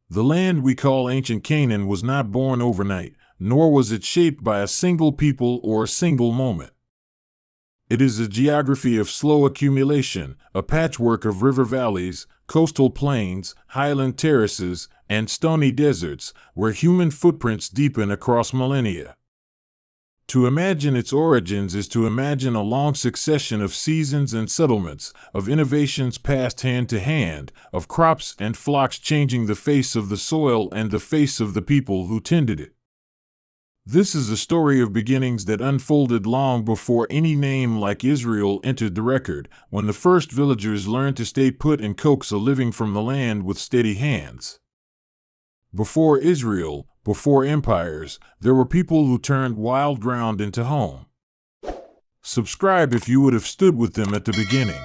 The land we call ancient Canaan was not born overnight, nor was it shaped by a single people or a single moment. It is a geography of slow accumulation, a patchwork of river valleys, coastal plains, highland terraces, and stony deserts, where human footprints deepen across millennia. To imagine its origins is to imagine a long succession of seasons and settlements, of innovations passed hand to hand, of crops and flocks changing the face of the soil and the face of the people who tended it. This is a story of beginnings that unfolded long before any name like Israel entered the record, when the first villagers learned to stay put and coax a living from the land with steady hands. Before Israel, before empires, there were people who turned wild ground into home. Subscribe if you would have stood with them at the beginning.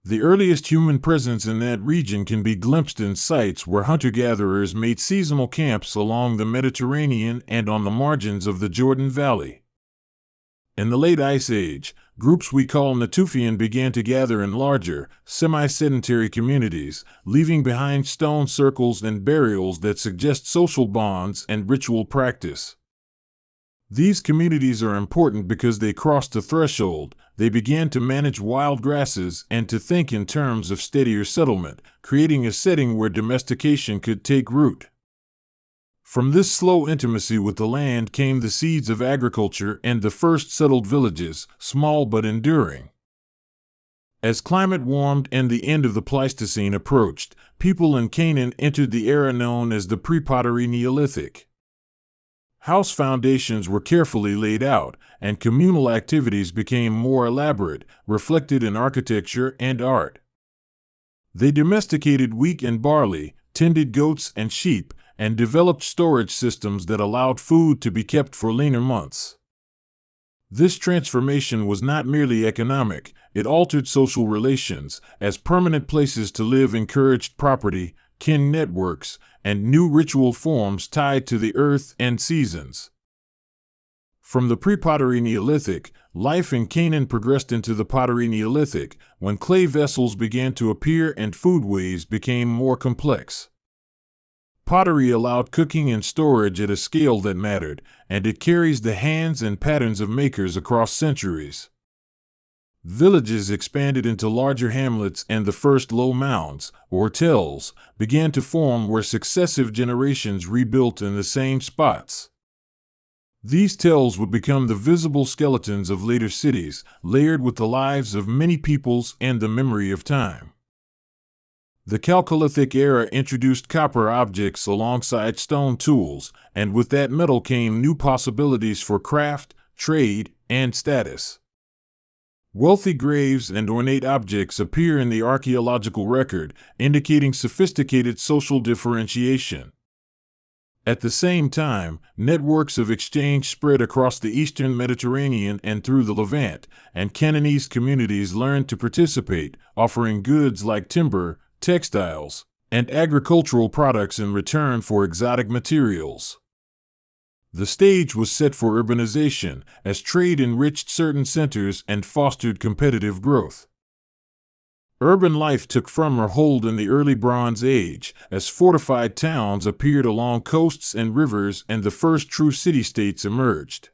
The earliest human presence in that region can be glimpsed in sites where hunter-gatherers made seasonal camps along the Mediterranean and on the margins of the Jordan Valley. In the late Ice Age, groups we call Natufian began to gather in larger, semi-sedentary communities, leaving behind stone circles and burials that suggest social bonds and ritual practice. These communities are important because they crossed the threshold. They began to manage wild grasses and to think in terms of steadier settlement, creating a setting where domestication could take root. From this slow intimacy with the land came the seeds of agriculture and the first settled villages, small but enduring. As climate warmed and the end of the Pleistocene approached, people in Canaan entered the era known as the pre-pottery Neolithic. House foundations were carefully laid out, and communal activities became more elaborate, reflected in architecture and art. They domesticated wheat and barley, tended goats and sheep, and developed storage systems that allowed food to be kept for leaner months. This transformation was not merely economic, it altered social relations, as permanent places to live encouraged property, kin networks, and new ritual forms tied to the earth and seasons. From the pre-pottery Neolithic, life in Canaan progressed into the pottery Neolithic, when clay vessels began to appear and foodways became more complex. Pottery allowed cooking and storage at a scale that mattered, and it carries the hands and patterns of makers across centuries. Villages expanded into larger hamlets, and the first low mounds, or tells, began to form where successive generations rebuilt in the same spots. These tells would become the visible skeletons of later cities, layered with the lives of many peoples and the memory of time. The Chalcolithic era introduced copper objects alongside stone tools, and with that metal came new possibilities for craft, trade, and status. Wealthy graves and ornate objects appear in the archaeological record, indicating sophisticated social differentiation. At the same time, networks of exchange spread across the eastern Mediterranean and through the Levant, and Canaanese communities learned to participate, offering goods like timber, textiles, and agricultural products in return for exotic materials. The stage was set for urbanization, as trade enriched certain centers and fostered competitive growth. Urban life took firmer hold in the early Bronze Age, as fortified towns appeared along coasts and rivers and the first true city-states emerged.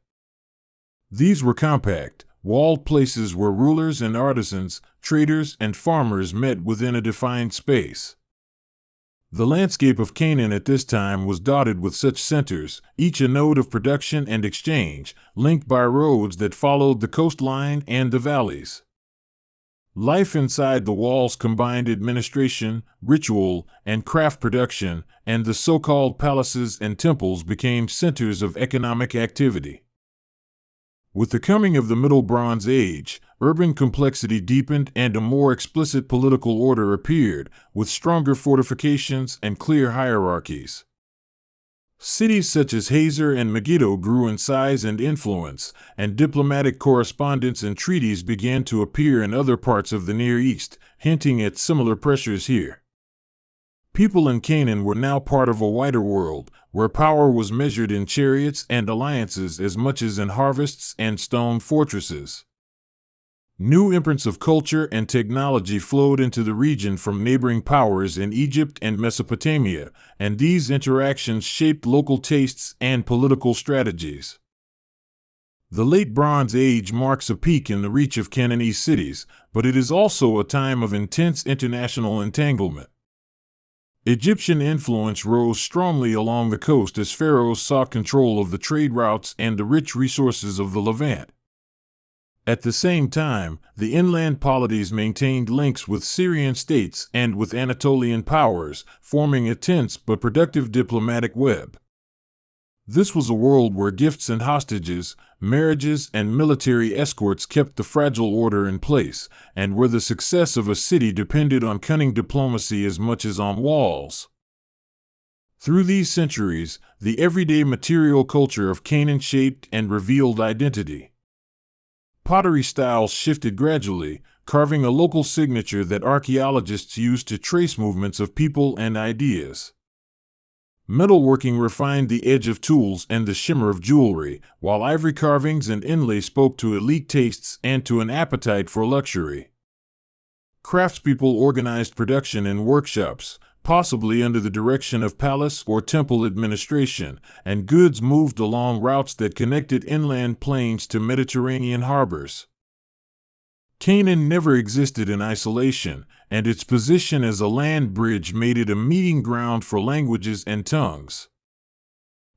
These were compact, walled places where rulers and artisans, traders and farmers met within a defined space. The landscape of Canaan at this time was dotted with such centers, each a node of production and exchange, linked by roads that followed the coastline and the valleys. Life inside the walls combined administration, ritual, and craft production, and the so-called palaces and temples became centers of economic activity. With the coming of the Middle Bronze Age, urban complexity deepened and a more explicit political order appeared, with stronger fortifications and clear hierarchies. Cities such as Hazor and Megiddo grew in size and influence, and diplomatic correspondence and treaties began to appear in other parts of the Near East, hinting at similar pressures here. People in Canaan were now part of a wider world, where power was measured in chariots and alliances as much as in harvests and stone fortresses. New imprints of culture and technology flowed into the region from neighboring powers in Egypt and Mesopotamia, and these interactions shaped local tastes and political strategies. The Late Bronze Age marks a peak in the reach of Canaanese cities, but it is also a time of intense international entanglement. Egyptian influence rose strongly along the coast as pharaohs sought control of the trade routes and the rich resources of the Levant. At the same time, the inland polities maintained links with Syrian states and with Anatolian powers, forming a tense but productive diplomatic web. This was a world where gifts and hostages, marriages and military escorts kept the fragile order in place, and where the success of a city depended on cunning diplomacy as much as on walls. Through these centuries, the everyday material culture of Canaan shaped and revealed identity. Pottery styles shifted gradually, carving a local signature that archaeologists used to trace movements of people and ideas. Metalworking refined the edge of tools and the shimmer of jewelry, while ivory carvings and inlay spoke to elite tastes and to an appetite for luxury. Craftspeople organized production in workshops, possibly under the direction of palace or temple administration, and goods moved along routes that connected inland plains to Mediterranean harbors. Canaan never existed in isolation, and its position as a land bridge made it a meeting ground for languages and tongues.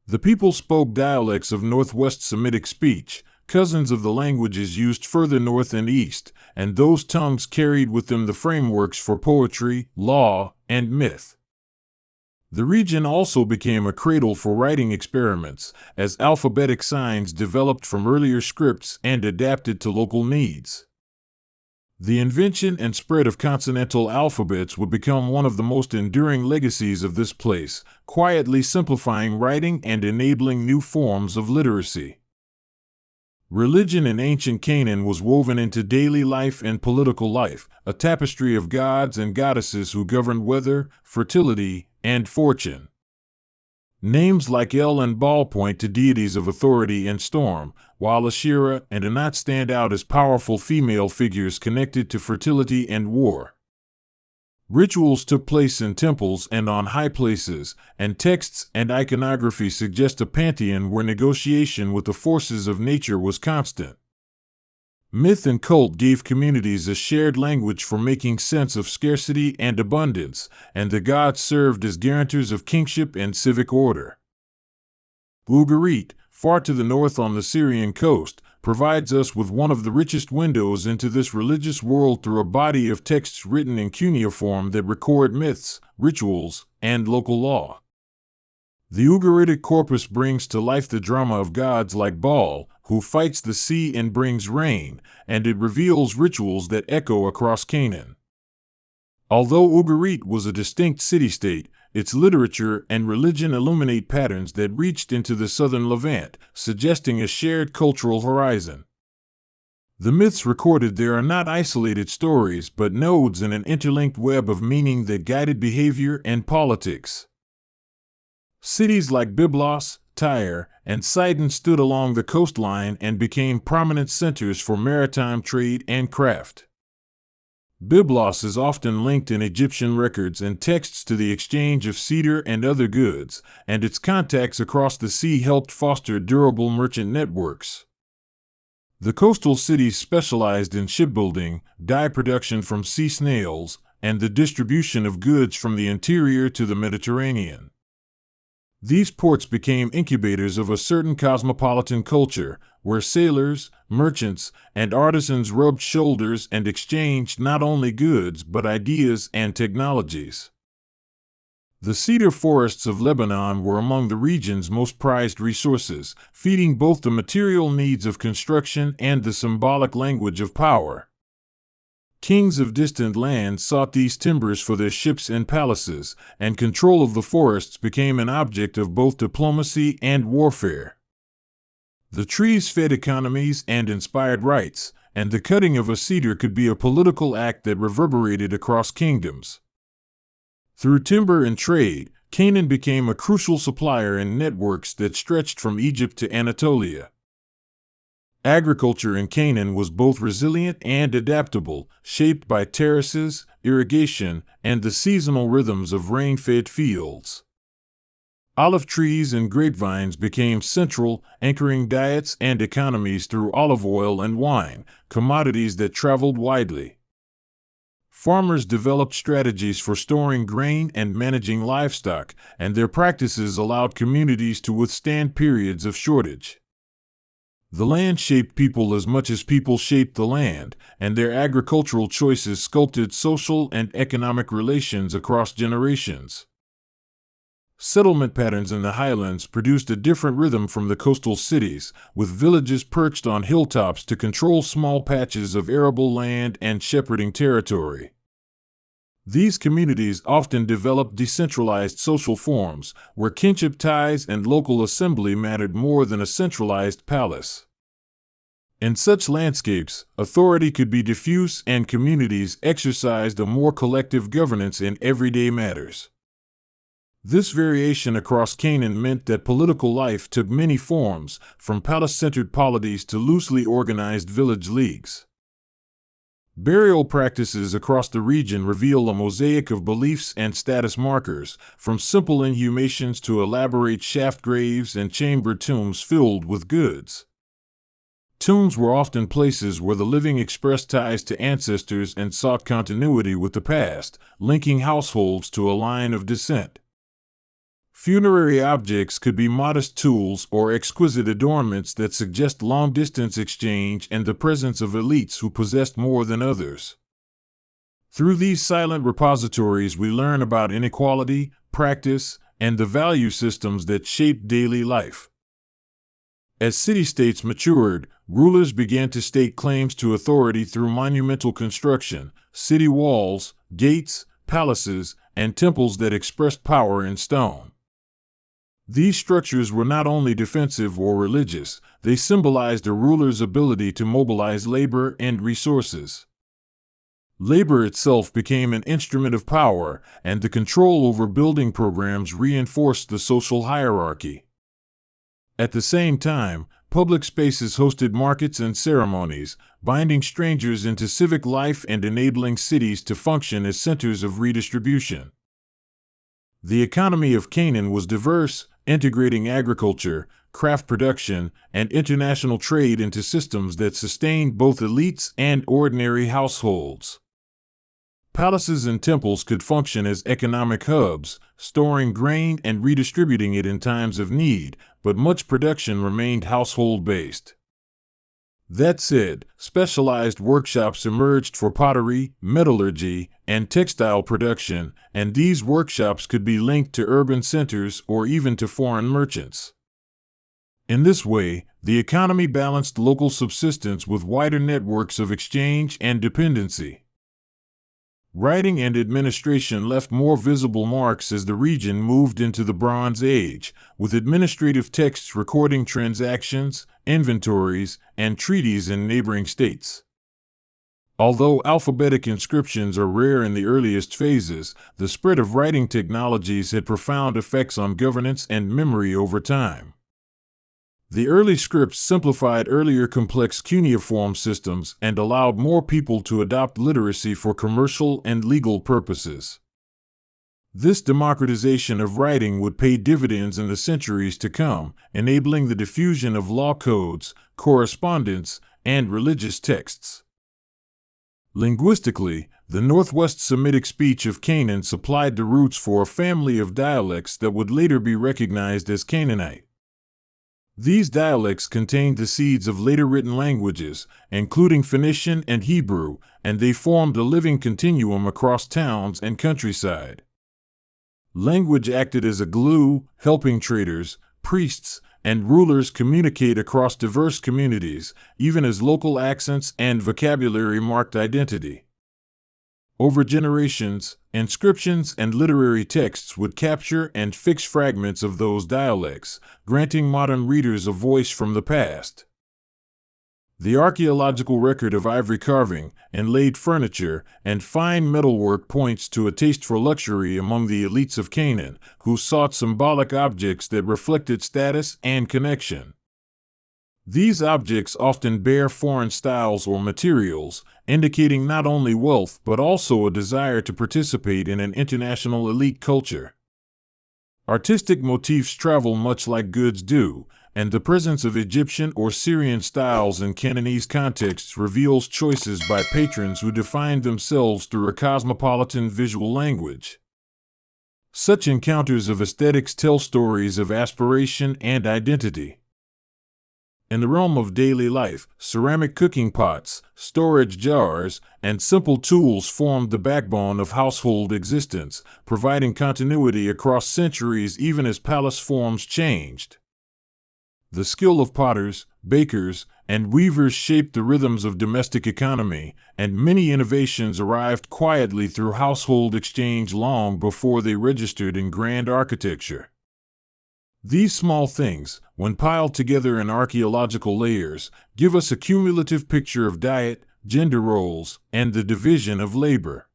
The people spoke dialects of Northwest Semitic speech, cousins of the languages used further north and east, and those tongues carried with them the frameworks for poetry, law, and myth. The region also became a cradle for writing experiments, as alphabetic signs developed from earlier scripts and adapted to local needs. The invention and spread of consonantal alphabets would become one of the most enduring legacies of this place, quietly simplifying writing and enabling new forms of literacy. Religion in ancient Canaan was woven into daily life and political life, a tapestry of gods and goddesses who governed weather, fertility, and fortune. Names like El and Baal point to deities of authority and storm, while Asherah and Anat stand out as powerful female figures connected to fertility and war. Rituals took place in temples and on high places, and texts and iconography suggest a pantheon where negotiation with the forces of nature was constant. Myth and cult gave communities a shared language for making sense of scarcity and abundance, and the gods served as guarantors of kingship and civic order. Ugarit, far to the north on the Syrian coast, provides us with one of the richest windows into this religious world through a body of texts written in cuneiform that record myths, rituals, and local law. The Ugaritic corpus brings to life the drama of gods like Baal, who fights the sea and brings rain, and it reveals rituals that echo across Canaan. Although Ugarit was a distinct city-state, its literature and religion illuminate patterns that reached into the southern Levant, suggesting a shared cultural horizon. The myths recorded there are not isolated stories but nodes in an interlinked web of meaning that guided behavior and politics. Cities like Byblos, Tyre, and Sidon stood along the coastline and became prominent centers for maritime trade and craft. Byblos is often linked in Egyptian records and texts to the exchange of cedar and other goods, and its contacts across the sea helped foster durable merchant networks. The coastal cities specialized in shipbuilding, dye production from sea snails, and the distribution of goods from the interior to the Mediterranean. These ports became incubators of a certain cosmopolitan culture, where sailors, merchants, and artisans rubbed shoulders and exchanged not only goods but ideas and technologies. The cedar forests of Lebanon were among the region's most prized resources, feeding both the material needs of construction and the symbolic language of power. Kings of distant lands sought these timbers for their ships and palaces, and control of the forests became an object of both diplomacy and warfare. The trees fed economies and inspired rights, and the cutting of a cedar could be a political act that reverberated across kingdoms. Through timber and trade, Canaan became a crucial supplier in networks that stretched from Egypt to Anatolia. Agriculture in Canaan was both resilient and adaptable, shaped by terraces, irrigation, and the seasonal rhythms of rain-fed fields. Olive trees and grapevines became central, anchoring diets and economies through olive oil and wine, commodities that traveled widely. Farmers developed strategies for storing grain and managing livestock, and their practices allowed communities to withstand periods of shortage. The land shaped people as much as people shaped the land, and their agricultural choices sculpted social and economic relations across generations. Settlement patterns in the highlands produced a different rhythm from the coastal cities, with villages perched on hilltops to control small patches of arable land and shepherding territory. These communities often developed decentralized social forms, where kinship ties and local assembly mattered more than a centralized palace. In such landscapes, authority could be diffuse and communities exercised a more collective governance in everyday matters. This variation across Canaan meant that political life took many forms, from palace-centered polities to loosely organized village leagues. Burial practices across the region reveal a mosaic of beliefs and status markers, from simple inhumations to elaborate shaft graves and chamber tombs filled with goods. Tombs were often places where the living expressed ties to ancestors and sought continuity with the past, linking households to a line of descent. Funerary objects could be modest tools or exquisite adornments that suggest long-distance exchange and the presence of elites who possessed more than others. Through these silent repositories, we learn about inequality, practice, and the value systems that shape daily life. As city-states matured, rulers began to stake claims to authority through monumental construction, city walls, gates, palaces, and temples that expressed power in stone. These structures were not only defensive or religious, they symbolized a ruler's ability to mobilize labor and resources. Labor itself became an instrument of power, and the control over building programs reinforced the social hierarchy. At the same time, public spaces hosted markets and ceremonies, binding strangers into civic life and enabling cities to function as centers of redistribution. The economy of Canaan was diverse, integrating agriculture, craft production, and international trade into systems that sustained both elites and ordinary households. Palaces and temples could function as economic hubs, storing grain and redistributing it in times of need, but much production remained household-based. That said, specialized workshops emerged for pottery, metallurgy, and textile production, and these workshops could be linked to urban centers or even to foreign merchants. In this way, the economy balanced local subsistence with wider networks of exchange and dependency. Writing and administration left more visible marks as the region moved into the Bronze Age, with administrative texts recording transactions, inventories, and treaties in neighboring states. Although alphabetic inscriptions are rare in the earliest phases, the spread of writing technologies had profound effects on governance and memory over time. The early scripts simplified earlier complex cuneiform systems and allowed more people to adopt literacy for commercial and legal purposes. This democratization of writing would pay dividends in the centuries to come, enabling the diffusion of law codes, correspondence, and religious texts. Linguistically, the Northwest Semitic speech of Canaan supplied the roots for a family of dialects that would later be recognized as Canaanite. These dialects contained the seeds of later written languages, including Phoenician and Hebrew, and they formed a living continuum across towns and countryside. Language acted as a glue, helping traders, priests, and rulers communicate across diverse communities, even as local accents and vocabulary marked identity. Over generations, inscriptions and literary texts would capture and fix fragments of those dialects, granting modern readers a voice from the past. The archaeological record of ivory carving, inlaid furniture, and fine metalwork points to a taste for luxury among the elites of Canaan, who sought symbolic objects that reflected status and connection. These objects often bear foreign styles or materials, indicating not only wealth but also a desire to participate in an international elite culture. Artistic motifs travel much like goods do, and the presence of Egyptian or Syrian styles in Cantonese contexts reveals choices by patrons who defined themselves through a cosmopolitan visual language. Such encounters of aesthetics tell stories of aspiration and identity. In the realm of daily life, ceramic cooking pots, storage jars, and simple tools formed the backbone of household existence, providing continuity across centuries even as palace forms changed. The skill of potters, bakers, and weavers shaped the rhythms of domestic economy, and many innovations arrived quietly through household exchange long before they registered in grand architecture. These small things, when piled together in archaeological layers, give us a cumulative picture of diet, gender roles, and the division of labor.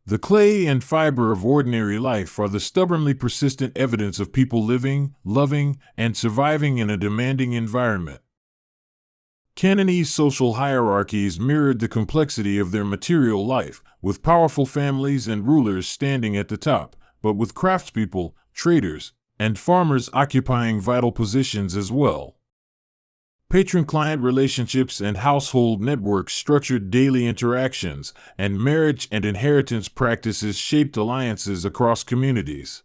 The clay and fiber of ordinary life are the stubbornly persistent evidence of people living, loving, and surviving in a demanding environment. Cantonese social hierarchies mirrored the complexity of their material life, with powerful families and rulers standing at the top, but with craftspeople, traders, and farmers occupying vital positions as well. Patron-client relationships and household networks structured daily interactions, and marriage and inheritance practices shaped alliances across communities.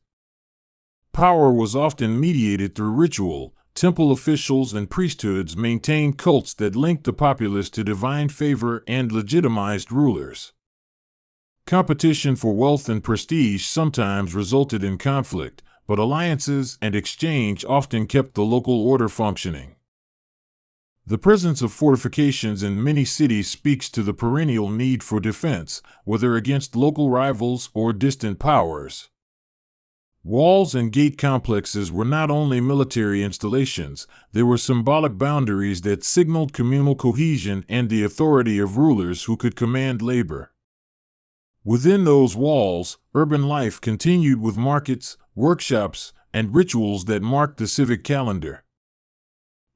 Power was often mediated through ritual. Temple officials and priesthoods maintained cults that linked the populace to divine favor and legitimized rulers. Competition for wealth and prestige sometimes resulted in conflict, but alliances and exchange often kept the local order functioning. The presence of fortifications in many cities speaks to the perennial need for defense, whether against local rivals or distant powers. Walls and gate complexes were not only military installations, they were symbolic boundaries that signaled communal cohesion and the authority of rulers who could command labor. Within those walls, urban life continued with markets, workshops, and rituals that marked the civic calendar.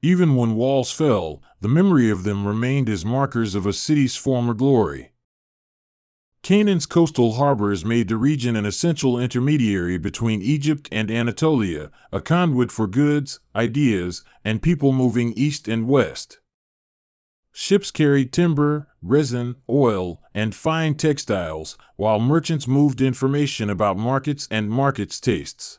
Even when walls fell, the memory of them remained as markers of a city's former glory. Canaan's coastal harbors made the region an essential intermediary between Egypt and Anatolia, a conduit for goods, ideas, and people moving east and west. Ships carried timber, resin, oil, and fine textiles, while merchants moved information about markets and markets' tastes.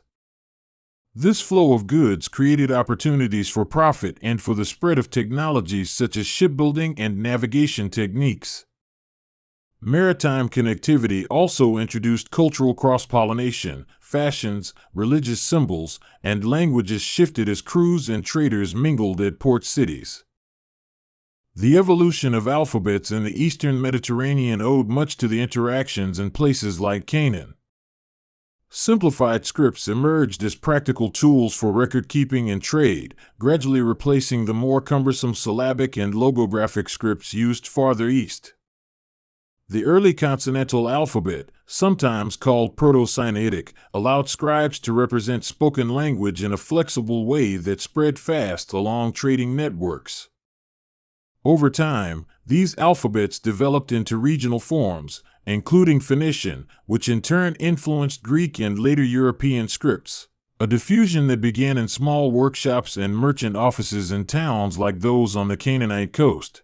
This flow of goods created opportunities for profit and for the spread of technologies such as shipbuilding and navigation techniques. Maritime connectivity also introduced cultural cross-pollination. Fashions, religious symbols, and languages shifted as crews and traders mingled at port cities. The evolution of alphabets in the eastern Mediterranean owed much to the interactions in places like Canaan. Simplified scripts emerged as practical tools for record-keeping and trade, gradually replacing the more cumbersome syllabic and logographic scripts used farther east. The early consonantal alphabet, sometimes called Proto-Sinaitic, allowed scribes to represent spoken language in a flexible way that spread fast along trading networks. Over time, these alphabets developed into regional forms, including Phoenician, which in turn influenced Greek and later European scripts, a diffusion that began in small workshops and merchant offices in towns like those on the Canaanite coast.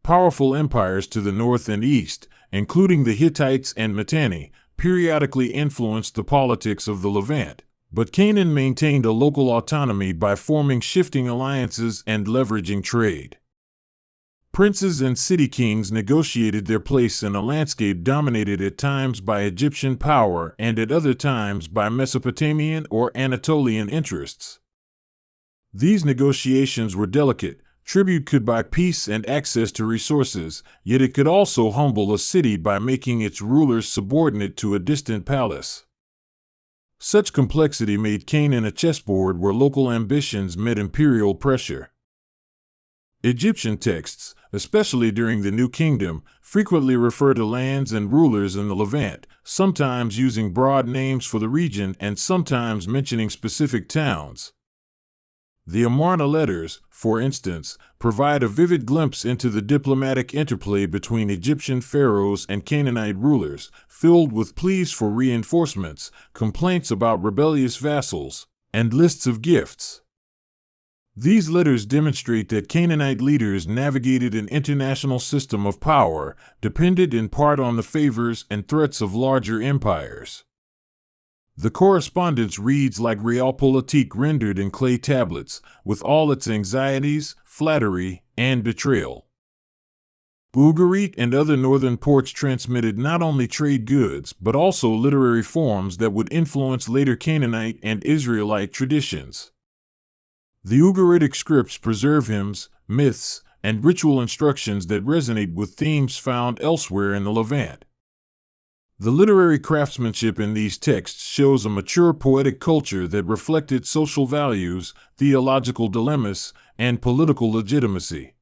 Powerful empires to the north and east, including the Hittites and Mitanni, periodically influenced the politics of the Levant, but Canaan maintained a local autonomy by forming shifting alliances and leveraging trade. Princes and city kings negotiated their place in a landscape dominated at times by Egyptian power and at other times by Mesopotamian or Anatolian interests. These negotiations were delicate. Tribute could buy peace and access to resources, yet it could also humble a city by making its rulers subordinate to a distant palace. Such complexity made Canaan a chessboard where local ambitions met imperial pressure. Egyptian texts, especially during the New Kingdom, frequently refer to lands and rulers in the Levant, sometimes using broad names for the region and sometimes mentioning specific towns. The Amarna letters, for instance, provide a vivid glimpse into the diplomatic interplay between Egyptian pharaohs and Canaanite rulers, filled with pleas for reinforcements, complaints about rebellious vassals, and lists of gifts. These letters demonstrate that Canaanite leaders navigated an international system of power, dependent in part on the favors and threats of larger empires. The correspondence reads like realpolitik rendered in clay tablets, with all its anxieties, flattery, and betrayal. Ugarit and other northern ports transmitted not only trade goods but also literary forms that would influence later Canaanite and Israelite traditions. The Ugaritic scripts preserve hymns, myths, and ritual instructions that resonate with themes found elsewhere in the Levant. The literary craftsmanship in these texts shows a mature poetic culture that reflected social values, theological dilemmas, and political legitimacy.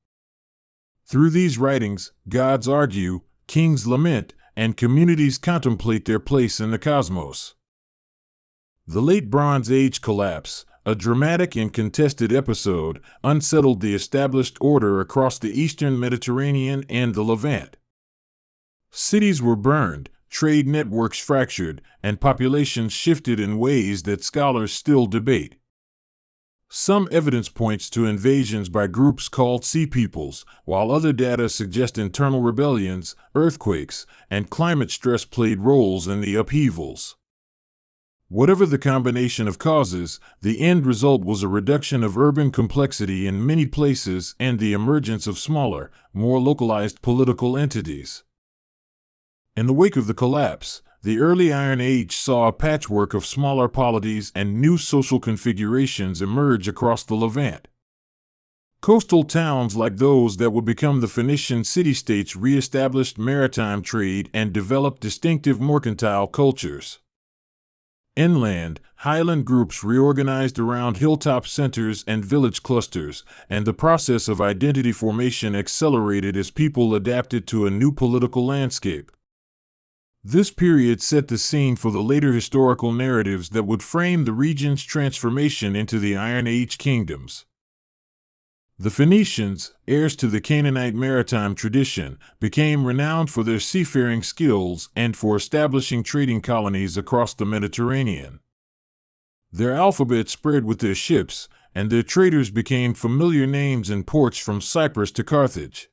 Through these writings, gods argue, kings lament, and communities contemplate their place in the cosmos. The Late Bronze Age collapse, a dramatic and contested episode, unsettled the established order across the eastern Mediterranean and the Levant. Cities were burned, trade networks fractured, and populations shifted in ways that scholars still debate. Some evidence points to invasions by groups called Sea Peoples, while other data suggest internal rebellions, earthquakes, and climate stress played roles in the upheavals. Whatever the combination of causes, the end result was a reduction of urban complexity in many places and the emergence of smaller, more localized political entities. In the wake of the collapse, the early Iron Age saw a patchwork of smaller polities and new social configurations emerge across the Levant. Coastal towns like those that would become the Phoenician city-states re-established maritime trade and developed distinctive mercantile cultures. Inland, highland groups reorganized around hilltop centers and village clusters, and the process of identity formation accelerated as people adapted to a new political landscape. This period set the scene for the later historical narratives that would frame the region's transformation into the Iron Age kingdoms. The Phoenicians, heirs to the Canaanite maritime tradition, became renowned for their seafaring skills and for establishing trading colonies across the Mediterranean. Their alphabet spread with their ships, and their traders became familiar names in ports from Cyprus to Carthage.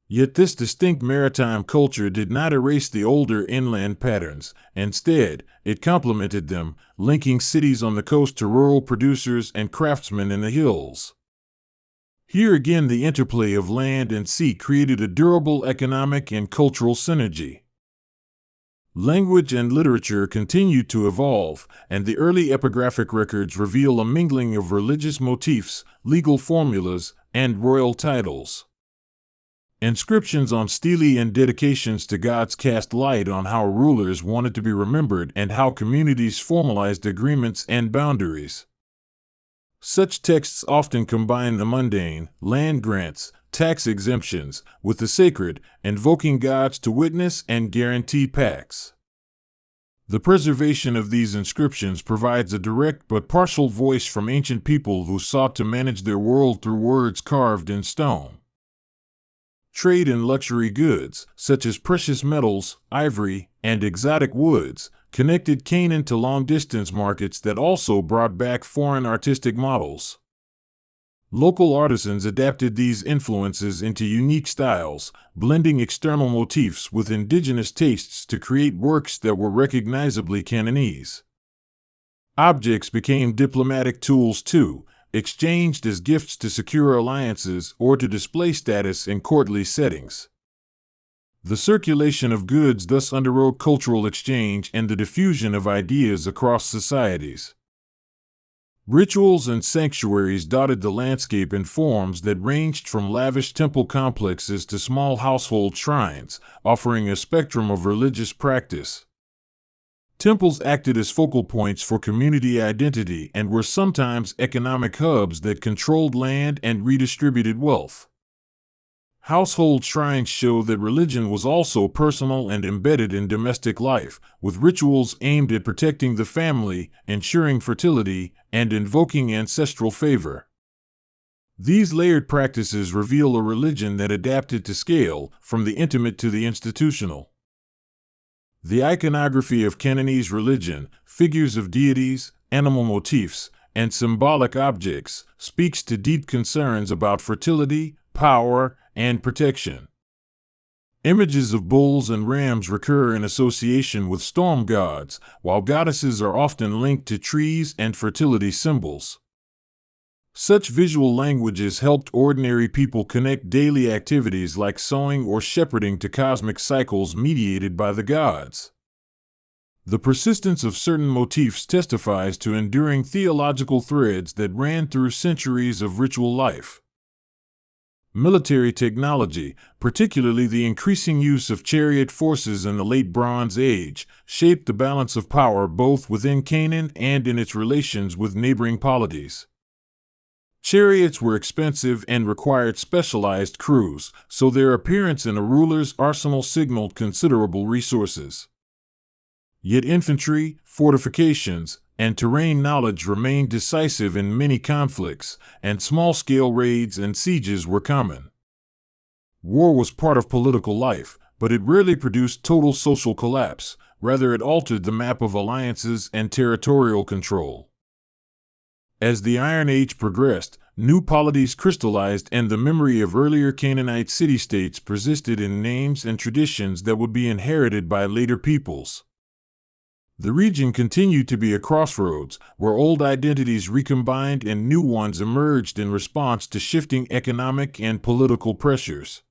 Yet this distinct maritime culture did not erase the older inland patterns. Instead, it complemented them, linking cities on the coast to rural producers and craftsmen in the hills. Here again, the interplay of land and sea created a durable economic and cultural synergy. Language and literature continued to evolve, and the early epigraphic records reveal a mingling of religious motifs, legal formulas, and royal titles. Inscriptions on stelae and dedications to gods cast light on how rulers wanted to be remembered and how communities formalized agreements and boundaries. Such texts often combine the mundane, land grants, tax exemptions, with the sacred, invoking gods to witness and guarantee pacts. The preservation of these inscriptions provides a direct but partial voice from ancient people who sought to manage their world through words carved in stone. Trade in luxury goods, such as precious metals, ivory, and exotic woods, connected Canaan to long-distance markets that also brought back foreign artistic models. Local artisans adapted these influences into unique styles, blending external motifs with indigenous tastes to create works that were recognizably Canaanese. Objects became diplomatic tools too, exchanged as gifts to secure alliances or to display status in courtly settings. The circulation of goods thus underwrote cultural exchange and the diffusion of ideas across societies. Rituals and sanctuaries dotted the landscape in forms that ranged from lavish temple complexes to small household shrines, offering a spectrum of religious practice. Temples acted as focal points for community identity and were sometimes economic hubs that controlled land and redistributed wealth. Household shrines show that religion was also personal and embedded in domestic life, with rituals aimed at protecting the family, ensuring fertility, and invoking ancestral favor. These layered practices reveal a religion that adapted to scale, from the intimate to the institutional. The iconography of Canaanese religion, figures of deities, animal motifs, and symbolic objects, speaks to deep concerns about fertility, power, and protection. Images of bulls and rams recur in association with storm gods, while goddesses are often linked to trees and fertility symbols. Such visual languages helped ordinary people connect daily activities like sowing or shepherding to cosmic cycles mediated by the gods. The persistence of certain motifs testifies to enduring theological threads that ran through centuries of ritual life. Military technology, particularly the increasing use of chariot forces in the late Bronze Age, shaped the balance of power both within Canaan and in its relations with neighboring polities. Chariots were expensive and required specialized crews, so their appearance in a ruler's arsenal signaled considerable resources. Yet infantry, fortifications, and terrain knowledge remained decisive in many conflicts, and small-scale raids and sieges were common. War was part of political life, but it rarely produced total social collapse. Rather, it altered the map of alliances and territorial control. As the Iron Age progressed, new polities crystallized and the memory of earlier Canaanite city-states persisted in names and traditions that would be inherited by later peoples. The region continued to be a crossroads, where old identities recombined and new ones emerged in response to shifting economic and political pressures.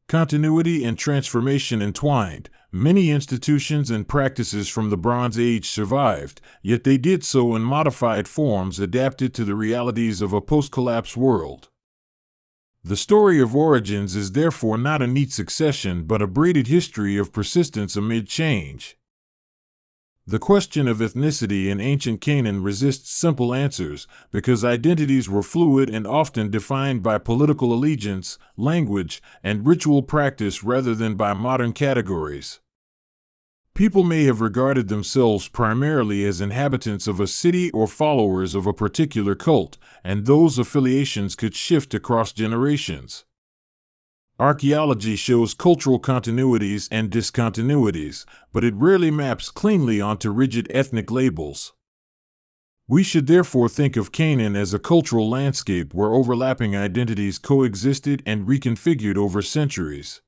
Continuity and transformation entwined. Many institutions and practices from the Bronze Age survived, yet they did so in modified forms adapted to the realities of a post-collapse world. The story of origins is therefore not a neat succession but a braided history of persistence amid change. The question of ethnicity in ancient Canaan resists simple answers because identities were fluid and often defined by political allegiance, language, and ritual practice rather than by modern categories. People may have regarded themselves primarily as inhabitants of a city or followers of a particular cult, and those affiliations could shift across generations. Archaeology shows cultural continuities and discontinuities, but it rarely maps cleanly onto rigid ethnic labels. We should therefore think of Canaan as a cultural landscape where overlapping identities coexisted and reconfigured over centuries.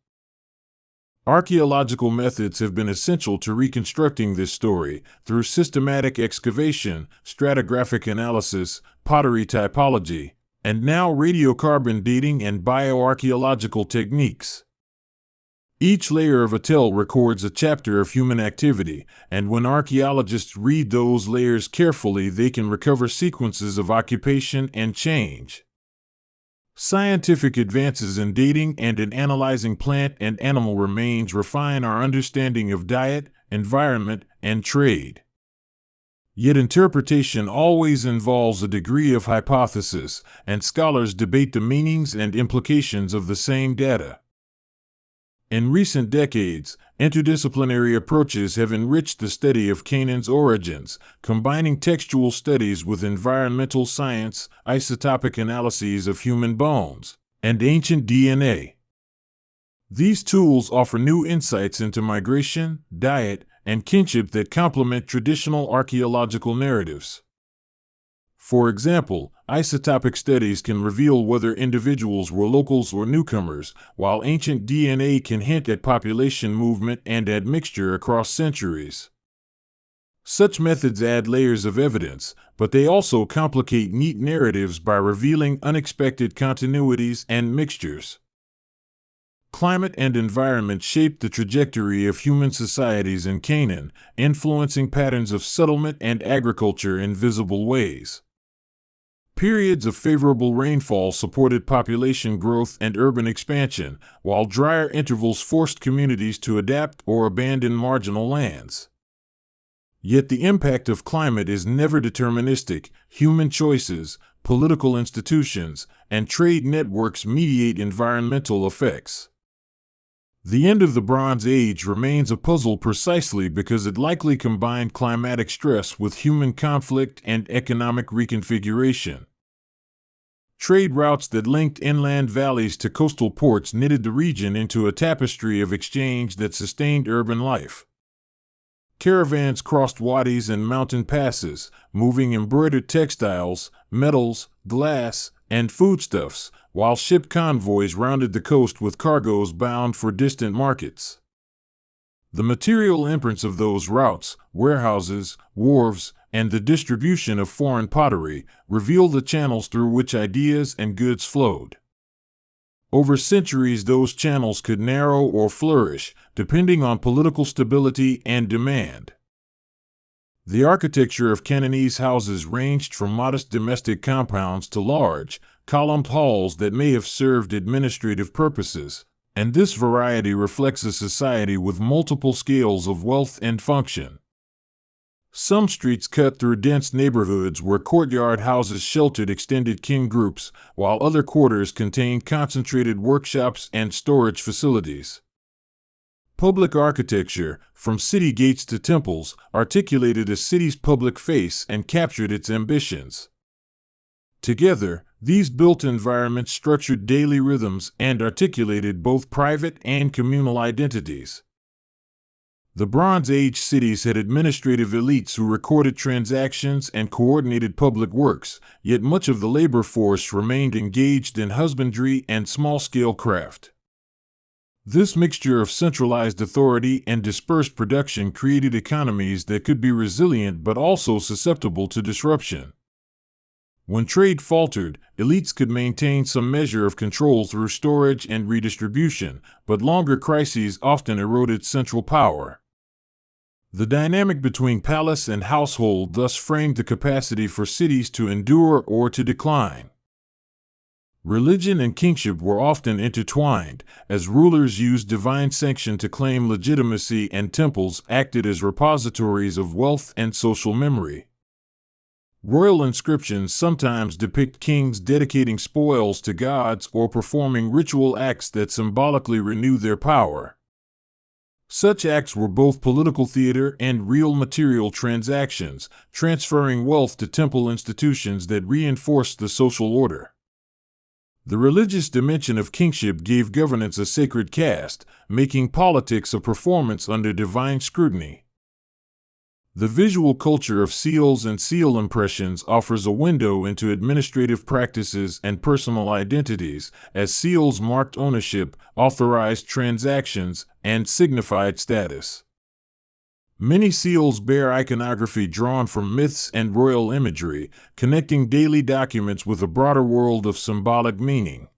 Archaeological methods have been essential to reconstructing this story through systematic excavation, stratigraphic analysis, pottery typology, and now radiocarbon dating and bioarchaeological techniques. Each layer of a tell records a chapter of human activity, and when archaeologists read those layers carefully, they can recover sequences of occupation and change. Scientific advances in dating and in analyzing plant and animal remains refine our understanding of diet, environment, and trade. Yet interpretation always involves a degree of hypothesis, and scholars debate the meanings and implications of the same data. In recent decades, interdisciplinary approaches have enriched the study of Canaan's origins, combining textual studies with environmental science, isotopic analyses of human bones, and ancient DNA. These tools offer new insights into migration, diet, and kinship that complement traditional archaeological narratives. For example, isotopic studies can reveal whether individuals were locals or newcomers, while ancient DNA can hint at population movement and admixture across centuries. Such methods add layers of evidence, but they also complicate neat narratives by revealing unexpected continuities and mixtures. Climate and environment shaped the trajectory of human societies in Canaan, influencing patterns of settlement and agriculture in visible ways. Periods of favorable rainfall supported population growth and urban expansion, while drier intervals forced communities to adapt or abandon marginal lands. Yet the impact of climate is never deterministic. Human choices, political institutions, and trade networks mediate environmental effects. The end of the Bronze Age remains a puzzle precisely because it likely combined climatic stress with human conflict and economic reconfiguration. Trade routes that linked inland valleys to coastal ports knitted the region into a tapestry of exchange that sustained urban life. Caravans crossed wadis and mountain passes, moving embroidered textiles, metals, glass, and foodstuffs, while ship convoys rounded the coast with cargoes bound for distant markets. The material imprints of those routes, warehouses, wharves, and the distribution of foreign pottery, reveal the channels through which ideas and goods flowed. Over centuries, those channels could narrow or flourish, depending on political stability and demand. The architecture of Canaanese houses ranged from modest domestic compounds to large, columned halls that may have served administrative purposes, and this variety reflects a society with multiple scales of wealth and function. Some streets cut through dense neighborhoods where courtyard houses sheltered extended kin groups, while other quarters contained concentrated workshops and storage facilities. Public architecture, from city gates to temples, articulated a city's public face and captured its ambitions. Together, these built environments structured daily rhythms and articulated both private and communal identities. The Bronze Age cities had administrative elites who recorded transactions and coordinated public works, yet much of the labor force remained engaged in husbandry and small-scale craft. This mixture of centralized authority and dispersed production created economies that could be resilient but also susceptible to disruption. When trade faltered, elites could maintain some measure of control through storage and redistribution, but longer crises often eroded central power. The dynamic between palace and household thus framed the capacity for cities to endure or to decline. Religion and kingship were often intertwined, as rulers used divine sanction to claim legitimacy and temples acted as repositories of wealth and social memory. Royal inscriptions sometimes depict kings dedicating spoils to gods or performing ritual acts that symbolically renew their power. Such acts were both political theater and real material transactions, transferring wealth to temple institutions that reinforced the social order. The religious dimension of kingship gave governance a sacred caste, making politics a performance under divine scrutiny. The visual culture of seals and seal impressions offers a window into administrative practices and personal identities, as seals marked ownership, authorized transactions, and signified status. Many seals bear iconography drawn from myths and royal imagery, connecting daily documents with a broader world of symbolic meaning.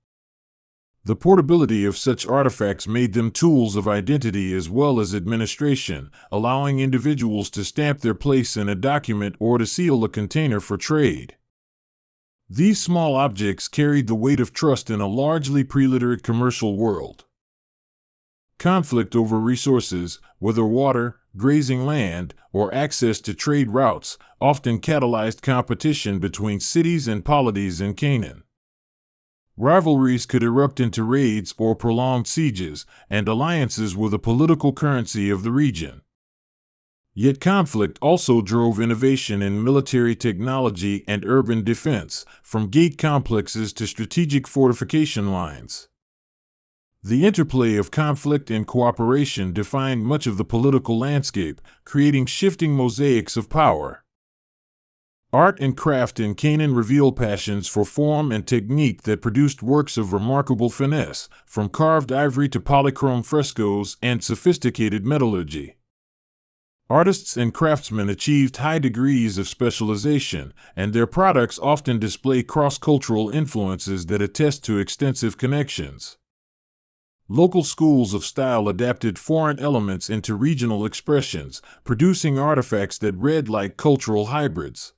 The portability of such artifacts made them tools of identity as well as administration, allowing individuals to stamp their place in a document or to seal a container for trade. These small objects carried the weight of trust in a largely pre-literate commercial world. Conflict over resources, whether water, grazing land, or access to trade routes, often catalyzed competition between cities and polities in Canaan. Rivalries could erupt into raids or prolonged sieges, and alliances were the political currency of the region. Yet conflict also drove innovation in military technology and urban defense, from gate complexes to strategic fortification lines. The interplay of conflict and cooperation defined much of the political landscape, creating shifting mosaics of power. Art and craft in Canaan reveal passions for form and technique that produced works of remarkable finesse, from carved ivory to polychrome frescoes and sophisticated metallurgy. Artists and craftsmen achieved high degrees of specialization, and their products often display cross-cultural influences that attest to extensive connections. Local schools of style adapted foreign elements into regional expressions, producing artifacts that read like cultural hybrids.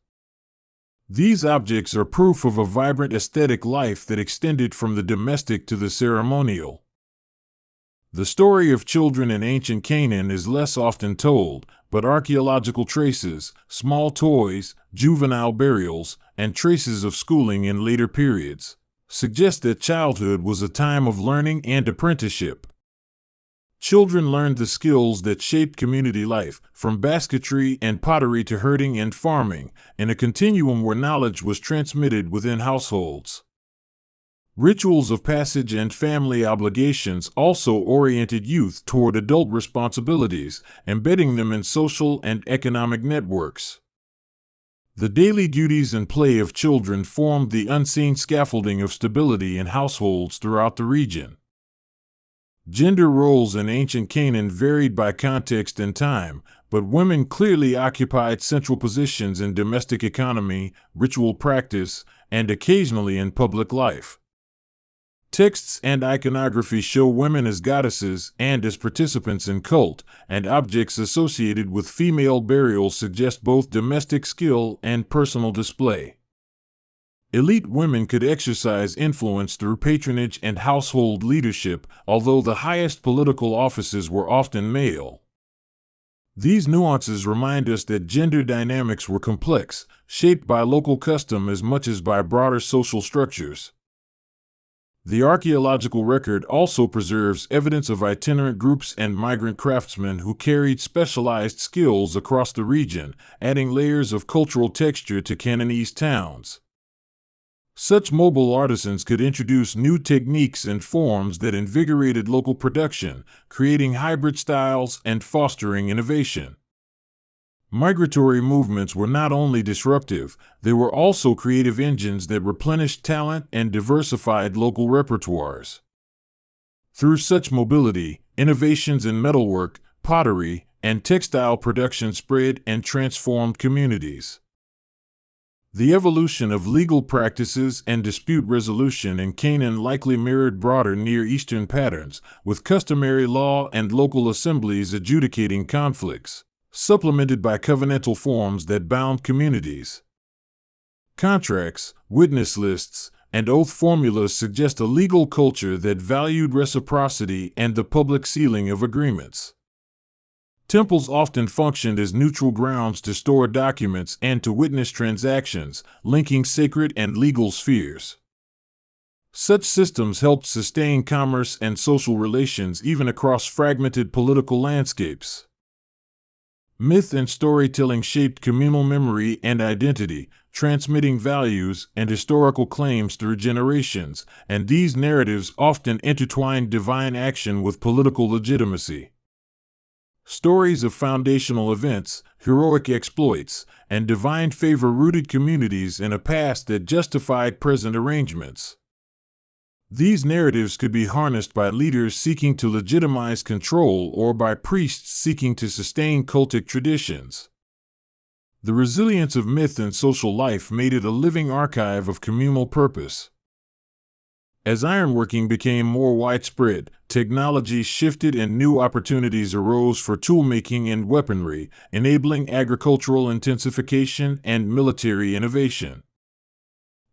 These objects are proof of a vibrant aesthetic life that extended from the domestic to the ceremonial. The story of children in ancient Canaan is less often told, but archaeological traces, small toys, juvenile burials, and traces of schooling in later periods suggest that childhood was a time of learning and apprenticeship. Children learned the skills that shaped community life, from basketry and pottery to herding and farming, in a continuum where knowledge was transmitted within households. Rituals of passage and family obligations also oriented youth toward adult responsibilities, embedding them in social and economic networks. The daily duties and play of children formed the unseen scaffolding of stability in households throughout the region. Gender roles in ancient Canaan varied by context and time, but women clearly occupied central positions in domestic economy, ritual practice, and occasionally in public life. Texts and iconography show women as goddesses and as participants in cult, and objects associated with female burials suggest both domestic skill and personal display. Elite women could exercise influence through patronage and household leadership, although the highest political offices were often male. These nuances remind us that gender dynamics were complex, shaped by local custom as much as by broader social structures. The archaeological record also preserves evidence of itinerant groups and migrant craftsmen who carried specialized skills across the region, adding layers of cultural texture to Canaanese towns. Such mobile artisans could introduce new techniques and forms that invigorated local production, creating hybrid styles and fostering innovation. Migratory movements were not only disruptive, they were also creative engines that replenished talent and diversified local repertoires. Through such mobility, innovations in metalwork, pottery, and textile production spread and transformed communities. The evolution of legal practices and dispute resolution in Canaan likely mirrored broader Near Eastern patterns, with customary law and local assemblies adjudicating conflicts, supplemented by covenantal forms that bound communities. Contracts, witness lists, and oath formulas suggest a legal culture that valued reciprocity and the public sealing of agreements. Temples often functioned as neutral grounds to store documents and to witness transactions, linking sacred and legal spheres. Such systems helped sustain commerce and social relations even across fragmented political landscapes. Myth and storytelling shaped communal memory and identity, transmitting values and historical claims through generations, and these narratives often intertwined divine action with political legitimacy. Stories of foundational events, heroic exploits, and divine favor rooted communities in a past that justified present arrangements. These narratives could be harnessed by leaders seeking to legitimize control or by priests seeking to sustain cultic traditions. The resilience of myth and social life made it a living archive of communal purpose. As ironworking became more widespread, technology shifted and new opportunities arose for toolmaking and weaponry, enabling agricultural intensification and military innovation.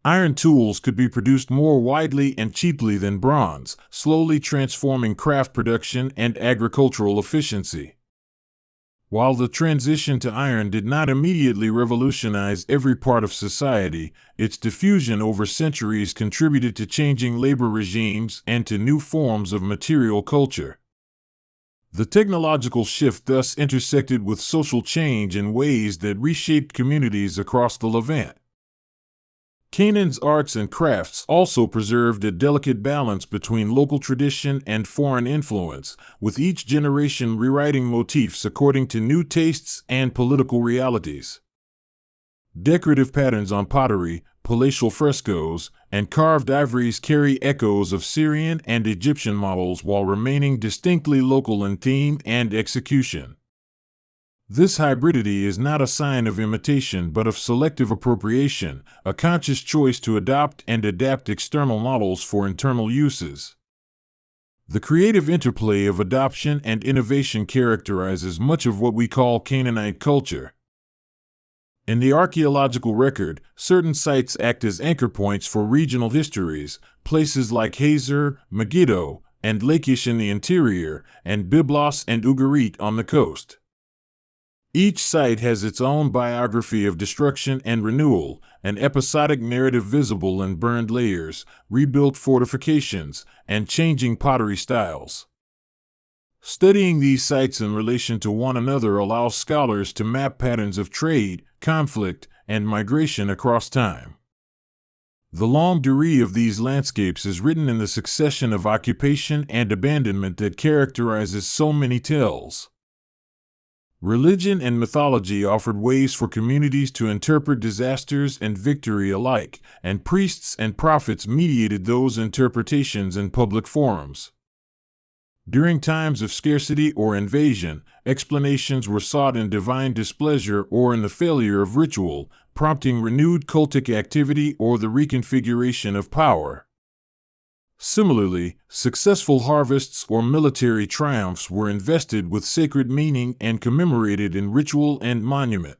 Iron tools could be produced more widely and cheaply than bronze, slowly transforming craft production and agricultural efficiency. While the transition to iron did not immediately revolutionize every part of society, its diffusion over centuries contributed to changing labor regimes and to new forms of material culture. The technological shift thus intersected with social change in ways that reshaped communities across the Levant. Canaan's arts and crafts also preserved a delicate balance between local tradition and foreign influence, with each generation rewriting motifs according to new tastes and political realities. Decorative patterns on pottery, palatial frescoes, and carved ivories carry echoes of Syrian and Egyptian models while remaining distinctly local in theme and execution. This hybridity is not a sign of imitation but of selective appropriation, a conscious choice to adopt and adapt external models for internal uses. The creative interplay of adoption and innovation characterizes much of what we call Canaanite culture. In the archaeological record, certain sites act as anchor points for regional histories, places like Hazor, Megiddo, and Lachish in the interior, and Byblos and Ugarit on the coast. Each site has its own biography of destruction and renewal, an episodic narrative visible in burned layers, rebuilt fortifications, and changing pottery styles. Studying these sites in relation to one another allows scholars to map patterns of trade, conflict, and migration across time. The longue durée of these landscapes is written in the succession of occupation and abandonment that characterizes so many tales. Religion and mythology offered ways for communities to interpret disasters and victory alike, and priests and prophets mediated those interpretations in public forums. During times of scarcity or invasion, explanations were sought in divine displeasure or in the failure of ritual, prompting renewed cultic activity or the reconfiguration of power. Similarly, successful harvests or military triumphs were invested with sacred meaning and commemorated in ritual and monument.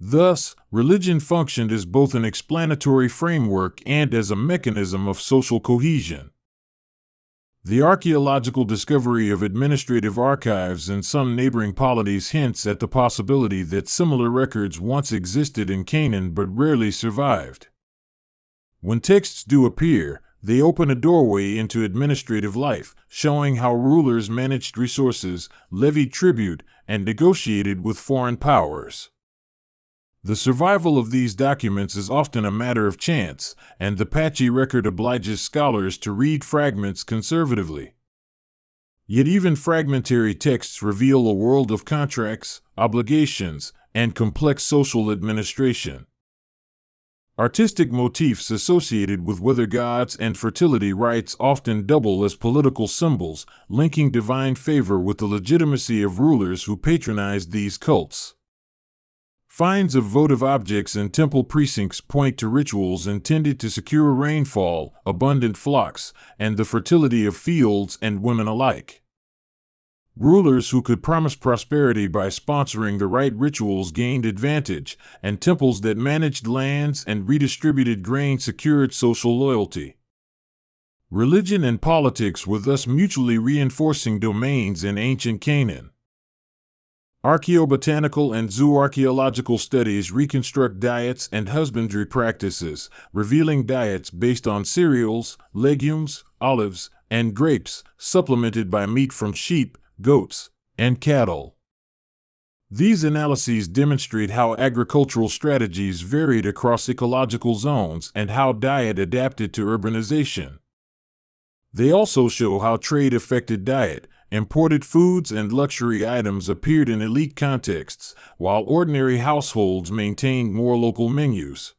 Thus, religion functioned as both an explanatory framework and as a mechanism of social cohesion. The archaeological discovery of administrative archives in some neighboring polities hints at the possibility that similar records once existed in Canaan but rarely survived. When texts do appear, they open a doorway into administrative life, showing how rulers managed resources, levied tribute, and negotiated with foreign powers. The survival of these documents is often a matter of chance, and the patchy record obliges scholars to read fragments conservatively. Yet even fragmentary texts reveal a world of contracts, obligations, and complex social administration. Artistic motifs associated with weather gods and fertility rites often double as political symbols, linking divine favor with the legitimacy of rulers who patronized these cults. Finds of votive objects in temple precincts point to rituals intended to secure rainfall, abundant flocks, and the fertility of fields and women alike. Rulers who could promise prosperity by sponsoring the right rituals gained advantage, and temples that managed lands and redistributed grain secured social loyalty. Religion and politics were thus mutually reinforcing domains in ancient Canaan. Archaeobotanical and zooarchaeological studies reconstruct diets and husbandry practices, revealing diets based on cereals, legumes, olives, and grapes, supplemented by meat from sheep, goats, and cattle. These analyses demonstrate how agricultural strategies varied across ecological zones and how diet adapted to urbanization. They also show how trade affected diet. Imported foods and luxury items appeared in elite contexts, while ordinary households maintained more local menus.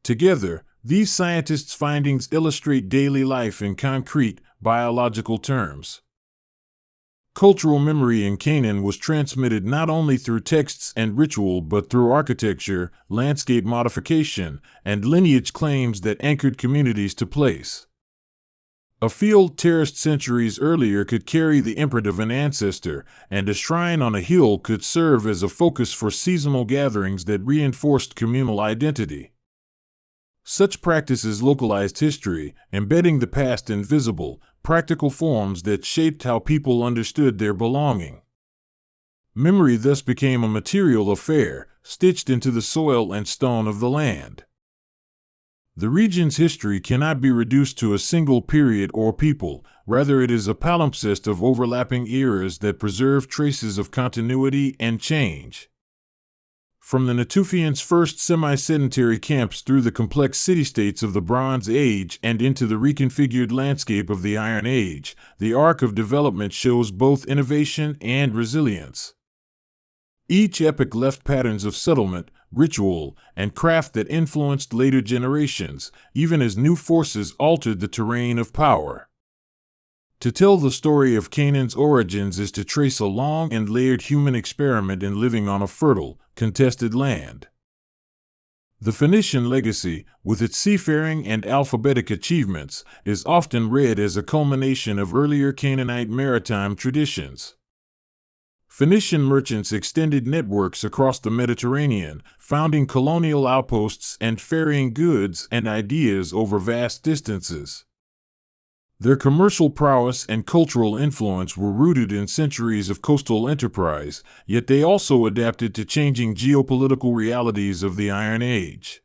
Together, these scientists' findings illustrate daily life in concrete, biological terms. Cultural memory in Canaan was transmitted not only through texts and ritual but through architecture, landscape modification, and lineage claims that anchored communities to place. A field terraced centuries earlier could carry the imprint of an ancestor, and a shrine on a hill could serve as a focus for seasonal gatherings that reinforced communal identity. Such practices localized history, embedding the past in visible, practical forms that shaped how people understood their belonging. Memory thus became a material affair, stitched into the soil and stone of the land. The region's history cannot be reduced to a single period or people, rather it is a palimpsest of overlapping eras that preserve traces of continuity and change. From the Natufians' first semi-sedentary camps through the complex city-states of the Bronze Age and into the reconfigured landscape of the Iron Age, the arc of development shows both innovation and resilience. Each epoch left patterns of settlement, ritual, and craft that influenced later generations, even as new forces altered the terrain of power. To tell the story of Canaan's origins is to trace a long and layered human experiment in living on a fertile, contested land. The Phoenician legacy, with its seafaring and alphabetic achievements, is often read as a culmination of earlier Canaanite maritime traditions. Phoenician merchants extended networks across the Mediterranean, founding colonial outposts and ferrying goods and ideas over vast distances. Their commercial prowess and cultural influence were rooted in centuries of coastal enterprise, yet they also adapted to changing geopolitical realities of the Iron Age.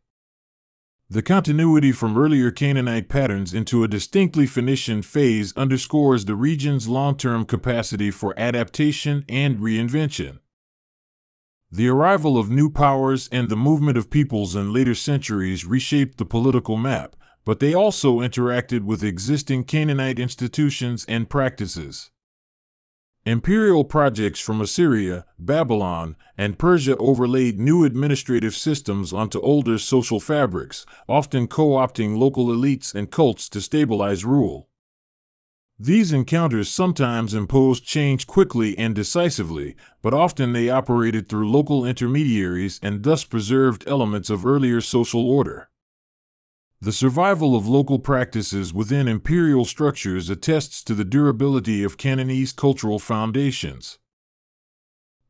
The continuity from earlier Canaanite patterns into a distinctly Phoenician phase underscores the region's long-term capacity for adaptation and reinvention. The arrival of new powers and the movement of peoples in later centuries reshaped the political map, but they also interacted with existing Canaanite institutions and practices. Imperial projects from Assyria, Babylon, and Persia overlaid new administrative systems onto older social fabrics, often co-opting local elites and cults to stabilize rule. These encounters sometimes imposed change quickly and decisively, but often they operated through local intermediaries and thus preserved elements of earlier social order. The survival of local practices within imperial structures attests to the durability of Canaanese cultural foundations.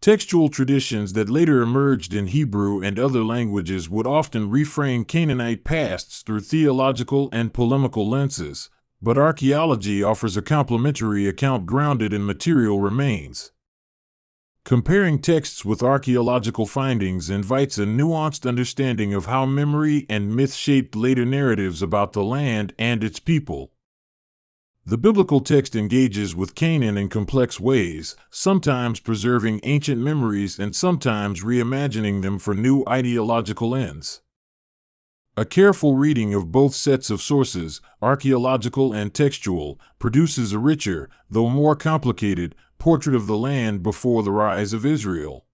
Textual traditions that later emerged in Hebrew and other languages would often reframe Canaanite pasts through theological and polemical lenses, but archaeology offers a complementary account grounded in material remains. Comparing texts with archaeological findings invites a nuanced understanding of how memory and myth shaped later narratives about the land and its people. The biblical text engages with Canaan in complex ways, sometimes preserving ancient memories and sometimes reimagining them for new ideological ends. A careful reading of both sets of sources, archaeological and textual, produces a richer, though more complicated, portrait of the land before the rise of Israel.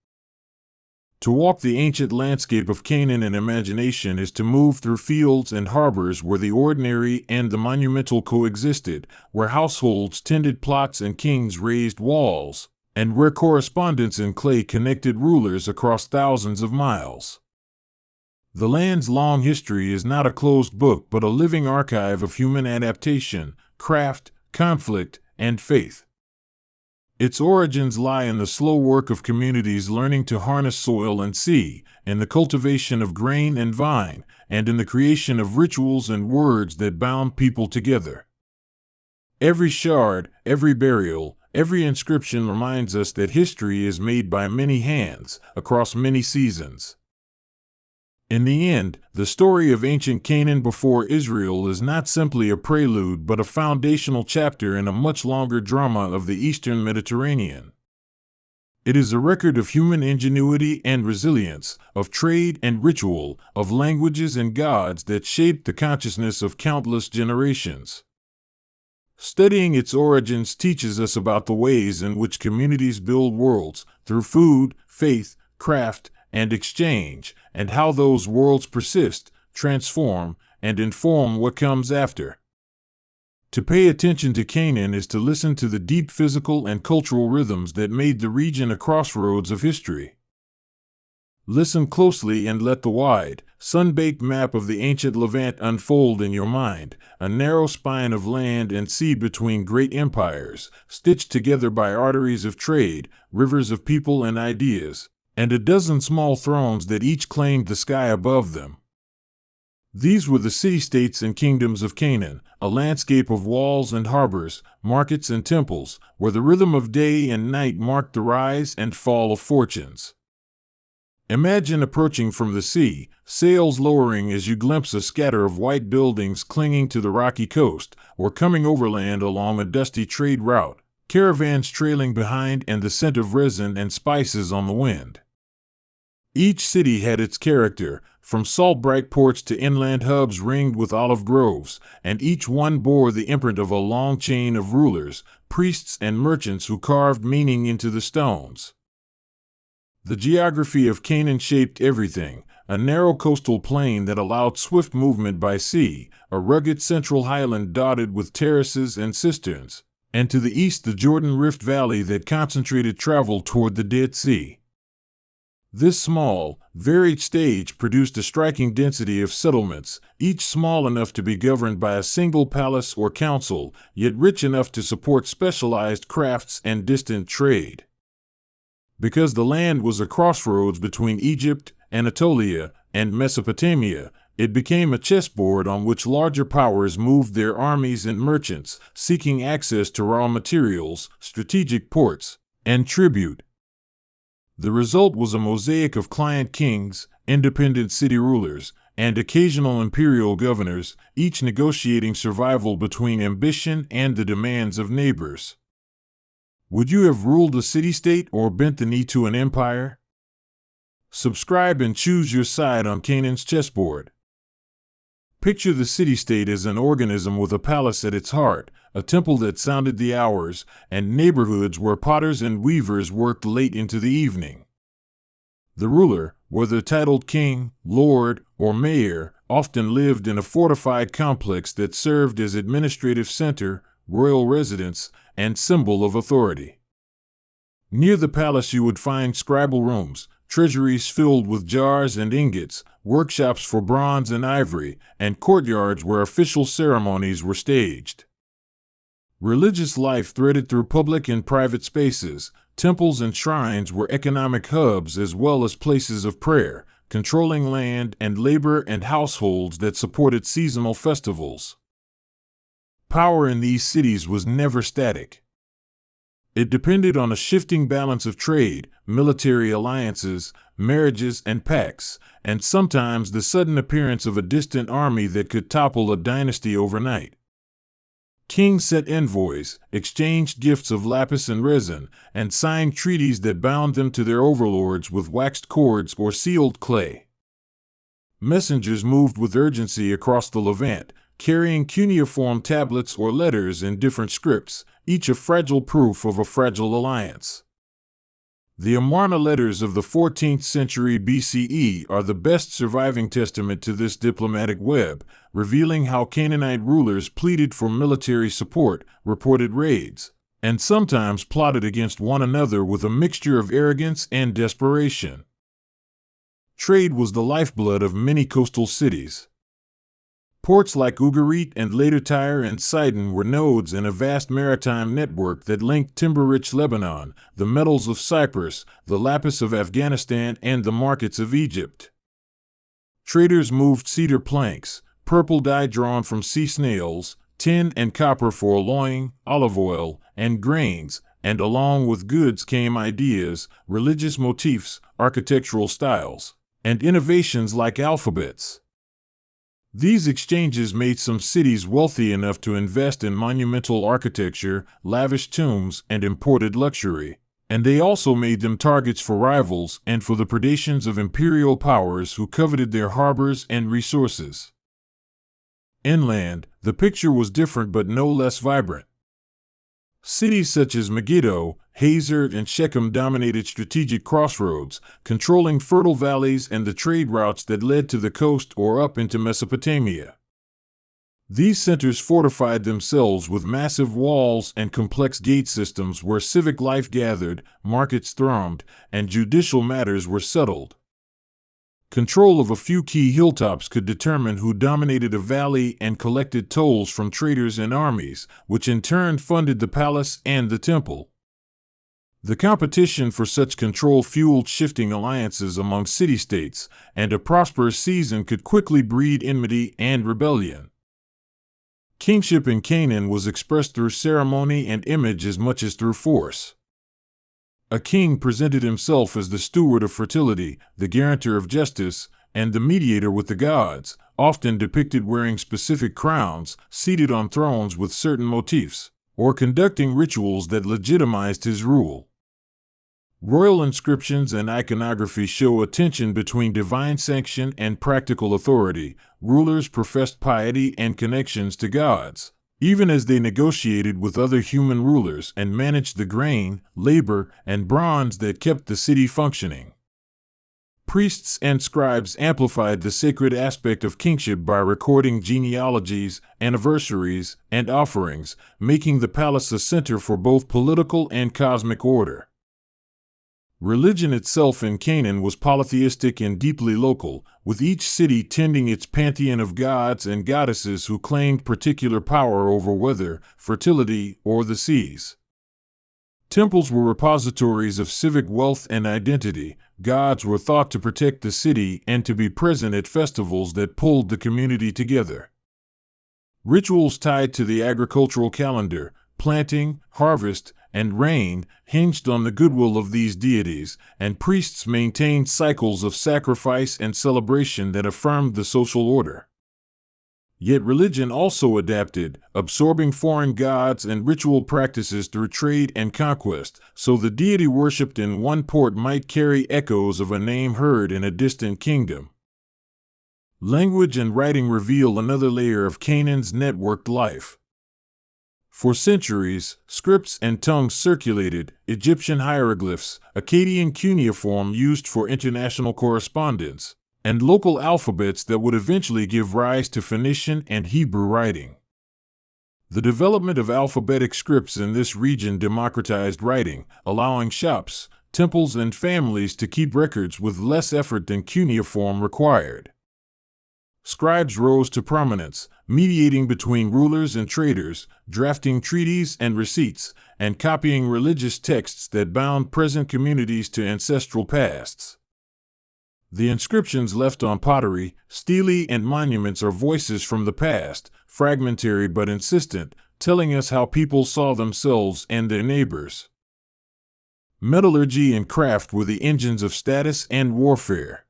To walk the ancient landscape of Canaan in imagination is to move through fields and harbors where the ordinary and the monumental coexisted, where households tended plots and kings raised walls, and where correspondence in clay connected rulers across thousands of miles. The land's long history is not a closed book but a living archive of human adaptation, craft, conflict, and faith. Its origins lie in the slow work of communities learning to harness soil and sea, in the cultivation of grain and vine, and in the creation of rituals and words that bound people together. Every shard, every burial, every inscription reminds us that history is made by many hands, across many seasons. In the end, the story of ancient Canaan before Israel is not simply a prelude but a foundational chapter in a much longer drama of the Eastern Mediterranean. It is a record of human ingenuity and resilience, of trade and ritual, of languages and gods that shaped the consciousness of countless generations. Studying its origins teaches us about the ways in which communities build worlds, through food, faith, craft, and exchange, and how those worlds persist, transform, and inform what comes after. To pay attention to Canaan is to listen to the deep physical and cultural rhythms that made the region a crossroads of history. Listen closely and let the wide, sun-baked map of the ancient Levant unfold in your mind, a narrow spine of land and sea between great empires, stitched together by arteries of trade, rivers of people and ideas, and a dozen small thrones that each claimed the sky above them. These were the city-states and kingdoms of Canaan, a landscape of walls and harbors, markets and temples, where the rhythm of day and night marked the rise and fall of fortunes. Imagine approaching from the sea, sails lowering as you glimpse a scatter of white buildings clinging to the rocky coast, or coming overland along a dusty trade route, caravans trailing behind and the scent of resin and spices on the wind. Each city had its character, from salt-bright ports to inland hubs ringed with olive groves, and each one bore the imprint of a long chain of rulers, priests and merchants who carved meaning into the stones. The geography of Canaan shaped everything: a narrow coastal plain that allowed swift movement by sea, a rugged central highland dotted with terraces and cisterns, and to the east the Jordan Rift Valley that concentrated travel toward the Dead Sea. This small, varied stage produced a striking density of settlements, each small enough to be governed by a single palace or council, yet rich enough to support specialized crafts and distant trade. Because the land was a crossroads between Egypt, Anatolia, and Mesopotamia, It became a chessboard on which larger powers moved their armies and merchants, seeking access to raw materials, strategic ports, and tribute. The result was a mosaic of client kings, independent city rulers, and occasional imperial governors, each negotiating survival between ambition and the demands of neighbors. Would you have ruled a city-state or bent the knee to an empire? Subscribe and choose your side on Canaan's chessboard. Picture the city-state as an organism with a palace at its heart, a temple that sounded the hours, and neighborhoods where potters and weavers worked late into the evening. The ruler, whether titled king, lord, or mayor, often lived in a fortified complex that served as administrative center, royal residence, and symbol of authority. Near the palace you would find scribal rooms, treasuries filled with jars and ingots, workshops for bronze and ivory, and courtyards where official ceremonies were staged. Religious life threaded through public and private spaces. Temples and shrines were economic hubs as well as places of prayer, controlling land and labor and households that supported seasonal festivals. Power in these cities was never static. It depended on a shifting balance of trade, military alliances, marriages, and pacts, and sometimes the sudden appearance of a distant army that could topple a dynasty overnight. Kings sent envoys, exchanged gifts of lapis and resin, and signed treaties that bound them to their overlords with waxed cords or sealed clay. Messengers moved with urgency across the Levant, carrying cuneiform tablets or letters in different scripts, each a fragile proof of a fragile alliance. The Amarna letters of the 14th century BCE are the best surviving testament to this diplomatic web, revealing how Canaanite rulers pleaded for military support, reported raids, and sometimes plotted against one another with a mixture of arrogance and desperation. Trade was the lifeblood of many coastal cities. Ports like Ugarit and later Tyre and Sidon were nodes in a vast maritime network that linked timber-rich Lebanon, the metals of Cyprus, the lapis of Afghanistan, and the markets of Egypt. Traders moved cedar planks, purple dye drawn from sea snails, tin and copper for alloying, olive oil, and grains, and along with goods came ideas, religious motifs, architectural styles, and innovations like alphabets. These exchanges made some cities wealthy enough to invest in monumental architecture, lavish tombs, and imported luxury, and they also made them targets for rivals and for the predations of imperial powers who coveted their harbors and resources. Inland, the picture was different but no less vibrant. Cities such as Megiddo, Hazor, and Shechem dominated strategic crossroads, controlling fertile valleys and the trade routes that led to the coast or up into Mesopotamia. These centers fortified themselves with massive walls and complex gate systems where civic life gathered, markets thrummed, and judicial matters were settled. Control of a few key hilltops could determine who dominated a valley and collected tolls from traders and armies, which in turn funded the palace and the temple. The competition for such control fueled shifting alliances among city-states, and a prosperous season could quickly breed enmity and rebellion. Kingship in Canaan was expressed through ceremony and image as much as through force. A king presented himself as the steward of fertility, the guarantor of justice, and the mediator with the gods, often depicted wearing specific crowns, seated on thrones with certain motifs, or conducting rituals that legitimized his rule. Royal inscriptions and iconography show a tension between divine sanction and practical authority. Rulers professed piety and connections to gods, even as they negotiated with other human rulers and managed the grain, labor, and bronze that kept the city functioning. Priests and scribes amplified the sacred aspect of kingship by recording genealogies, anniversaries, and offerings, making the palace a center for both political and cosmic order. Religion itself in Canaan was polytheistic and deeply local, with each city tending its pantheon of gods and goddesses who claimed particular power over weather, fertility, or the seas. Temples were repositories of civic wealth and identity, gods were thought to protect the city and to be present at festivals that pulled the community together. Rituals tied to the agricultural calendar, planting, harvest, and rain, hinged on the goodwill of these deities, and priests maintained cycles of sacrifice and celebration that affirmed the social order. Yet religion also adapted, absorbing foreign gods and ritual practices through trade and conquest, so the deity worshipped in one port might carry echoes of a name heard in a distant kingdom. Language and writing reveal another layer of Canaan's networked life. For centuries, scripts and tongues circulated: Egyptian hieroglyphs, Akkadian cuneiform used for international correspondence, and local alphabets that would eventually give rise to Phoenician and Hebrew writing. The development of alphabetic scripts in this region democratized writing, allowing shops, temples, and families to keep records with less effort than cuneiform required. Scribes rose to prominence, mediating between rulers and traders, drafting treaties and receipts, and copying religious texts that bound present communities to ancestral pasts. The inscriptions left on pottery, stelae, and monuments are voices from the past, fragmentary but insistent, telling us how people saw themselves and their neighbors. Metallurgy and craft were the engines of status and warfare.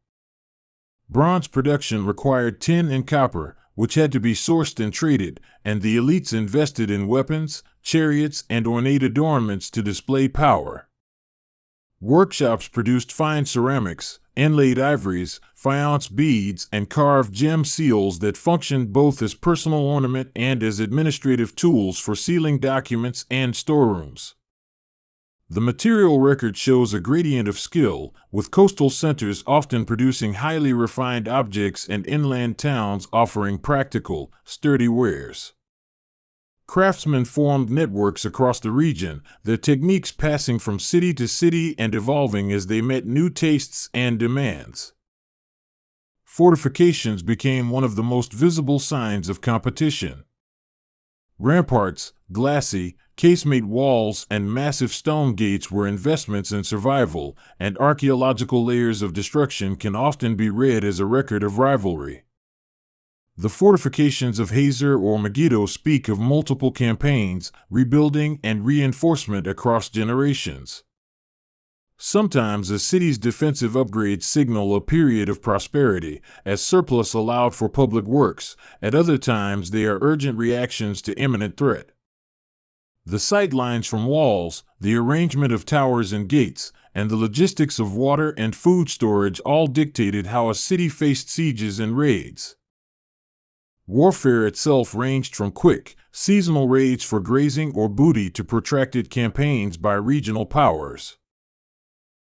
Bronze production required tin and copper, which had to be sourced and traded, and the elites invested in weapons, chariots, and ornate adornments to display power. Workshops produced fine ceramics, inlaid ivories, faience beads, and carved gem seals that functioned both as personal ornament and as administrative tools for sealing documents and storerooms. The material record shows a gradient of skill, with coastal centers often producing highly refined objects and inland towns offering practical, sturdy wares. Craftsmen formed networks across the region, their techniques passing from city to city and evolving as they met new tastes and demands. Fortifications became one of the most visible signs of competition. Ramparts, glacis, casemate walls, and massive stone gates were investments in survival, and archaeological layers of destruction can often be read as a record of rivalry. The fortifications of Hazor or Megiddo speak of multiple campaigns, rebuilding, and reinforcement across generations. Sometimes a city's defensive upgrades signal a period of prosperity, as surplus allowed for public works. At other times they are urgent reactions to imminent threat. The sight lines from walls, the arrangement of towers and gates, and the logistics of water and food storage all dictated how a city faced sieges and raids. Warfare itself ranged from quick, seasonal raids for grazing or booty to protracted campaigns by regional powers.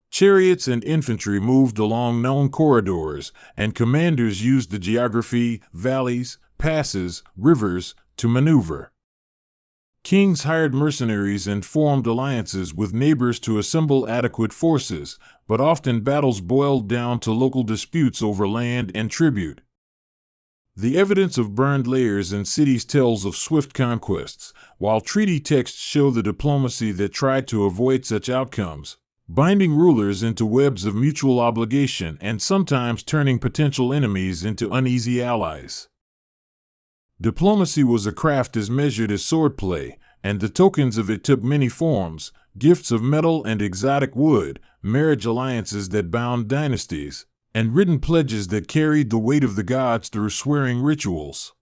Chariots and infantry moved along known corridors, and commanders used the geography, valleys, passes, rivers, to maneuver. Kings hired mercenaries and formed alliances with neighbors to assemble adequate forces, but often battles boiled down to local disputes over land and tribute. The evidence of burned layers in cities tells of swift conquests, while treaty texts show the diplomacy that tried to avoid such outcomes, binding rulers into webs of mutual obligation and sometimes turning potential enemies into uneasy allies. Diplomacy was a craft as measured as swordplay, and the tokens of it took many forms: gifts of metal and exotic wood, marriage alliances that bound dynasties, and written pledges that carried the weight of the gods through swearing rituals.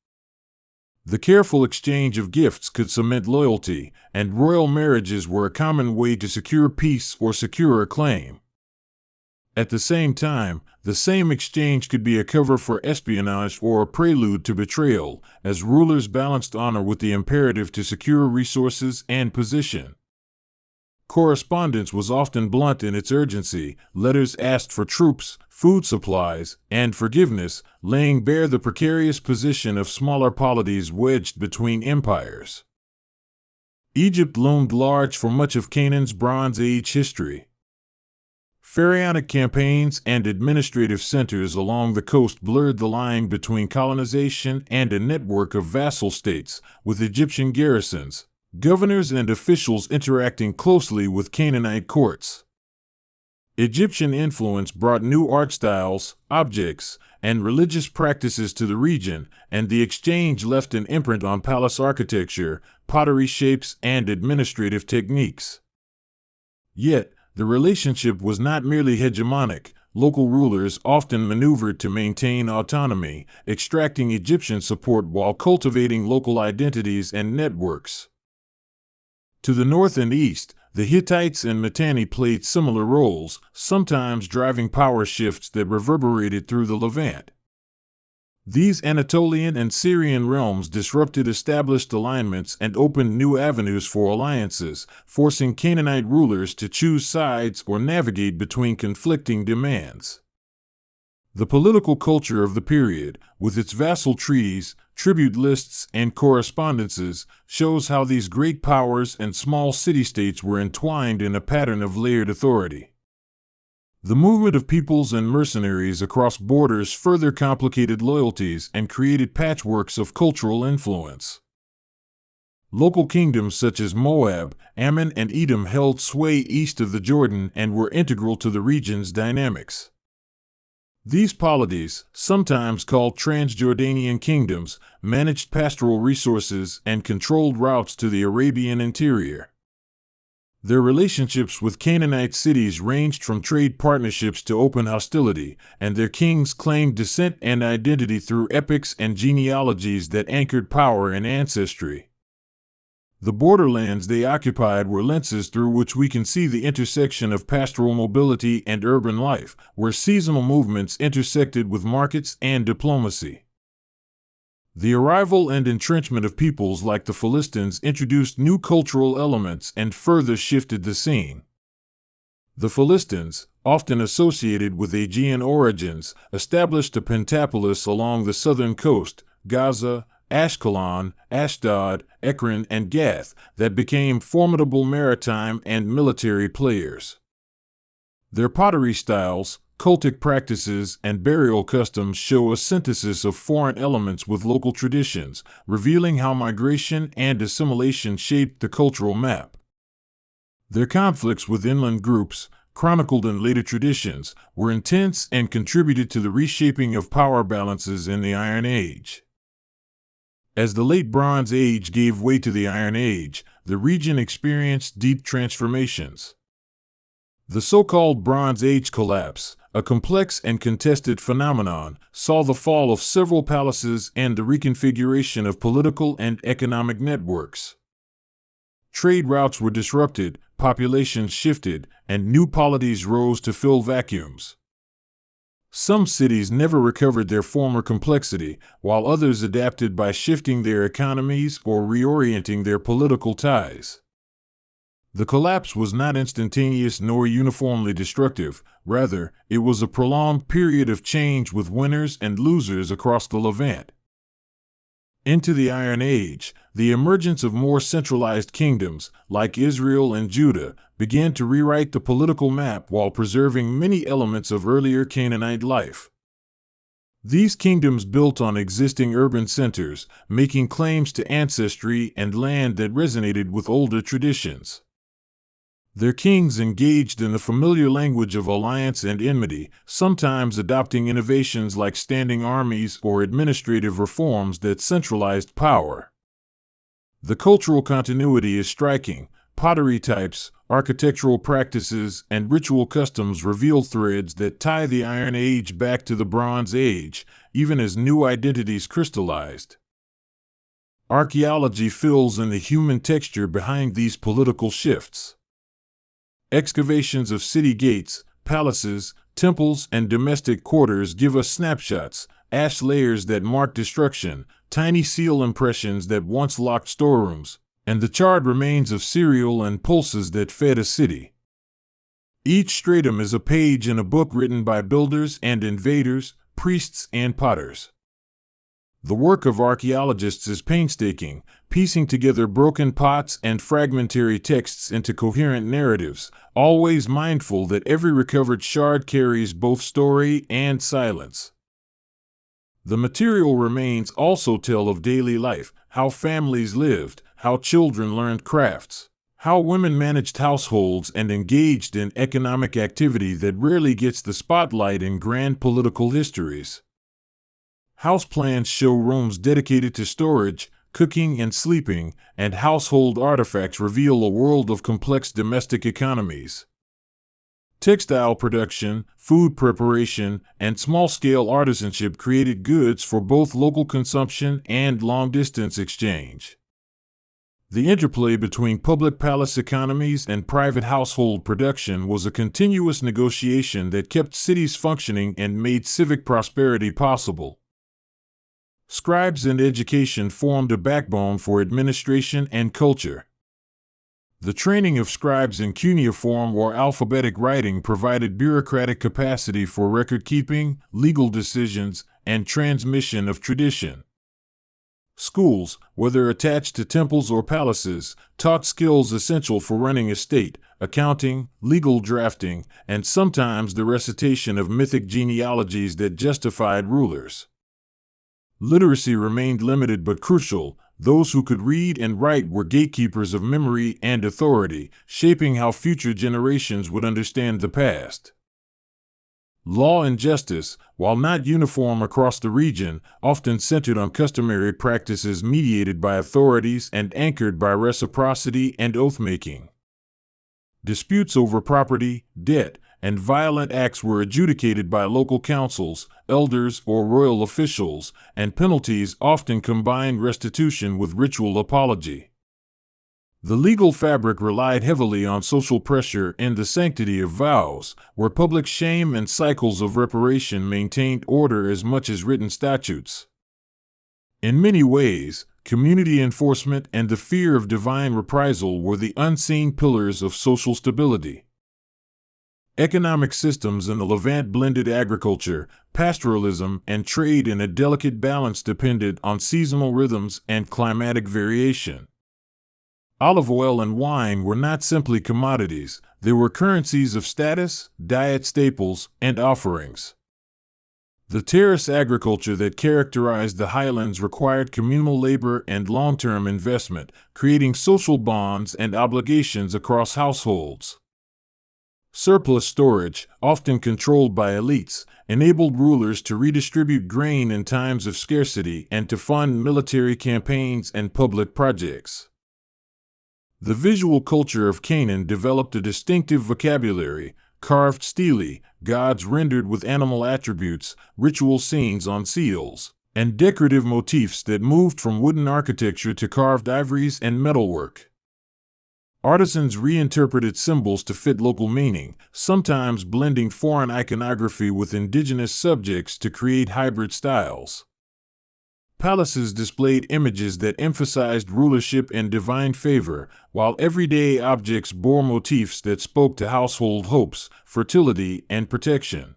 The careful exchange of gifts could cement loyalty, and royal marriages were a common way to secure peace or secure a claim. At the same time, the same exchange could be a cover for espionage or a prelude to betrayal, as rulers balanced honor with the imperative to secure resources and position. Correspondence was often blunt in its urgency. Letters asked for troops, food supplies, and forgiveness, laying bare the precarious position of smaller polities wedged between empires. Egypt loomed large for much of Canaan's Bronze Age history. Pharaonic campaigns and administrative centers along the coast blurred the line between colonization and a network of vassal states, with Egyptian garrisons, governors, and officials interacting closely with Canaanite courts. Egyptian influence brought new art styles, objects, and religious practices to the region, and the exchange left an imprint on palace architecture, pottery shapes, and administrative techniques. Yet, the relationship was not merely hegemonic. Local rulers often maneuvered to maintain autonomy, extracting Egyptian support while cultivating local identities and networks. To the north and east, the Hittites and Mitanni played similar roles, sometimes driving power shifts that reverberated through the Levant. These Anatolian and Syrian realms disrupted established alignments and opened new avenues for alliances, forcing Canaanite rulers to choose sides or navigate between conflicting demands. The political culture of the period, with its vassal treaties, tribute lists, and correspondences, shows how these great powers and small city-states were entwined in a pattern of layered authority. The movement of peoples and mercenaries across borders further complicated loyalties and created patchworks of cultural influence. Local kingdoms such as Moab, Ammon, and Edom held sway east of the Jordan and were integral to the region's dynamics. These polities, sometimes called Transjordanian kingdoms, managed pastoral resources and controlled routes to the Arabian interior. Their relationships with Canaanite cities ranged from trade partnerships to open hostility, and their kings claimed descent and identity through epics and genealogies that anchored power and ancestry. The borderlands they occupied were lenses through which we can see the intersection of pastoral mobility and urban life, where seasonal movements intersected with markets and diplomacy. The arrival and entrenchment of peoples like the Philistines introduced new cultural elements and further shifted the scene. The Philistines, often associated with Aegean origins, established a pentapolis along the southern coast, Gaza, Ashkelon, Ashdod, Ekron, and Gath, that became formidable maritime and military players. Their pottery styles, cultic practices, and burial customs show a synthesis of foreign elements with local traditions, revealing how migration and assimilation shaped the cultural map. Their conflicts with inland groups, chronicled in later traditions, were intense and contributed to the reshaping of power balances in the Iron Age. As the Late Bronze Age gave way to the Iron Age, the region experienced deep transformations. The so-called Bronze Age collapse, a complex and contested phenomenon, saw the fall of several palaces and the reconfiguration of political and economic networks. Trade routes were disrupted, populations shifted, and new polities rose to fill vacuums. Some cities never recovered their former complexity, while others adapted by shifting their economies or reorienting their political ties. The collapse was not instantaneous nor uniformly destructive. Rather, it was a prolonged period of change with winners and losers across the Levant. Into the Iron Age, the emergence of more centralized kingdoms, like Israel and Judah, began to rewrite the political map while preserving many elements of earlier Canaanite life. These kingdoms built on existing urban centers, making claims to ancestry and land that resonated with older traditions. Their kings engaged in the familiar language of alliance and enmity, sometimes adopting innovations like standing armies or administrative reforms that centralized power. The cultural continuity is striking. Pottery types, architectural practices, and ritual customs reveal threads that tie the Iron Age back to the Bronze Age, even as new identities crystallized. Archaeology fills in the human texture behind these political shifts. Excavations of city gates, palaces, temples, and domestic quarters give us snapshots, ash layers that mark destruction, tiny seal impressions that once locked storerooms, and the charred remains of cereal and pulses that fed a city. Each stratum is a page in a book written by builders and invaders, priests and potters. The work of archaeologists is painstaking, piecing together broken pots and fragmentary texts into coherent narratives, always mindful that every recovered shard carries both story and silence. The material remains also tell of daily life, how families lived, how children learned crafts, How women managed households and engaged in economic activity that rarely gets the spotlight in grand political histories. House plans show rooms dedicated to storage, cooking and sleeping, and household artifacts reveal a world of complex domestic economies. Textile production, food preparation, and small-scale artisanship created goods for both local consumption and long-distance exchange. The interplay between public palace economies and private household production was a continuous negotiation that kept cities functioning and made civic prosperity possible. Scribes and education formed a backbone for administration and culture. The training of scribes in cuneiform or alphabetic writing provided bureaucratic capacity for record-keeping, legal decisions, and transmission of tradition. Schools, whether attached to temples or palaces, taught skills essential for running a state, accounting, legal drafting, and sometimes the recitation of mythic genealogies that justified rulers. Literacy remained limited but crucial. Those who could read and write were gatekeepers of memory and authority, shaping how future generations would understand the past. Law and justice, while not uniform across the region, often centered on customary practices mediated by authorities and anchored by reciprocity and oath-making. Disputes over property, debt, and violent acts were adjudicated by local councils, elders, or royal officials, and penalties often combined restitution with ritual apology. The legal fabric relied heavily on social pressure and the sanctity of vows, where public shame and cycles of reparation maintained order as much as written statutes. In many ways, community enforcement and the fear of divine reprisal were the unseen pillars of social stability. Economic systems in the Levant blended agriculture, pastoralism, and trade in a delicate balance depended on seasonal rhythms and climatic variation. Olive oil and wine were not simply commodities, they were currencies of status, diet staples, and offerings. The terrace agriculture that characterized the highlands required communal labor and long-term investment, creating social bonds and obligations across households. Surplus storage, often controlled by elites, enabled rulers to redistribute grain in times of scarcity and to fund military campaigns and public projects. The visual culture of Canaan developed a distinctive vocabulary: carved stelae, gods rendered with animal attributes, ritual scenes on seals, and decorative motifs that moved from wooden architecture to carved ivories and metalwork. Artisans reinterpreted symbols to fit local meaning, sometimes blending foreign iconography with indigenous subjects to create hybrid styles. Palaces displayed images that emphasized rulership and divine favor, while everyday objects bore motifs that spoke to household hopes, fertility, and protection.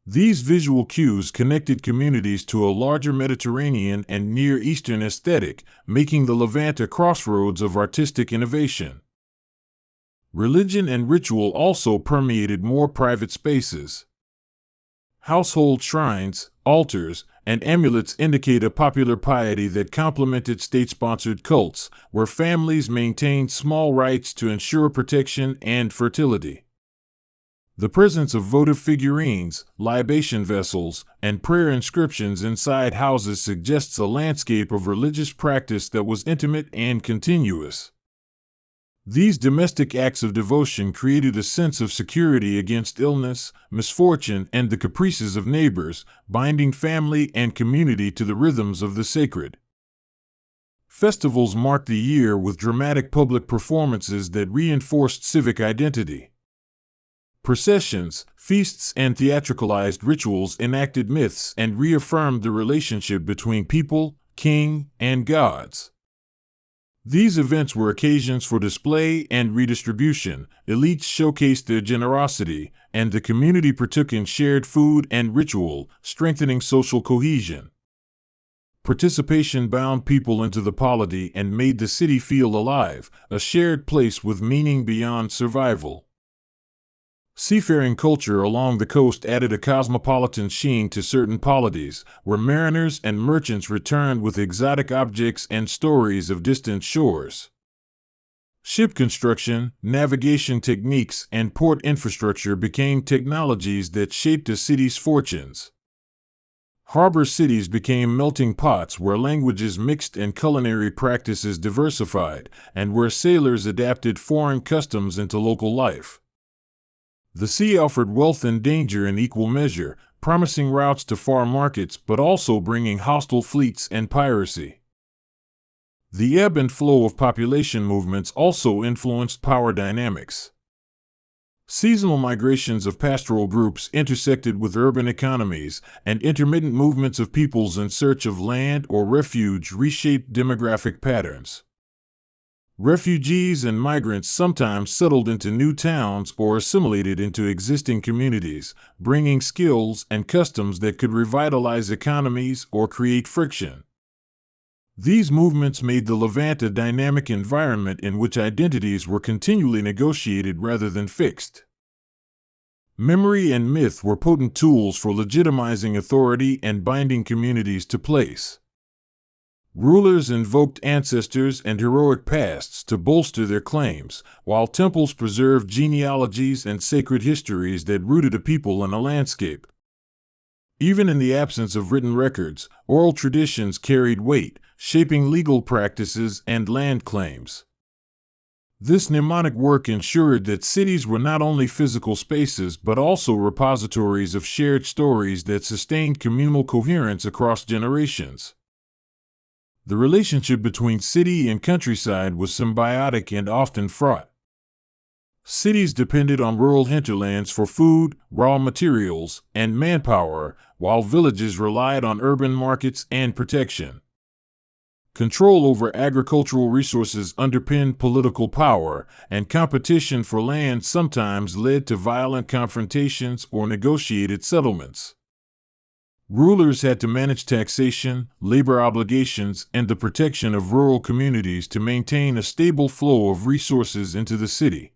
These visual cues connected communities to a larger Mediterranean and Near Eastern aesthetic, making the Levant a crossroads of artistic innovation. Religion and ritual also permeated more private spaces. Household shrines, altars, and amulets indicate a popular piety that complemented state-sponsored cults, where families maintained small rites to ensure protection and fertility. The presence of votive figurines, libation vessels, and prayer inscriptions inside houses suggests a landscape of religious practice that was intimate and continuous. These domestic acts of devotion created a sense of security against illness, misfortune, and the caprices of neighbors, binding family and community to the rhythms of the sacred. Festivals marked the year with dramatic public performances that reinforced civic identity. Processions, feasts, and theatricalized rituals enacted myths and reaffirmed the relationship between people, king, and gods. These events were occasions for display and redistribution. Elites showcased their generosity, and the community partook in shared food and ritual, strengthening social cohesion. Participation bound people into the polity and made the city feel alive, a shared place with meaning beyond survival. Seafaring culture along the coast added a cosmopolitan sheen to certain polities, where mariners and merchants returned with exotic objects and stories of distant shores. Ship construction, navigation techniques, and port infrastructure became technologies that shaped a city's fortunes. Harbor cities became melting pots where languages mixed and culinary practices diversified, and where sailors adapted foreign customs into local life. The sea offered wealth and danger in equal measure, promising routes to far markets but also bringing hostile fleets and piracy. The ebb and flow of population movements also influenced power dynamics. Seasonal migrations of pastoral groups intersected with urban economies, and intermittent movements of peoples in search of land or refuge reshaped demographic patterns. Refugees and migrants sometimes settled into new towns or assimilated into existing communities, bringing skills and customs that could revitalize economies or create friction. These movements made the Levant a dynamic environment in which identities were continually negotiated rather than fixed. Memory and myth were potent tools for legitimizing authority and binding communities to place. Rulers invoked ancestors and heroic pasts to bolster their claims, while temples preserved genealogies and sacred histories that rooted a people and a landscape. Even in the absence of written records, oral traditions carried weight, shaping legal practices and land claims. This mnemonic work ensured that cities were not only physical spaces but also repositories of shared stories that sustained communal coherence across generations. The relationship between city and countryside was symbiotic and often fraught. Cities depended on rural hinterlands for food, raw materials, and manpower, while villages relied on urban markets and protection. Control over agricultural resources underpinned political power, and competition for land sometimes led to violent confrontations or negotiated settlements. Rulers had to manage taxation, labor obligations, and the protection of rural communities to maintain a stable flow of resources into the city.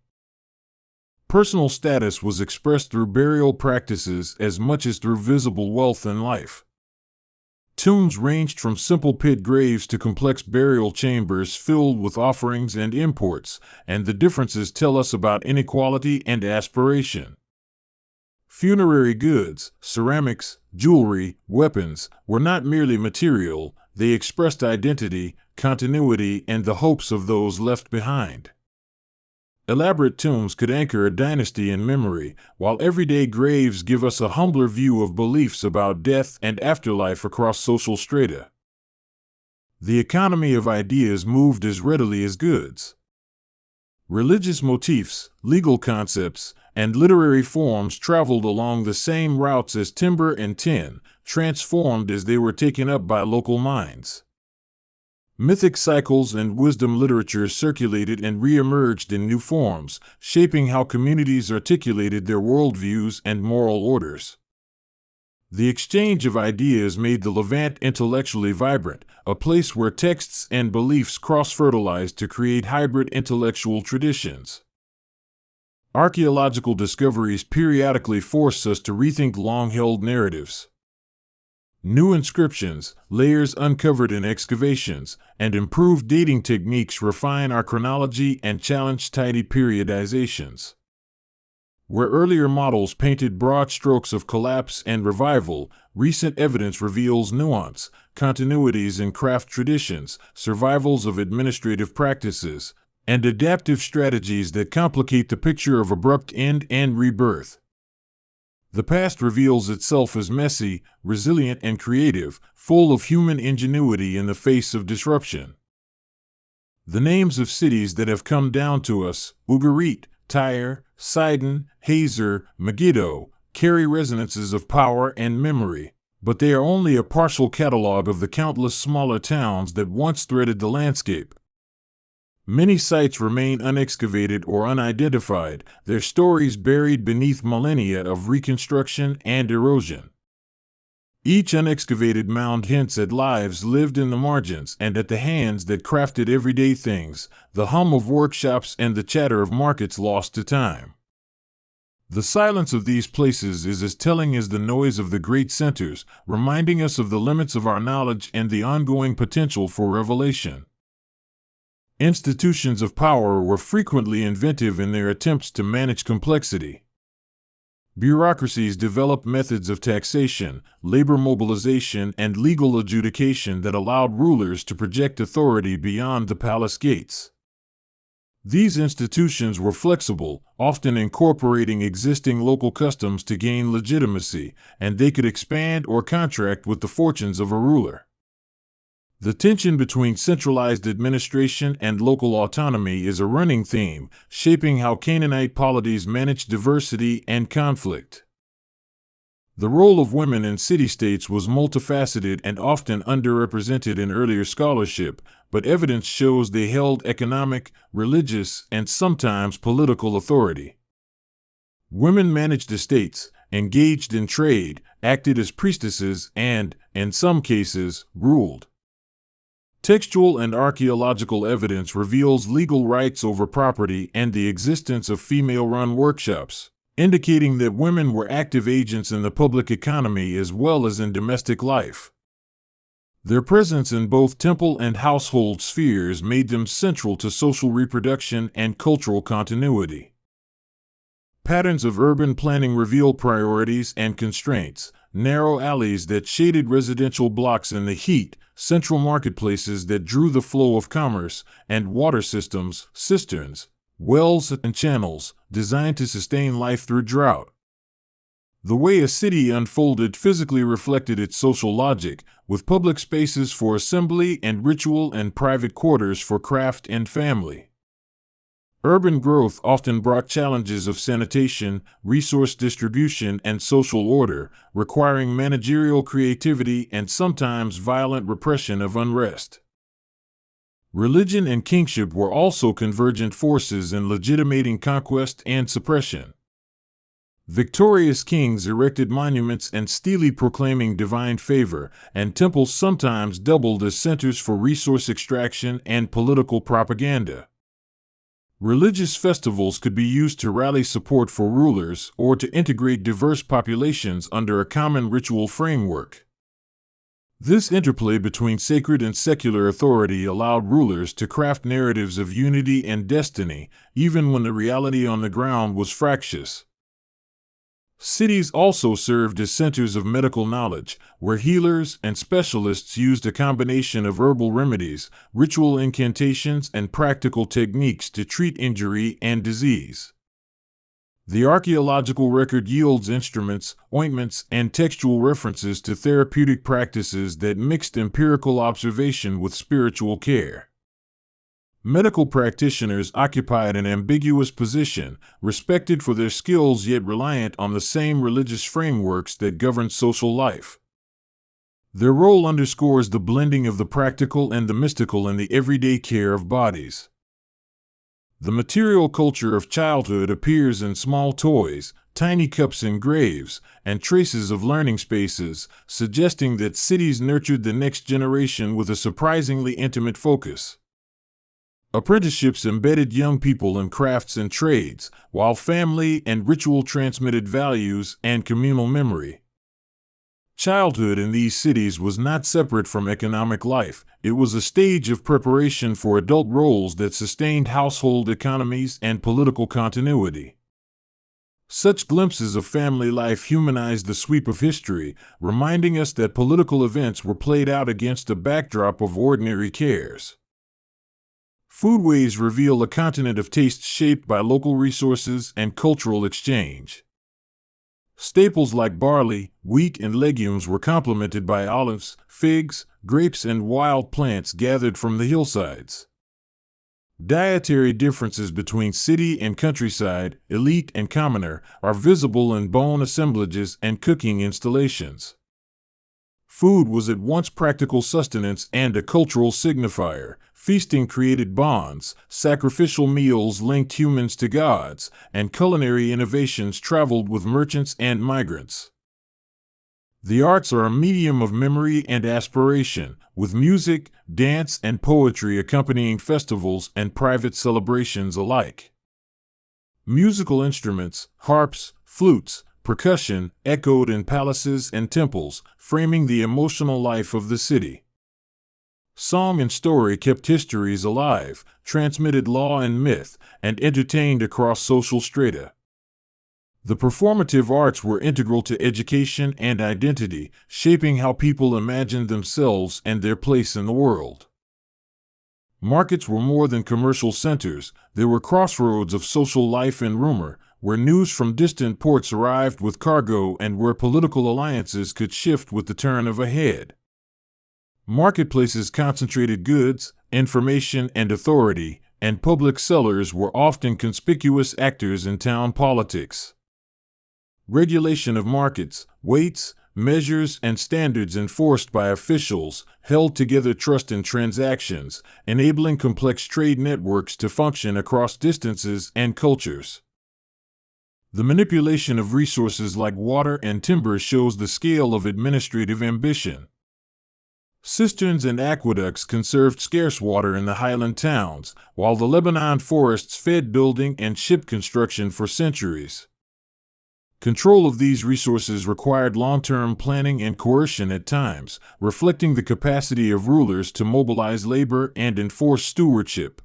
Personal status was expressed through burial practices as much as through visible wealth and life. Tombs ranged from simple pit graves to complex burial chambers filled with offerings and imports, and the differences tell us about inequality and aspiration. Funerary goods, ceramics, jewelry, weapons were not merely material, they expressed identity, continuity, and the hopes of those left behind. Elaborate tombs could anchor a dynasty in memory, while everyday graves give us a humbler view of beliefs about death and afterlife across social strata. The economy of ideas moved as readily as goods. Religious motifs, legal concepts, and literary forms traveled along the same routes as timber and tin, transformed as they were taken up by local minds. Mythic cycles and wisdom literature circulated and re-emerged in new forms, shaping how communities articulated their worldviews and moral orders. The exchange of ideas made the Levant intellectually vibrant, a place where texts and beliefs cross-fertilized to create hybrid intellectual traditions. Archaeological discoveries periodically force us to rethink long-held narratives. New inscriptions, layers uncovered in excavations, and improved dating techniques refine our chronology and challenge tidy periodizations. Where earlier models painted broad strokes of collapse and revival, recent evidence reveals nuance, continuities in craft traditions, survivals of administrative practices, and adaptive strategies that complicate the picture of abrupt end and rebirth. The past reveals itself as messy, resilient, and creative, full of human ingenuity in the face of disruption. The names of cities that have come down to us, Ugarit, Tyre, Sidon, Hazor, Megiddo, carry resonances of power and memory, but they are only a partial catalog of the countless smaller towns that once threaded the landscape. Many sites remain unexcavated or unidentified, their stories buried beneath millennia of reconstruction and erosion. Each unexcavated mound hints at lives lived in the margins and at the hands that crafted everyday things, the hum of workshops and the chatter of markets lost to time. The silence of these places is as telling as the noise of the great centers, reminding us of the limits of our knowledge and the ongoing potential for revelation. Institutions of power were frequently inventive in their attempts to manage complexity. Bureaucracies developed methods of taxation, labor mobilization, and legal adjudication that allowed rulers to project authority beyond the palace gates. These institutions were flexible, often incorporating existing local customs to gain legitimacy, and they could expand or contract with the fortunes of a ruler. The tension between centralized administration and local autonomy is a running theme, shaping how Canaanite polities managed diversity and conflict. The role of women in city-states was multifaceted and often underrepresented in earlier scholarship, but evidence shows they held economic, religious, and sometimes political authority. Women managed estates, engaged in trade, acted as priestesses, and, in some cases, ruled. Textual and archaeological evidence reveals legal rights over property and the existence of female-run workshops, indicating that women were active agents in the public economy as well as in domestic life. Their presence in both temple and household spheres made them central to social reproduction and cultural continuity. Patterns of urban planning reveal priorities and constraints: narrow alleys that shaded residential blocks in the heat, central marketplaces that drew the flow of commerce, and water systems, cisterns, wells, and channels, designed to sustain life through drought. The way a city unfolded physically reflected its social logic, with public spaces for assembly and ritual and private quarters for craft and family. Urban growth often brought challenges of sanitation, resource distribution, and social order, requiring managerial creativity and sometimes violent repression of unrest. Religion and kingship were also convergent forces in legitimating conquest and suppression. Victorious kings erected monuments and stelae proclaiming divine favor, and temples sometimes doubled as centers for resource extraction and political propaganda. Religious festivals could be used to rally support for rulers or to integrate diverse populations under a common ritual framework. This interplay between sacred and secular authority allowed rulers to craft narratives of unity and destiny, even when the reality on the ground was fractious. Cities also served as centers of medical knowledge, where healers and specialists used a combination of herbal remedies, ritual incantations, and practical techniques to treat injury and disease. The archaeological record yields instruments, ointments, and textual references to therapeutic practices that mixed empirical observation with spiritual care. Medical practitioners occupied an ambiguous position, respected for their skills yet reliant on the same religious frameworks that governed social life. Their role underscores the blending of the practical and the mystical in the everyday care of bodies. The material culture of childhood appears in small toys, tiny cups in graves, and traces of learning spaces, suggesting that cities nurtured the next generation with a surprisingly intimate focus. Apprenticeships embedded young people in crafts and trades, while family and ritual transmitted values and communal memory. Childhood in these cities was not separate from economic life. It was a stage of preparation for adult roles that sustained household economies and political continuity. Such glimpses of family life humanized the sweep of history, reminding us that political events were played out against a backdrop of ordinary cares. Foodways reveal a continent of tastes shaped by local resources and cultural exchange. Staples like barley, wheat, and legumes were complemented by olives, figs, grapes, and wild plants gathered from the hillsides. Dietary differences between city and countryside, elite and commoner, are visible in bone assemblages and cooking installations. Food was at once practical sustenance and a cultural signifier. Feasting created bonds, sacrificial meals linked humans to gods, and culinary innovations traveled with merchants and migrants. The arts are a medium of memory and aspiration, with music, dance, and poetry accompanying festivals and private celebrations alike. Musical instruments, harps, flutes, percussion, echoed in palaces and temples, framing the emotional life of the city. Song and story kept histories alive, transmitted law and myth, and entertained across social strata. The performative arts were integral to education and identity, shaping how people imagined themselves and their place in the world. Markets were more than commercial centers, they were crossroads of social life and rumor, where news from distant ports arrived with cargo and where political alliances could shift with the turn of a head. Marketplaces concentrated goods, information, and authority, and public sellers were often conspicuous actors in town politics. Regulation of markets, weights, measures, and standards enforced by officials held together trust in transactions, enabling complex trade networks to function across distances and cultures. The manipulation of resources like water and timber shows the scale of administrative ambition. Cisterns and aqueducts conserved scarce water in the highland towns, while the Lebanon forests fed building and ship construction for centuries. Control of these resources required long-term planning and coercion at times, reflecting the capacity of rulers to mobilize labor and enforce stewardship.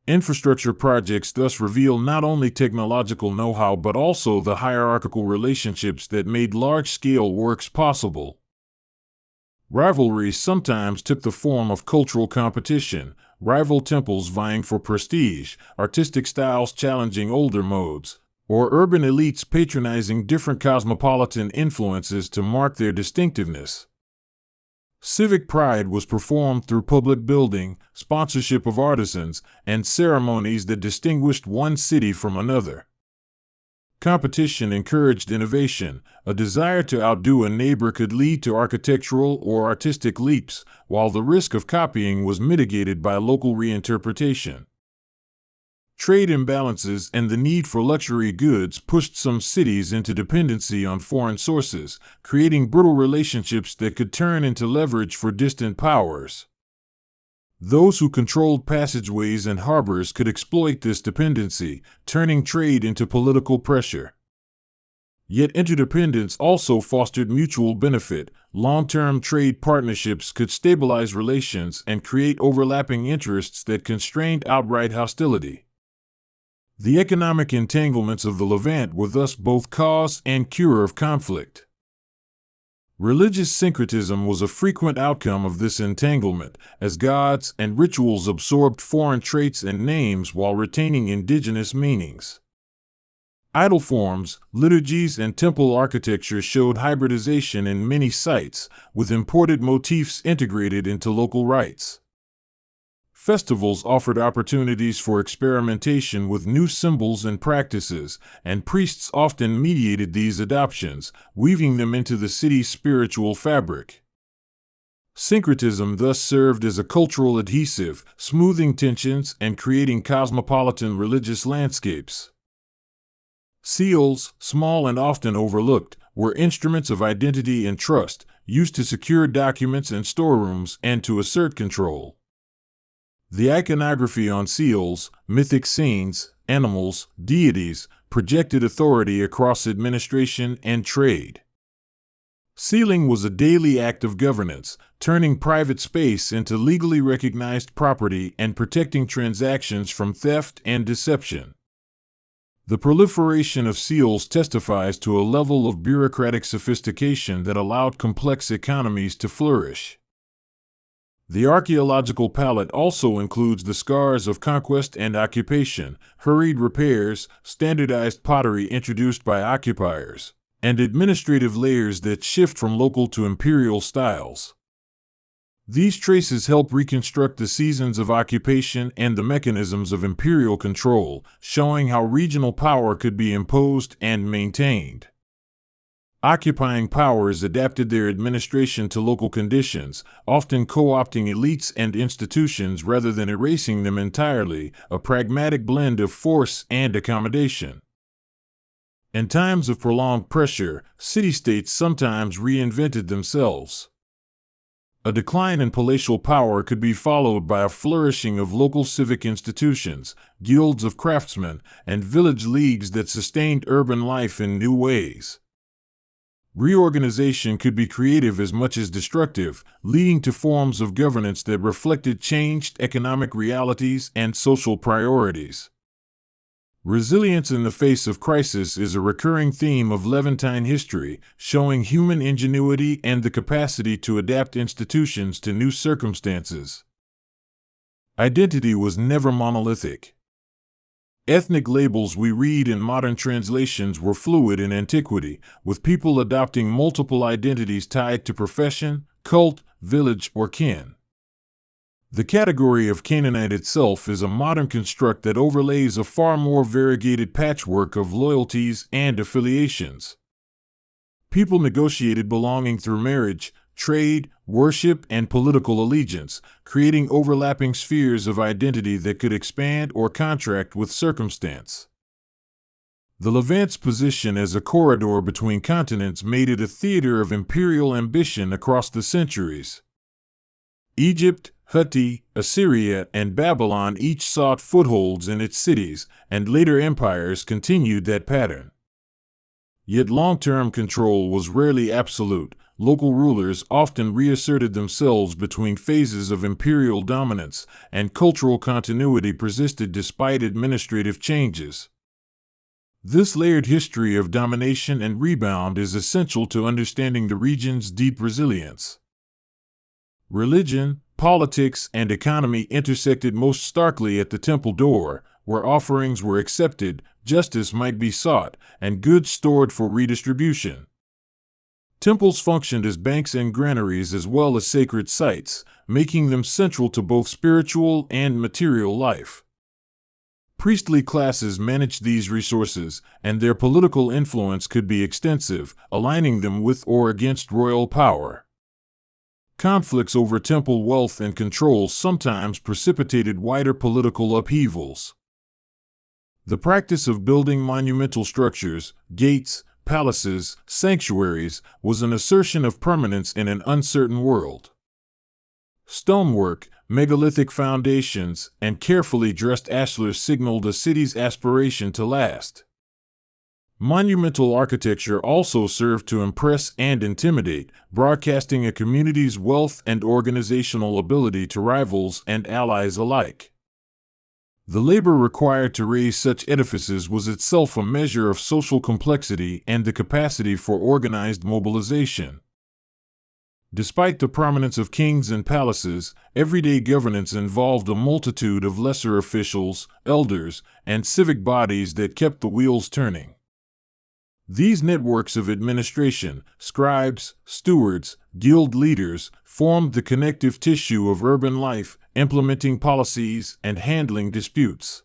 Infrastructure projects thus reveal not only technological know-how but also the hierarchical relationships that made large-scale works possible. Rivalries sometimes took the form of cultural competition, rival temples vying for prestige, artistic styles challenging older modes, or urban elites patronizing different cosmopolitan influences to mark their distinctiveness. Civic pride was performed through public building, sponsorship of artisans, and ceremonies that distinguished one city from another. Competition encouraged innovation. A desire to outdo a neighbor could lead to architectural or artistic leaps, while the risk of copying was mitigated by local reinterpretation. Trade imbalances and the need for luxury goods pushed some cities into dependency on foreign sources, creating brittle relationships that could turn into leverage for distant powers. Those who controlled passageways and harbors could exploit this dependency, turning trade into political pressure. Yet interdependence also fostered mutual benefit. Long-term trade partnerships could stabilize relations and create overlapping interests that constrained outright hostility. The economic entanglements of the Levant were thus both cause and cure of conflict. Religious syncretism was a frequent outcome of this entanglement, as gods and rituals absorbed foreign traits and names while retaining indigenous meanings. Idol forms, liturgies, and temple architecture showed hybridization in many sites, with imported motifs integrated into local rites. Festivals offered opportunities for experimentation with new symbols and practices, and priests often mediated these adoptions, weaving them into the city's spiritual fabric. Syncretism thus served as a cultural adhesive, smoothing tensions and creating cosmopolitan religious landscapes. Seals, small and often overlooked, were instruments of identity and trust, used to secure documents and storerooms and to assert control. The iconography on seals, mythic scenes, animals, deities, projected authority across administration and trade. Sealing was a daily act of governance, turning private space into legally recognized property and protecting transactions from theft and deception. The proliferation of seals testifies to a level of bureaucratic sophistication that allowed complex economies to flourish. The archaeological palette also includes the scars of conquest and occupation, hurried repairs, standardized pottery introduced by occupiers, and administrative layers that shift from local to imperial styles. These traces help reconstruct the seasons of occupation and the mechanisms of imperial control, showing how regional power could be imposed and maintained. Occupying powers adapted their administration to local conditions, often co-opting elites and institutions rather than erasing them entirely, a pragmatic blend of force and accommodation. In times of prolonged pressure, city-states sometimes reinvented themselves. A decline in palatial power could be followed by a flourishing of local civic institutions, guilds of craftsmen, and village leagues that sustained urban life in new ways. Reorganization could be creative as much as destructive, leading to forms of governance that reflected changed economic realities and social priorities. Resilience in the face of crisis is a recurring theme of Levantine history, showing human ingenuity and the capacity to adapt institutions to new circumstances. Identity was never monolithic. Ethnic labels we read in modern translations were fluid in antiquity, with people adopting multiple identities tied to profession, cult, village, or kin. The category of Canaanite itself is a modern construct that overlays a far more variegated patchwork of loyalties and affiliations. People negotiated belonging through marriage, trade, worship, and political allegiance, creating overlapping spheres of identity that could expand or contract with circumstance. The Levant's position as a corridor between continents made it a theater of imperial ambition across the centuries. Egypt, Hutti, Assyria, and Babylon each sought footholds in its cities, and later empires continued that pattern. Yet long-term control was rarely absolute. Local rulers often reasserted themselves between phases of imperial dominance, and cultural continuity persisted despite administrative changes. This layered history of domination and rebound is essential to understanding the region's deep resilience. Religion, politics, and economy intersected most starkly at the temple door, where offerings were accepted, justice might be sought, and goods stored for redistribution. Temples functioned as banks and granaries as well as sacred sites, making them central to both spiritual and material life. Priestly classes managed these resources, and their political influence could be extensive, aligning them with or against royal power. Conflicts over temple wealth and control sometimes precipitated wider political upheavals. The practice of building monumental structures, gates, palaces, sanctuaries, was an assertion of permanence in an uncertain world. Stonework, megalithic foundations, and carefully dressed ashlars signaled a city's aspiration to last. Monumental architecture also served to impress and intimidate, broadcasting a community's wealth and organizational ability to rivals and allies alike. The labor required to raise such edifices was itself a measure of social complexity and the capacity for organized mobilization. Despite the prominence of kings and palaces, everyday governance involved a multitude of lesser officials, elders, and civic bodies that kept the wheels turning. These networks of administration, scribes, stewards, guild leaders, formed the connective tissue of urban life, implementing policies and handling disputes.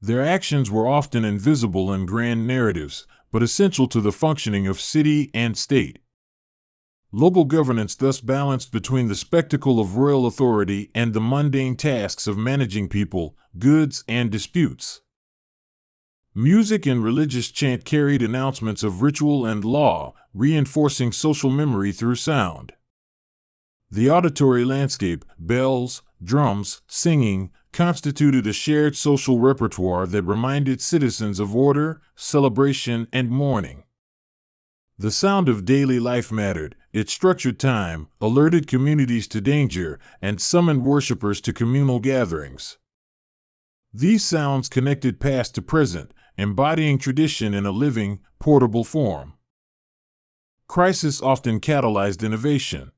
Their actions were often invisible in grand narratives, but essential to the functioning of city and state. Local governance thus balanced between the spectacle of royal authority and the mundane tasks of managing people, goods, and disputes. Music and religious chant carried announcements of ritual and law, reinforcing social memory through sound. The auditory landscape, bells, drums, singing, constituted a shared social repertoire that reminded citizens of order, celebration, and mourning. The sound of daily life mattered. It structured time, alerted communities to danger, and summoned worshippers to communal gatherings. These sounds connected past to present, embodying tradition in a living, portable form. Crisis often catalyzed innovation.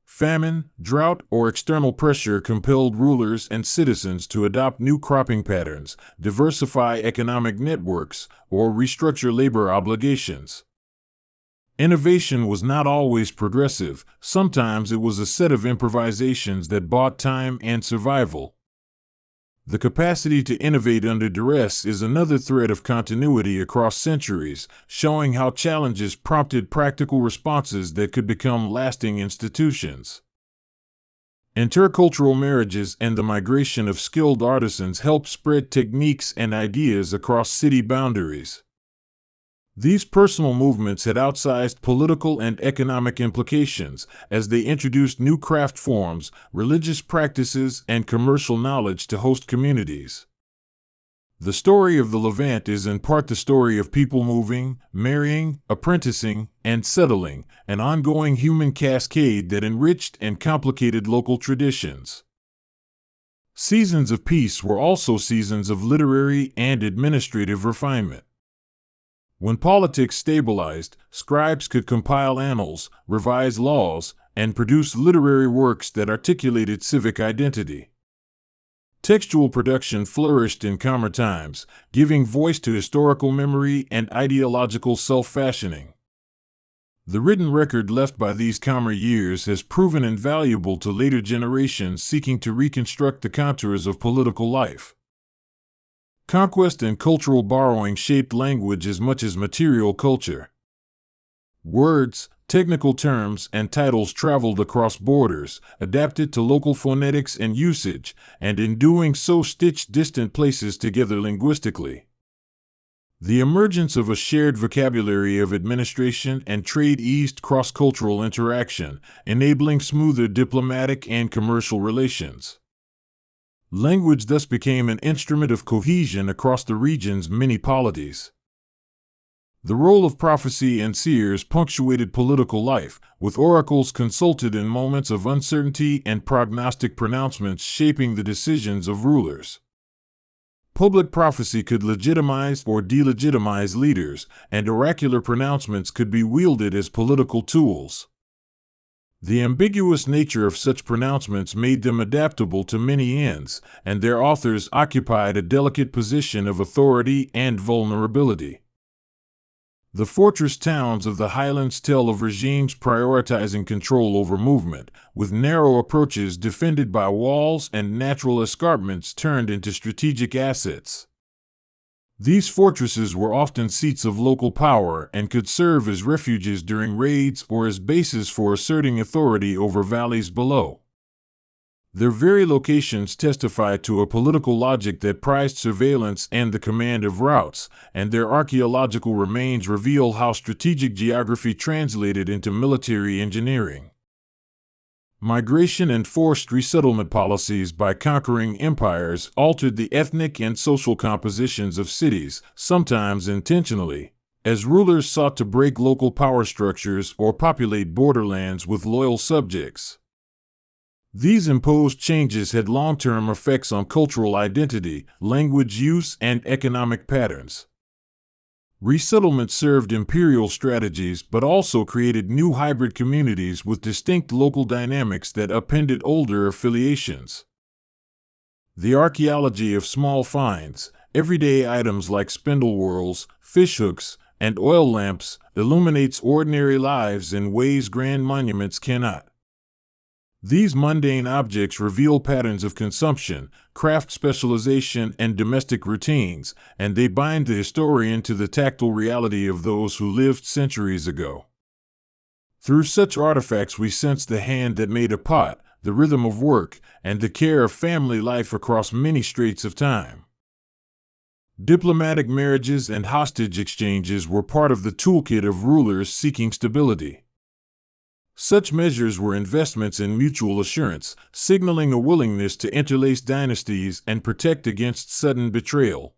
Famine, drought, or external pressure compelled rulers and citizens to adopt new cropping patterns, diversify economic networks, or restructure labor obligations. Innovation was not always progressive. Sometimes it was a set of improvisations that bought time and survival. The capacity to innovate under duress is another thread of continuity across centuries, showing how challenges prompted practical responses that could become lasting institutions. Intercultural marriages and the migration of skilled artisans helped spread techniques and ideas across city boundaries. These personal movements had outsized political and economic implications as they introduced new craft forms, religious practices, and commercial knowledge to host communities. The story of the Levant is in part the story of people moving, marrying, apprenticing, and settling, an ongoing human cascade that enriched and complicated local traditions. Seasons of peace were also seasons of literary and administrative refinement. When politics stabilized, scribes could compile annals, revise laws, and produce literary works that articulated civic identity. Textual production flourished in calmer times, giving voice to historical memory and ideological self-fashioning. The written record left by these calmer years has proven invaluable to later generations seeking to reconstruct the contours of political life. Conquest and cultural borrowing shaped language as much as material culture. Words, technical terms, and titles traveled across borders, adapted to local phonetics and usage, and in doing so stitched distant places together linguistically. The emergence of a shared vocabulary of administration and trade eased cross-cultural interaction, enabling smoother diplomatic and commercial relations. Language thus became an instrument of cohesion across the region's many polities. The role of prophecy and seers punctuated political life, with oracles consulted in moments of uncertainty and prognostic pronouncements shaping the decisions of rulers. Public prophecy could legitimize or delegitimize leaders, and oracular pronouncements could be wielded as political tools. The ambiguous nature of such pronouncements made them adaptable to many ends, and their authors occupied a delicate position of authority and vulnerability. The fortress towns of the highlands tell of regimes prioritizing control over movement, with narrow approaches defended by walls and natural escarpments turned into strategic assets. These fortresses were often seats of local power and could serve as refuges during raids or as bases for asserting authority over valleys below. Their very locations testify to a political logic that prized surveillance and the command of routes, and their archaeological remains reveal how strategic geography translated into military engineering. Migration and forced resettlement policies by conquering empires altered the ethnic and social compositions of cities, sometimes intentionally, as rulers sought to break local power structures or populate borderlands with loyal subjects. These imposed changes had long-term effects on cultural identity, language use, and economic patterns. Resettlement served imperial strategies but also created new hybrid communities with distinct local dynamics that upended older affiliations. The archaeology of small finds, everyday items like spindle whorls, fishhooks, and oil lamps, illuminates ordinary lives in ways grand monuments cannot. These mundane objects reveal patterns of consumption, craft specialization, and domestic routines, and they bind the historian to the tactile reality of those who lived centuries ago. Through such artifacts we sense the hand that made a pot, the rhythm of work, and the care of family life across many straits of time. Diplomatic marriages and hostage exchanges were part of the toolkit of rulers seeking stability. Such measures were investments in mutual assurance, signaling a willingness to interlace dynasties and protect against sudden betrayal.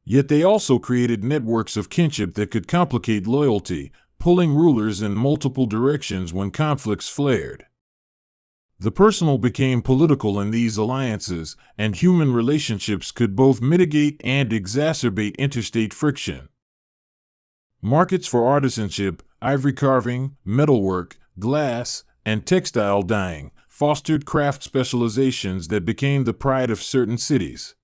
Yet they also created networks of kinship that could complicate loyalty, pulling rulers in multiple directions when conflicts flared. The personal became political in these alliances, and human relationships could both mitigate and exacerbate interstate friction. Markets for artisanship, ivory carving, metalwork, glass, and textile dyeing fostered craft specializations that became the pride of certain cities.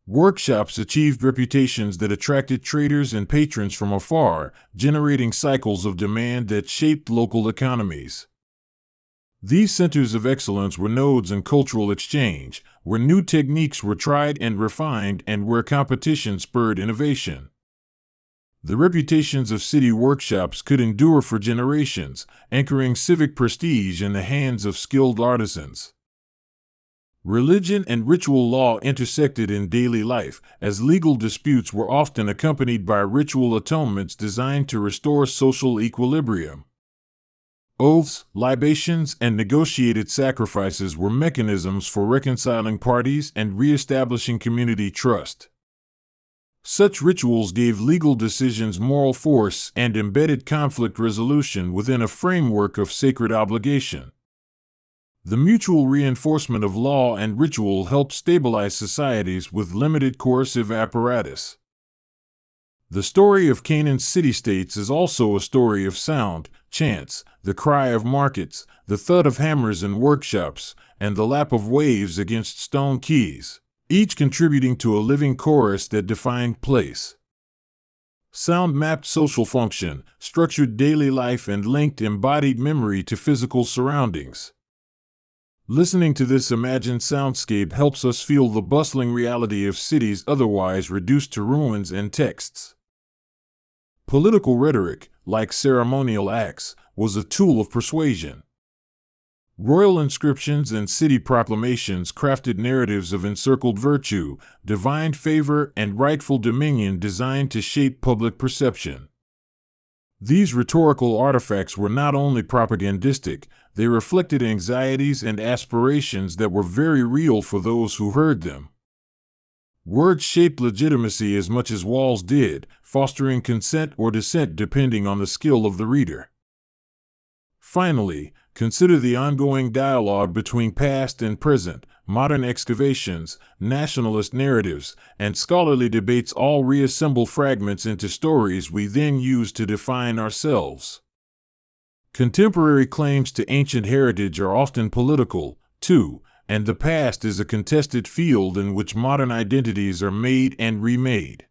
Workshops achieved reputations that attracted traders and patrons from afar, generating cycles of demand that shaped local economies. These centers of excellence were nodes in cultural exchange, where new techniques were tried and refined and where competition spurred innovation. The reputations of city workshops could endure for generations, anchoring civic prestige in the hands of skilled artisans. Religion and ritual law intersected in daily life, as legal disputes were often accompanied by ritual atonements designed to restore social equilibrium. Oaths, libations, and negotiated sacrifices were mechanisms for reconciling parties and re-establishing community trust. Such rituals gave legal decisions moral force and embedded conflict resolution within a framework of sacred obligation. The mutual reinforcement of law and ritual helped stabilize societies with limited coercive apparatus. The story of Canaan's city-states is also a story of sound, chants, the cry of markets, the thud of hammers in workshops, and the lap of waves against stone quays, each contributing to a living chorus that defined place. Sound mapped social function, structured daily life, and linked embodied memory to physical surroundings. Listening to this imagined soundscape helps us feel the bustling reality of cities otherwise reduced to ruins and texts. Political rhetoric, like ceremonial acts, was a tool of persuasion. Royal inscriptions and city proclamations crafted narratives of encircled virtue, divine favor, and rightful dominion designed to shape public perception. These rhetorical artifacts were not only propagandistic, they reflected anxieties and aspirations that were very real for those who heard them. Words shaped legitimacy as much as walls did, fostering consent or dissent depending on the skill of the reader. Finally, consider the ongoing dialogue between past and present, modern excavations, nationalist narratives, and scholarly debates all reassemble fragments into stories we then use to define ourselves. Contemporary claims to ancient heritage are often political, too, and the past is a contested field in which modern identities are made and remade.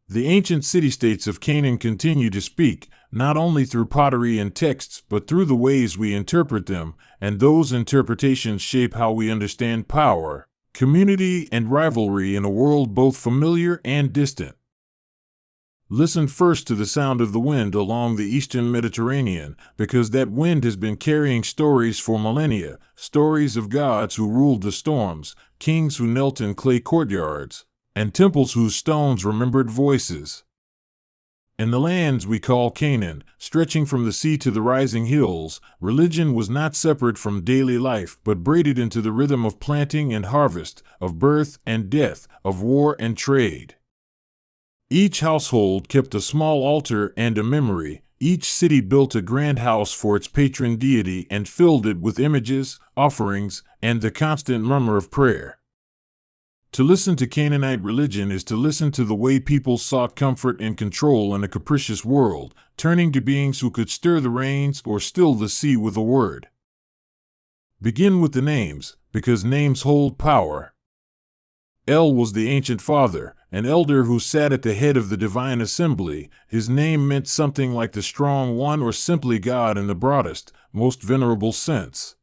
The ancient city-states of Canaan continue to speak, not only through pottery and texts but through the ways we interpret them, and those interpretations shape how we understand power, community, and rivalry in a world both familiar and distant. Listen first to the sound of the wind along the eastern Mediterranean, because that wind has been carrying stories for millennia, stories of gods who ruled the storms, kings who knelt in clay courtyards, and temples whose stones remembered voices. In the lands we call Canaan, stretching from the sea to the rising hills, religion was not separate from daily life but braided into the rhythm of planting and harvest, of birth and death, of war and trade. Each household kept a small altar and a memory. Each city built a grand house for its patron deity and filled it with images, offerings, and the constant murmur of prayer. To listen to Canaanite religion is to listen to the way people sought comfort and control in a capricious world, turning to beings who could stir the rains or still the sea with a word. Begin with the names, because names hold power. El was the ancient father, an elder who sat at the head of the divine assembly. His name meant something like the strong one or simply God in the broadest, most venerable sense.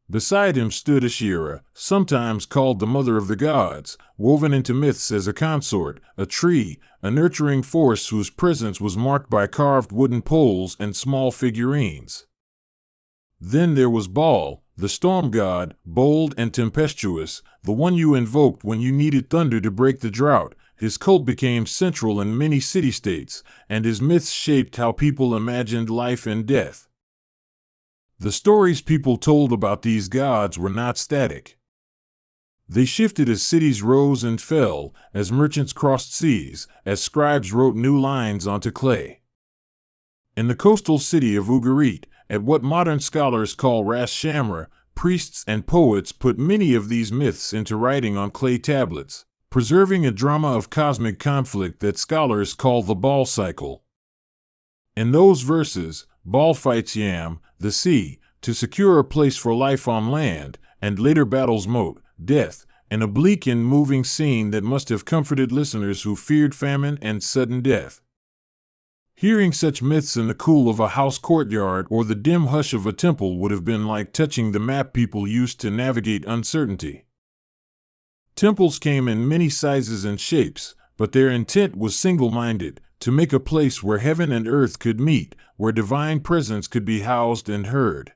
Beside him stood Asherah, sometimes called the mother of the gods, woven into myths as a consort, a tree, a nurturing force whose presence was marked by carved wooden poles and small figurines. Then there was Baal, the storm god, bold and tempestuous, the one you invoked when you needed thunder to break the drought. His cult became central in many city-states, and his myths shaped how people imagined life and death. The stories people told about these gods were not static. They shifted as cities rose and fell, as merchants crossed seas, as scribes wrote new lines onto clay. In the coastal city of Ugarit, at what modern scholars call Ras Shamra, priests and poets put many of these myths into writing on clay tablets, preserving a drama of cosmic conflict that scholars call the Baal cycle. In those verses, Baal fights Yam, the sea, to secure a place for life on land, and later battles Mot, death, an oblique and moving scene that must have comforted listeners who feared famine and sudden death. Hearing such myths in the cool of a house courtyard or the dim hush of a temple would have been like touching the map people used to navigate uncertainty. Temples came in many sizes and shapes, but their intent was single-minded, to make a place where heaven and earth could meet, where divine presence could be housed and heard.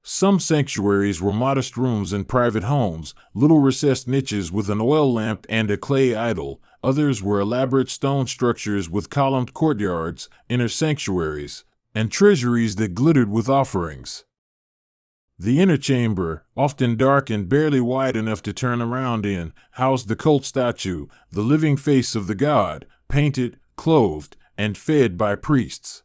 Some sanctuaries were modest rooms in private homes, little recessed niches with an oil lamp and a clay idol. Others were elaborate stone structures with columned courtyards, inner sanctuaries, and treasuries that glittered with offerings. The inner chamber, often dark and barely wide enough to turn around in, housed the cult statue, the living face of the god, painted, clothed, and fed by priests.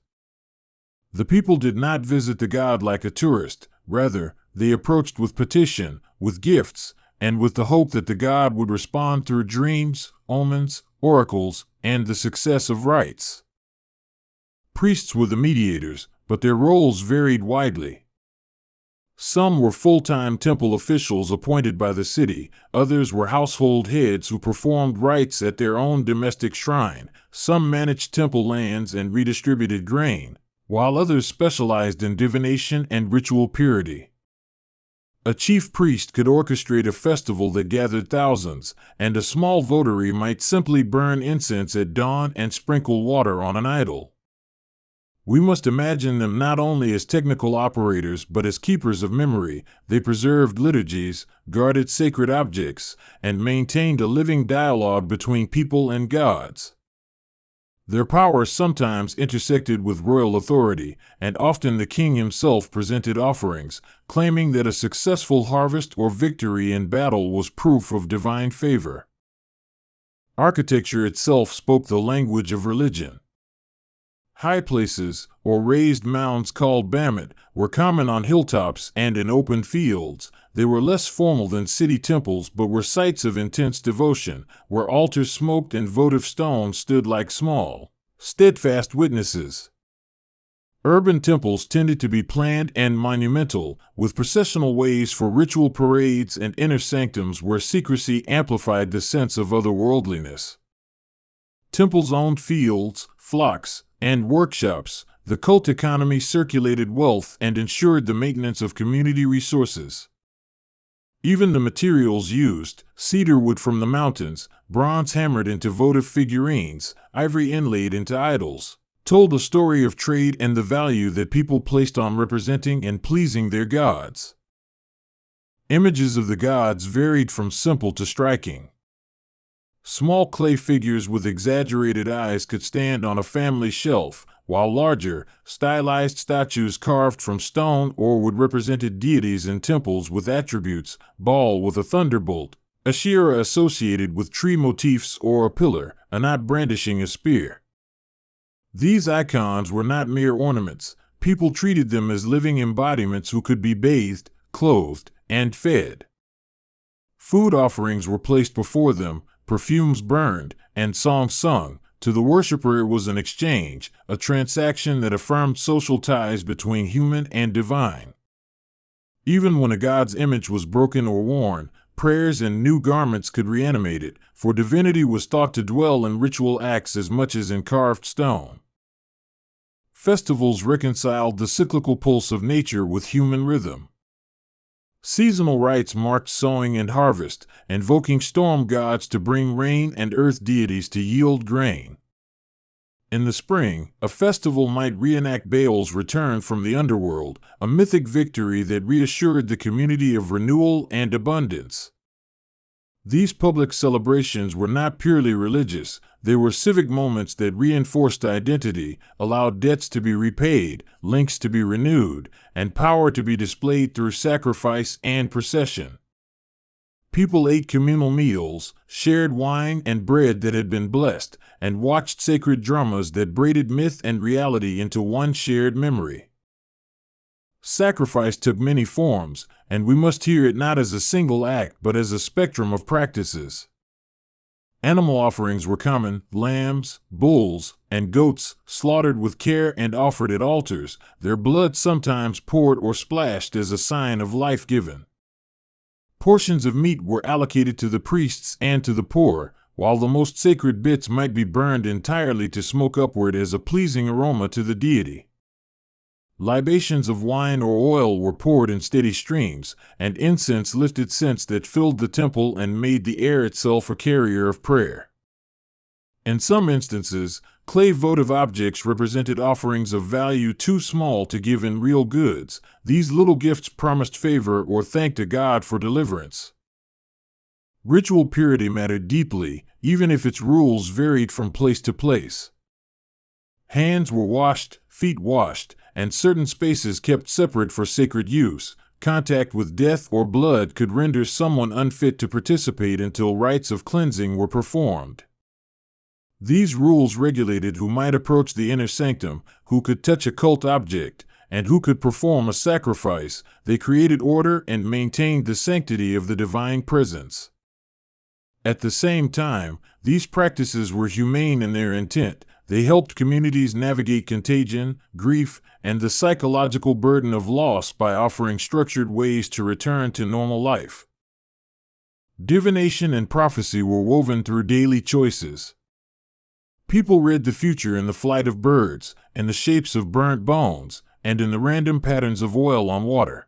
The people did not visit the god like a tourist. Rather, they approached with petition, with gifts, and with the hope that the god would respond through dreams, omens, oracles, and the success of rites. Priests were the mediators, but their roles varied widely. Some were full-time temple officials appointed by the city, others were household heads who performed rites at their own domestic shrine, some managed temple lands and redistributed grain, while others specialized in divination and ritual purity. A chief priest could orchestrate a festival that gathered thousands, and a small votary might simply burn incense at dawn and sprinkle water on an idol. We must imagine them not only as technical operators but as keepers of memory. They preserved liturgies, guarded sacred objects, and maintained a living dialogue between people and gods. Their power sometimes intersected with royal authority, and often the king himself presented offerings, claiming that a successful harvest or victory in battle was proof of divine favor. Architecture itself spoke the language of religion. High places, or raised mounds called bamit, were common on hilltops and in open fields. They were less formal than city temples but were sites of intense devotion, where altars smoked and votive stones stood like small, steadfast witnesses. Urban temples tended to be planned and monumental, with processional ways for ritual parades and inner sanctums where secrecy amplified the sense of otherworldliness. Temples owned fields, flocks, and workshops. The cult economy circulated wealth and ensured the maintenance of community resources. Even the materials used, cedar wood from the mountains, bronze hammered into votive figurines, ivory inlaid into idols, told a story of trade and the value that people placed on representing and pleasing their gods. Images of the gods varied from simple to striking. Small clay figures with exaggerated eyes could stand on a family shelf, while larger, stylized statues carved from stone or wood represented deities in temples with attributes: Baal with a thunderbolt, Asherah associated with tree motifs, or a pillar, a knot brandishing a spear. These icons were not mere ornaments. People treated them as living embodiments who could be bathed, clothed, and fed. Food offerings were placed before them, perfumes burned, and songs sung. To the worshiper it was an exchange, a transaction that affirmed social ties between human and divine. Even when a god's image was broken or worn, prayers and new garments could reanimate it, for divinity was thought to dwell in ritual acts as much as in carved stone. Festivals reconciled the cyclical pulse of nature with human rhythm. Seasonal rites marked sowing and harvest, invoking storm gods to bring rain and earth deities to yield grain. In the spring, a festival might reenact Baal's return from the underworld, a mythic victory that reassured the community of renewal and abundance. These public celebrations were not purely religious. They were civic moments that reinforced identity, allowed debts to be repaid, links to be renewed, and power to be displayed through sacrifice and procession. People ate communal meals, shared wine and bread that had been blessed, and watched sacred dramas that braided myth and reality into one shared memory. Sacrifice took many forms, and we must hear it not as a single act but as a spectrum of practices. Animal offerings were common: lambs, bulls, and goats, slaughtered with care and offered at altars, their blood sometimes poured or splashed as a sign of life given. Portions of meat were allocated to the priests and to the poor, while the most sacred bits might be burned entirely to smoke upward as a pleasing aroma to the deity. Libations of wine or oil were poured in steady streams, and incense lifted scents that filled the temple and made the air itself a carrier of prayer. In some instances, clay votive objects represented offerings of value too small to give in real goods. These little gifts promised favor or thanked a god for deliverance. Ritual purity mattered deeply, even if its rules varied from place to place. Hands were washed, feet washed, and certain spaces kept separate for sacred use. Contact with death or blood could render someone unfit to participate until rites of cleansing were performed. These rules regulated who might approach the inner sanctum, who could touch a cult object, and who could perform a sacrifice. They created order and maintained the sanctity of the divine presence. At the same time, these practices were humane in their intent. They helped communities navigate contagion, grief, and the psychological burden of loss by offering structured ways to return to normal life. Divination and prophecy were woven through daily choices. People read the future in the flight of birds, in the shapes of burnt bones, and in the random patterns of oil on water.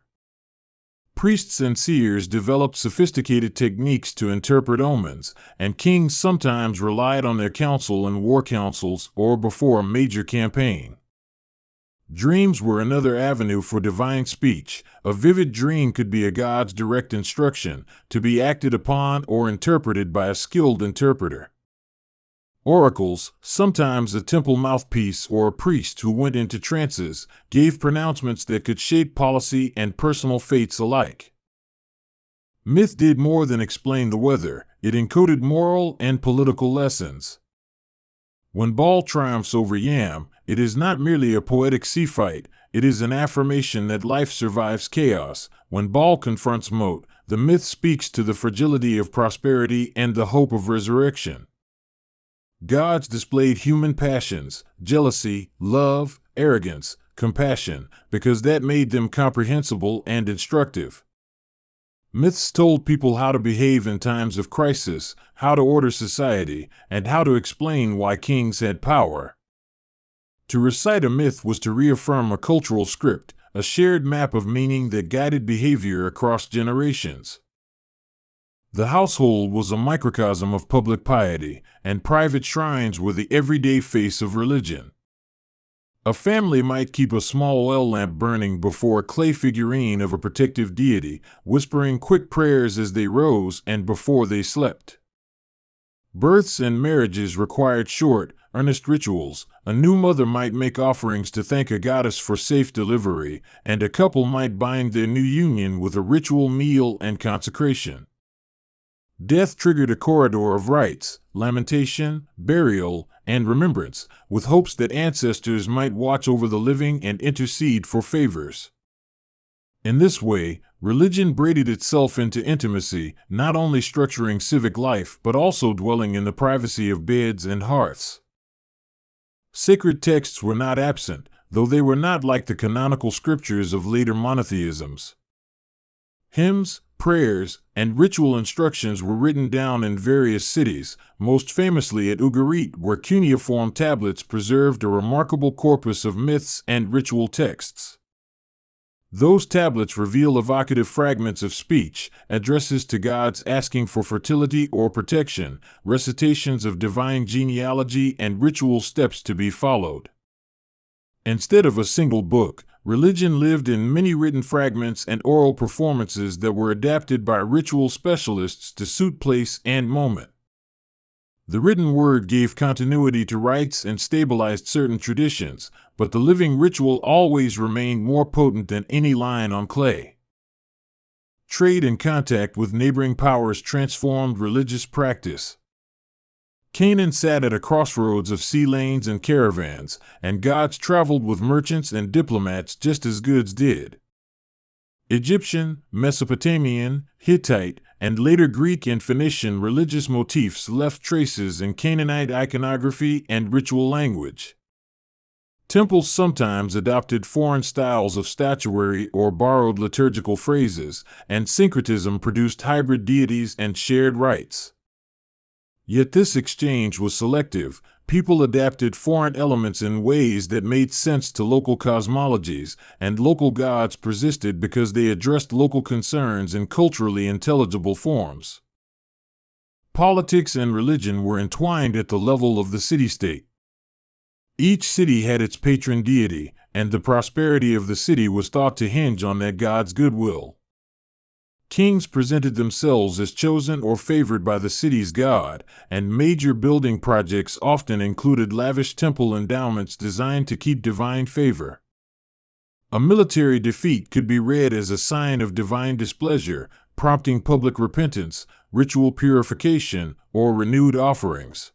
Priests and seers developed sophisticated techniques to interpret omens, and kings sometimes relied on their counsel in war councils or before a major campaign. Dreams were another avenue for divine speech. A vivid dream could be a god's direct instruction, to be acted upon or interpreted by a skilled interpreter. Oracles, sometimes a temple mouthpiece or a priest who went into trances, gave pronouncements that could shape policy and personal fates alike. Myth did more than explain the weather, it encoded moral and political lessons. When Baal triumphs over Yam, it is not merely a poetic sea fight, it is an affirmation that life survives chaos. When Baal confronts Mot, the myth speaks to the fragility of prosperity and the hope of resurrection. Gods displayed human passions, jealousy, love, arrogance, compassion, because that made them comprehensible and instructive. Myths told people how to behave in times of crisis, how to order society, and how to explain why kings had power. To recite a myth was to reaffirm a cultural script, a shared map of meaning that guided behavior across generations. The household was a microcosm of public piety, and private shrines were the everyday face of religion. A family might keep a small oil lamp burning before a clay figurine of a protective deity, whispering quick prayers as they rose and before they slept. Births and marriages required short, earnest rituals. A new mother might make offerings to thank a goddess for safe delivery, and a couple might bind their new union with a ritual meal and consecration. Death triggered a corridor of rites, lamentation, burial, and remembrance, with hopes that ancestors might watch over the living and intercede for favors. In this way, religion braided itself into intimacy, not only structuring civic life but also dwelling in the privacy of beds and hearths. Sacred texts were not absent, though they were not like the canonical scriptures of later monotheisms. Hymns, prayers, and ritual instructions were written down in various cities, most famously at Ugarit, where cuneiform tablets preserved a remarkable corpus of myths and ritual texts. Those tablets reveal evocative fragments of speech, addresses to gods asking for fertility or protection, recitations of divine genealogy, and ritual steps to be followed. Instead of a single book, religion lived in many written fragments and oral performances that were adapted by ritual specialists to suit place and moment. The written word gave continuity to rites and stabilized certain traditions, but the living ritual always remained more potent than any line on clay. Trade and contact with neighboring powers transformed religious practice. Canaan sat at a crossroads of sea lanes and caravans, and gods traveled with merchants and diplomats just as goods did. Egyptian, Mesopotamian, Hittite, and later Greek and Phoenician religious motifs left traces in Canaanite iconography and ritual language. Temples sometimes adopted foreign styles of statuary or borrowed liturgical phrases, and syncretism produced hybrid deities and shared rites. Yet this exchange was selective. People adapted foreign elements in ways that made sense to local cosmologies, and local gods persisted because they addressed local concerns in culturally intelligible forms. Politics and religion were entwined at the level of the city-state. Each city had its patron deity, and the prosperity of the city was thought to hinge on that god's goodwill. Kings presented themselves as chosen or favored by the city's god, and major building projects often included lavish temple endowments designed to keep divine favor. A military defeat could be read as a sign of divine displeasure, prompting public repentance, ritual purification, or renewed offerings.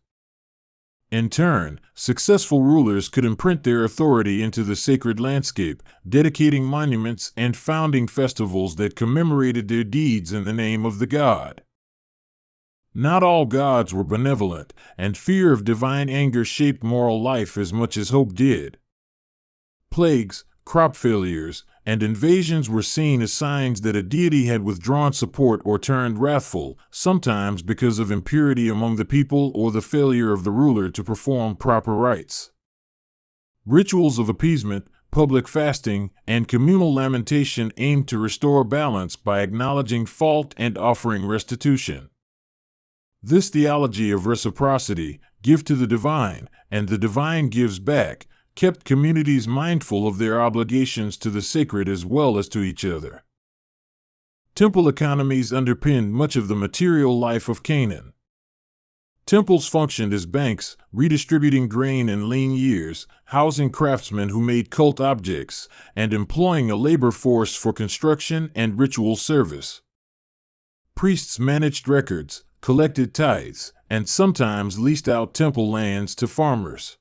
In turn, successful rulers could imprint their authority into the sacred landscape, dedicating monuments and founding festivals that commemorated their deeds in the name of the god. Not all gods were benevolent, and fear of divine anger shaped moral life as much as hope did. Plagues, crop failures, and invasions were seen as signs that a deity had withdrawn support or turned wrathful, sometimes because of impurity among the people or the failure of the ruler to perform proper rites. Rituals of appeasement, public fasting, and communal lamentation aimed to restore balance by acknowledging fault and offering restitution. This theology of reciprocity, give to the divine, and the divine gives back, kept communities mindful of their obligations to the sacred as well as to each other. Temple economies underpinned much of the material life of Canaan. Temples functioned as banks, redistributing grain in lean years, housing craftsmen who made cult objects, and employing a labor force for construction and ritual service. Priests managed records, collected tithes, and sometimes leased out temple lands to farmers.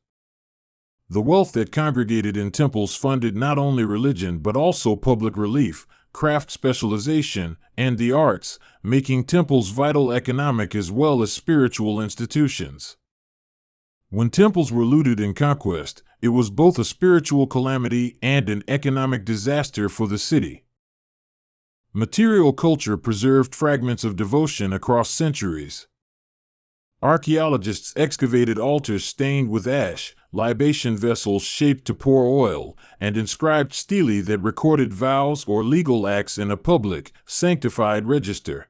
The wealth that congregated in temples funded not only religion but also public relief, craft specialization, and the arts, making temples vital economic as well as spiritual institutions. When temples were looted in conquest, it was both a spiritual calamity and an economic disaster for the city. Material culture preserved fragments of devotion across centuries. Archaeologists excavated altars stained with ash, libation vessels shaped to pour oil, and inscribed stelae that recorded vows or legal acts in a public, sanctified register.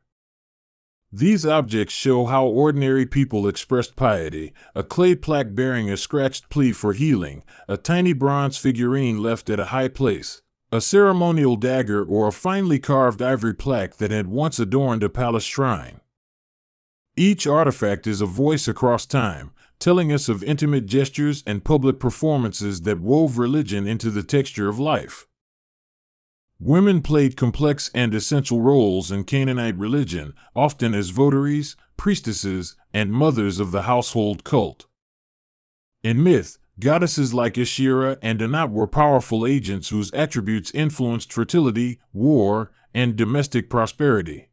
These objects show how ordinary people expressed piety: a clay plaque bearing a scratched plea for healing, a tiny bronze figurine left at a high place, a ceremonial dagger, or a finely carved ivory plaque that had once adorned a palace shrine. Each artifact is a voice across time, telling us of intimate gestures and public performances that wove religion into the texture of life. Women played complex and essential roles in Canaanite religion, often as votaries, priestesses, and mothers of the household cult. In myth, goddesses like Ashera and Anat were powerful agents whose attributes influenced fertility, war, and domestic prosperity.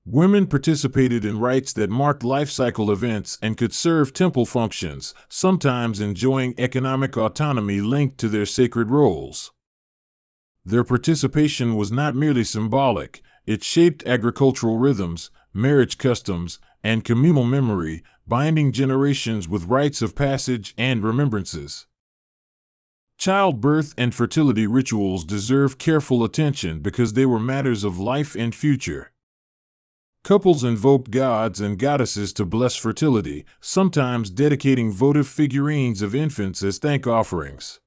Women participated in rites that marked life cycle events and could serve temple functions, sometimes enjoying economic autonomy linked to their sacred roles. Their participation was not merely symbolic, it shaped agricultural rhythms, marriage customs, and communal memory, binding generations with rites of passage and remembrances. Childbirth and fertility rituals deserve careful attention because they were matters of life and future. Couples invoked gods and goddesses to bless fertility, sometimes dedicating votive figurines of infants as thank offerings.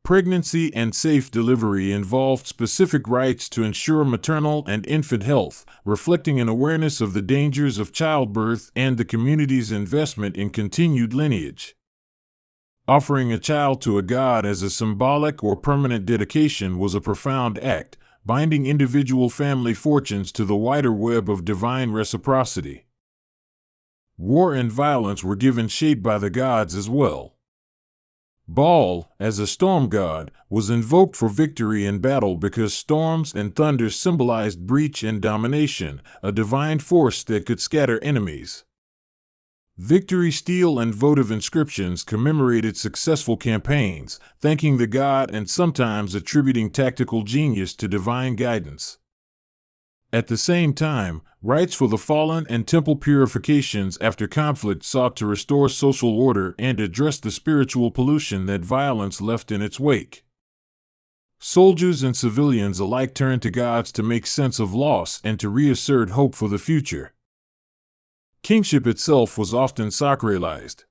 Pregnancy and safe delivery involved specific rites to ensure maternal and infant health, reflecting an awareness of the dangers of childbirth and the community's investment in continued lineage. Offering a child to a god as a symbolic or permanent dedication was a profound act, binding individual family fortunes to the wider web of divine reciprocity. War and violence were given shape by the gods as well. Baal, as a storm god, was invoked for victory in battle because storms and thunder symbolized breach and domination, a divine force that could scatter enemies. Victory stele and votive inscriptions commemorated successful campaigns, thanking the god and sometimes attributing tactical genius to divine guidance. At the same time, rites for the fallen and temple purifications after conflict sought to restore social order and address the spiritual pollution that violence left in its wake. Soldiers and civilians alike turned to gods to make sense of loss and to reassert hope for the future. Kingship itself was often sacralized.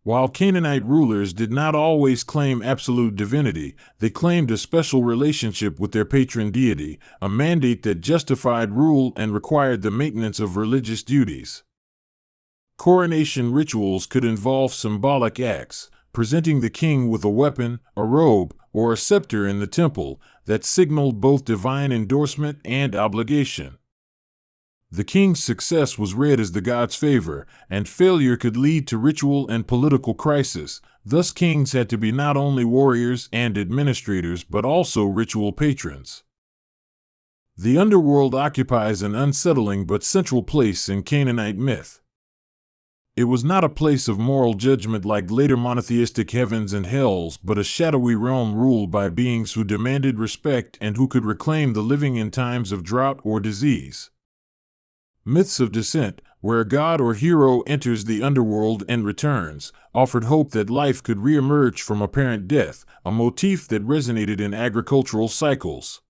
While Canaanite rulers did not always claim absolute divinity, they claimed a special relationship with their patron deity, a mandate that justified rule and required the maintenance of religious duties. Coronation rituals could involve symbolic acts, presenting the king with a weapon, a robe, or a scepter in the temple that signaled both divine endorsement and obligation. The king's success was read as the god's favor, and failure could lead to ritual and political crisis. Thus, kings had to be not only warriors and administrators but also ritual patrons. The underworld occupies an unsettling but central place in Canaanite myth. It was not a place of moral judgment like later monotheistic heavens and hells, but a shadowy realm ruled by beings who demanded respect and who could reclaim the living in times of drought or disease. Myths of descent, where a god or hero enters the underworld and returns, offered hope that life could re-emerge from apparent death, a motif that resonated in agricultural cycles.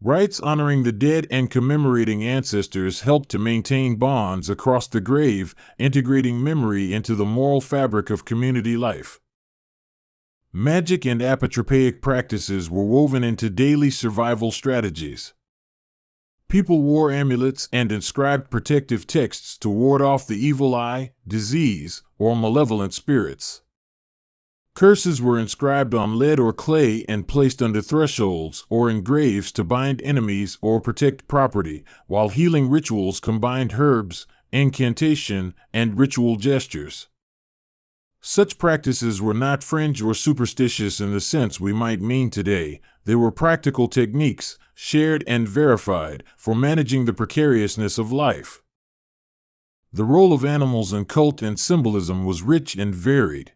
Rites honoring the dead and commemorating ancestors helped to maintain bonds across the grave, integrating memory into the moral fabric of community life. Magic and apotropaic practices were woven into daily survival strategies. People wore amulets and inscribed protective texts to ward off the evil eye, disease, or malevolent spirits. Curses were inscribed on lead or clay and placed under thresholds or in graves to bind enemies or protect property, while healing rituals combined herbs, incantation, and ritual gestures. Such practices were not fringe or superstitious in the sense we might mean today. They were practical techniques, shared and verified, for managing the precariousness of life. The role of animals in cult and symbolism was rich and varied.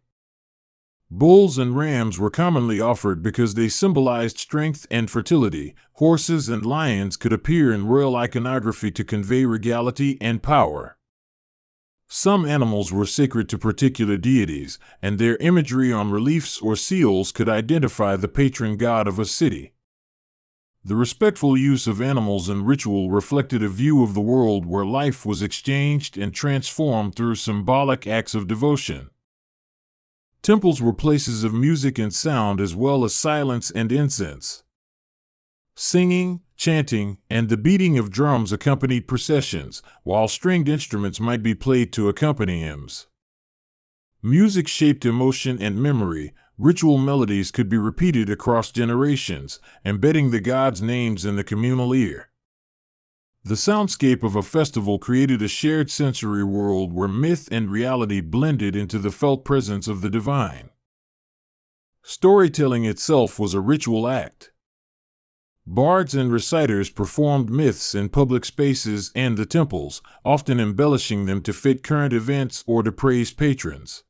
Bulls and rams were commonly offered because they symbolized strength and fertility. Horses and lions could appear in royal iconography to convey regality and power. Some animals were sacred to particular deities, and their imagery on reliefs or seals could identify the patron god of a city. The respectful use of animals in ritual reflected a view of the world where life was exchanged and transformed through symbolic acts of devotion. Temples were places of music and sound as well as silence and incense. Singing, chanting, and the beating of drums accompanied processions, while stringed instruments might be played to accompany hymns. Music shaped emotion and memory. Ritual melodies could be repeated across generations, embedding the gods' names in the communal ear. The soundscape of a festival created a shared sensory world where myth and reality blended into the felt presence of the divine. Storytelling itself was a ritual act. Bards and reciters performed myths in public spaces and the temples, often embellishing them to fit current events or to praise patrons.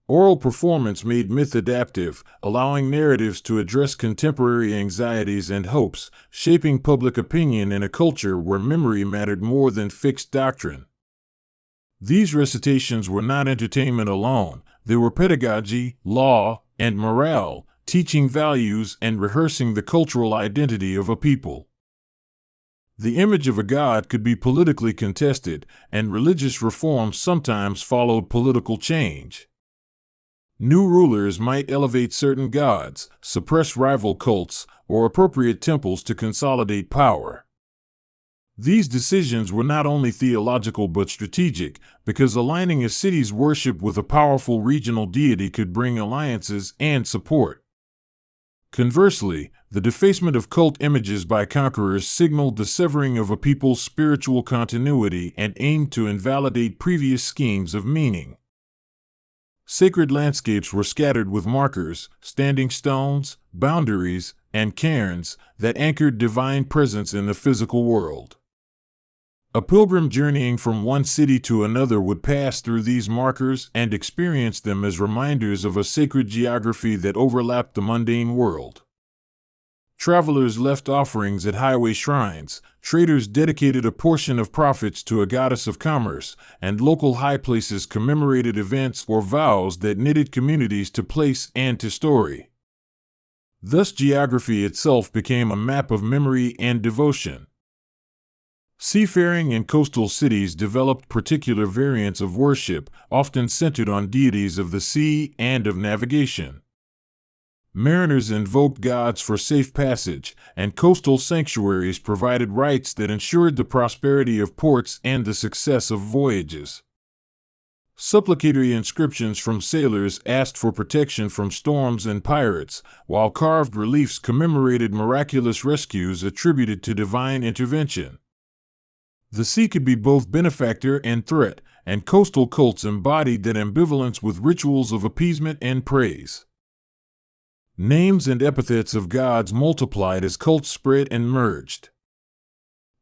Oral performance made myth adaptive, allowing narratives to address contemporary anxieties and hopes, shaping public opinion in a culture where memory mattered more than fixed doctrine. These recitations were not entertainment alone, they were pedagogy, law, and morale, teaching values and rehearsing the cultural identity of a people. The image of a god could be politically contested, and religious reforms sometimes followed political change. New rulers might elevate certain gods, suppress rival cults, or appropriate temples to consolidate power. These decisions were not only theological but strategic, because aligning a city's worship with a powerful regional deity could bring alliances and support. Conversely, the defacement of cult images by conquerors signaled the severing of a people's spiritual continuity and aimed to invalidate previous schemes of meaning. Sacred landscapes were scattered with markers, standing stones, boundaries, and cairns that anchored divine presence in the physical world. A pilgrim journeying from one city to another would pass through these markers and experience them as reminders of a sacred geography that overlapped the mundane world. Travelers left offerings at highway shrines, traders dedicated a portion of profits to a goddess of commerce, and local high places commemorated events or vows that knitted communities to place and to story. Thus, geography itself became a map of memory and devotion. Seafaring and coastal cities developed particular variants of worship, often centered on deities of the sea and of navigation. Mariners invoked gods for safe passage, and coastal sanctuaries provided rites that ensured the prosperity of ports and the success of voyages. Supplicatory inscriptions from sailors asked for protection from storms and pirates, while carved reliefs commemorated miraculous rescues attributed to divine intervention. The sea could be both benefactor and threat, and coastal cults embodied that ambivalence with rituals of appeasement and praise. Names and epithets of gods multiplied as cults spread and merged.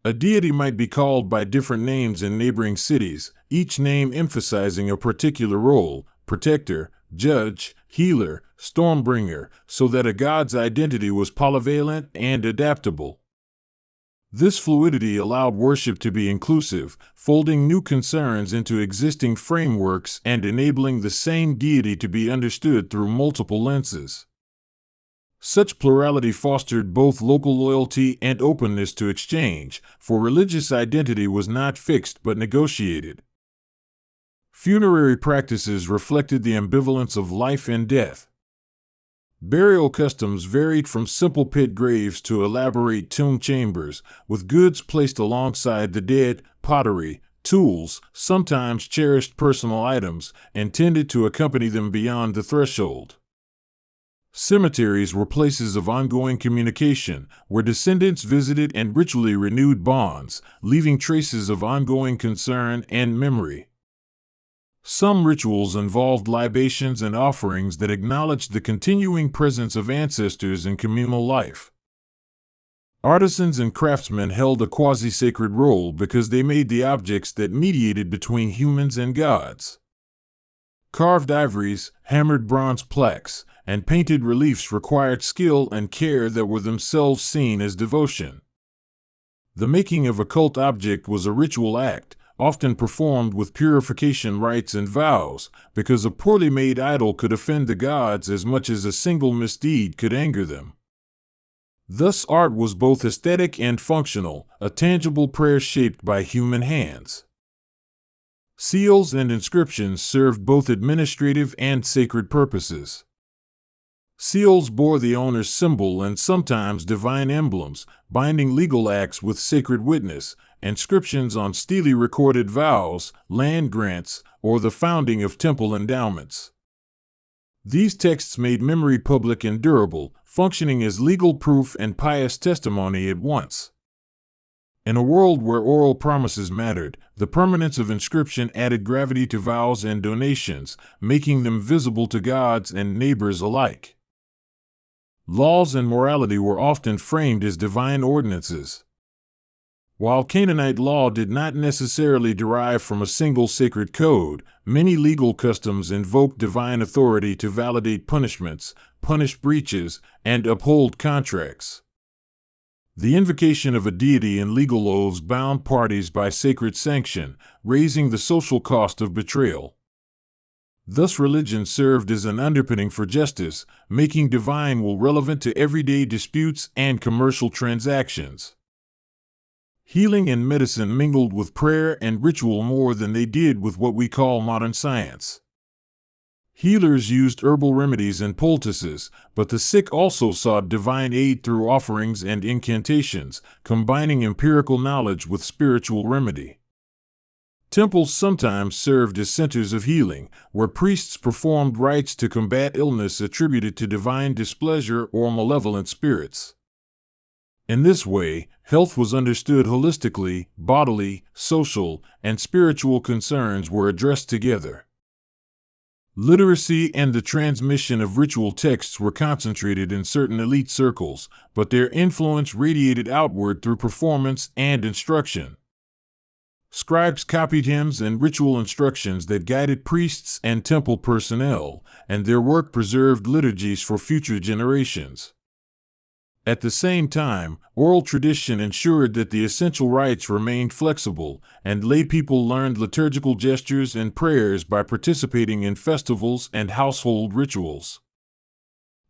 A deity might be called by different names in neighboring cities, each name emphasizing a particular role: protector, judge, healer, stormbringer, so that a god's identity was polyvalent and adaptable. This fluidity allowed worship to be inclusive, folding new concerns into existing frameworks and enabling the same deity to be understood through multiple lenses. Such plurality fostered both local loyalty and openness to exchange, for religious identity was not fixed but negotiated. Funerary practices reflected the ambivalence of life and death. Burial customs varied from simple pit graves to elaborate tomb chambers, with goods placed alongside the dead, pottery, tools, sometimes cherished personal items, intended to accompany them beyond the threshold. Cemeteries were places of ongoing communication, where descendants visited and ritually renewed bonds, leaving traces of ongoing concern and memory. Some rituals involved libations and offerings that acknowledged the continuing presence of ancestors in communal life. Artisans and craftsmen held a quasi-sacred role because they made the objects that mediated between humans and gods. Carved ivories, hammered bronze plaques, and painted reliefs required skill and care that were themselves seen as devotion. The making of a cult object was a ritual act, often performed with purification rites and vows, because a poorly made idol could offend the gods as much as a single misdeed could anger them. Thus art was both aesthetic and functional, a tangible prayer shaped by human hands. Seals and inscriptions served both administrative and sacred purposes. Seals bore the owner's symbol and sometimes divine emblems, binding legal acts with sacred witness. Inscriptions on stele recorded vows, land grants, or the founding of temple endowments. These texts made memory public and durable, functioning as legal proof and pious testimony at once. In a world where oral promises mattered, the permanence of inscription added gravity to vows and donations, making them visible to gods and neighbors alike. Laws and morality were often framed as divine ordinances. While Canaanite law did not necessarily derive from a single sacred code, many legal customs invoked divine authority to validate punishments, punish breaches, and uphold contracts. The invocation of a deity in legal oaths bound parties by sacred sanction, raising the social cost of betrayal. Thus religion served as an underpinning for justice, making divine will relevant to everyday disputes and commercial transactions. Healing and medicine mingled with prayer and ritual more than they did with what we call modern science. Healers used herbal remedies and poultices, but the sick also sought divine aid through offerings and incantations, combining empirical knowledge with spiritual remedy. Temples sometimes served as centers of healing, where priests performed rites to combat illness attributed to divine displeasure or malevolent spirits. In this way, health was understood holistically, bodily, social, and spiritual concerns were addressed together. Literacy and the transmission of ritual texts were concentrated in certain elite circles, but their influence radiated outward through performance and instruction. Scribes copied hymns and ritual instructions that guided priests and temple personnel, and their work preserved liturgies for future generations. At the same time, oral tradition ensured that the essential rites remained flexible, and lay people learned liturgical gestures and prayers by participating in festivals and household rituals.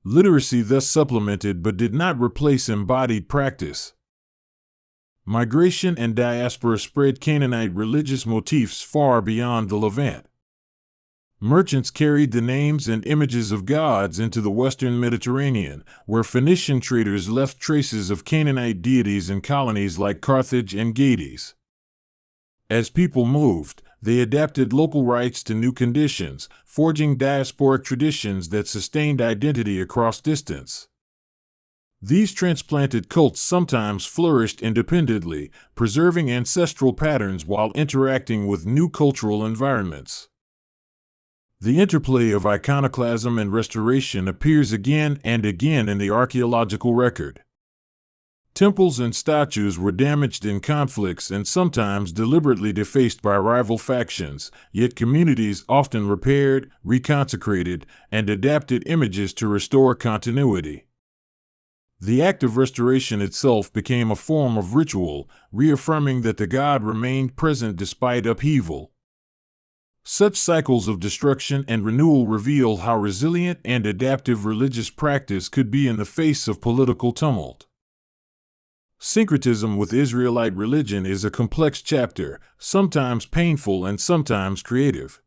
Literacy thus supplemented but did not replace embodied practice. Migration and diaspora spread Canaanite religious motifs far beyond the Levant. Merchants carried the names and images of gods into the western Mediterranean, where Phoenician traders left traces of Canaanite deities in colonies like Carthage and Gades. As people moved, they adapted local rites to new conditions, forging diasporic traditions that sustained identity across distance. These transplanted cults sometimes flourished independently, preserving ancestral patterns while interacting with new cultural environments. The interplay of iconoclasm and restoration appears again and again in the archaeological record. Temples and statues were damaged in conflicts and sometimes deliberately defaced by rival factions, yet communities often repaired, reconsecrated, and adapted images to restore continuity. The act of restoration itself became a form of ritual, reaffirming that the god remained present despite upheaval. Such cycles of destruction and renewal reveal how resilient and adaptive religious practice could be in the face of political tumult. Syncretism with Israelite religion is a complex chapter, sometimes painful and sometimes creative.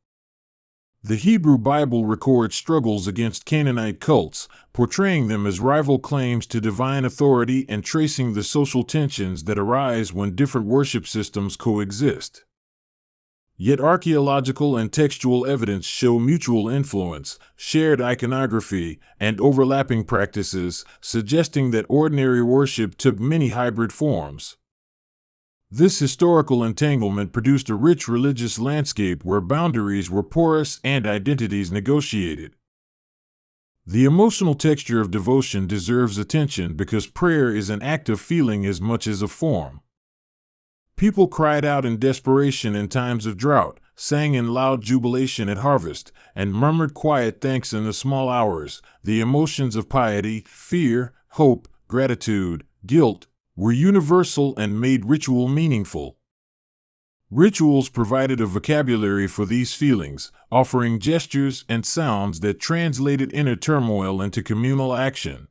The Hebrew Bible records struggles against Canaanite cults, portraying them as rival claims to divine authority and tracing the social tensions that arise when different worship systems coexist. Yet archaeological and textual evidence show mutual influence, shared iconography, and overlapping practices, suggesting that ordinary worship took many hybrid forms. This historical entanglement produced a rich religious landscape where boundaries were porous and identities negotiated. The emotional texture of devotion deserves attention because prayer is an act of feeling as much as of form. People cried out in desperation in times of drought, sang in loud jubilation at harvest, and murmured quiet thanks in the small hours. The emotions of piety, fear, hope, gratitude, guilt, were universal and made ritual meaningful. Rituals provided a vocabulary for these feelings, offering gestures and sounds that translated inner turmoil into communal action.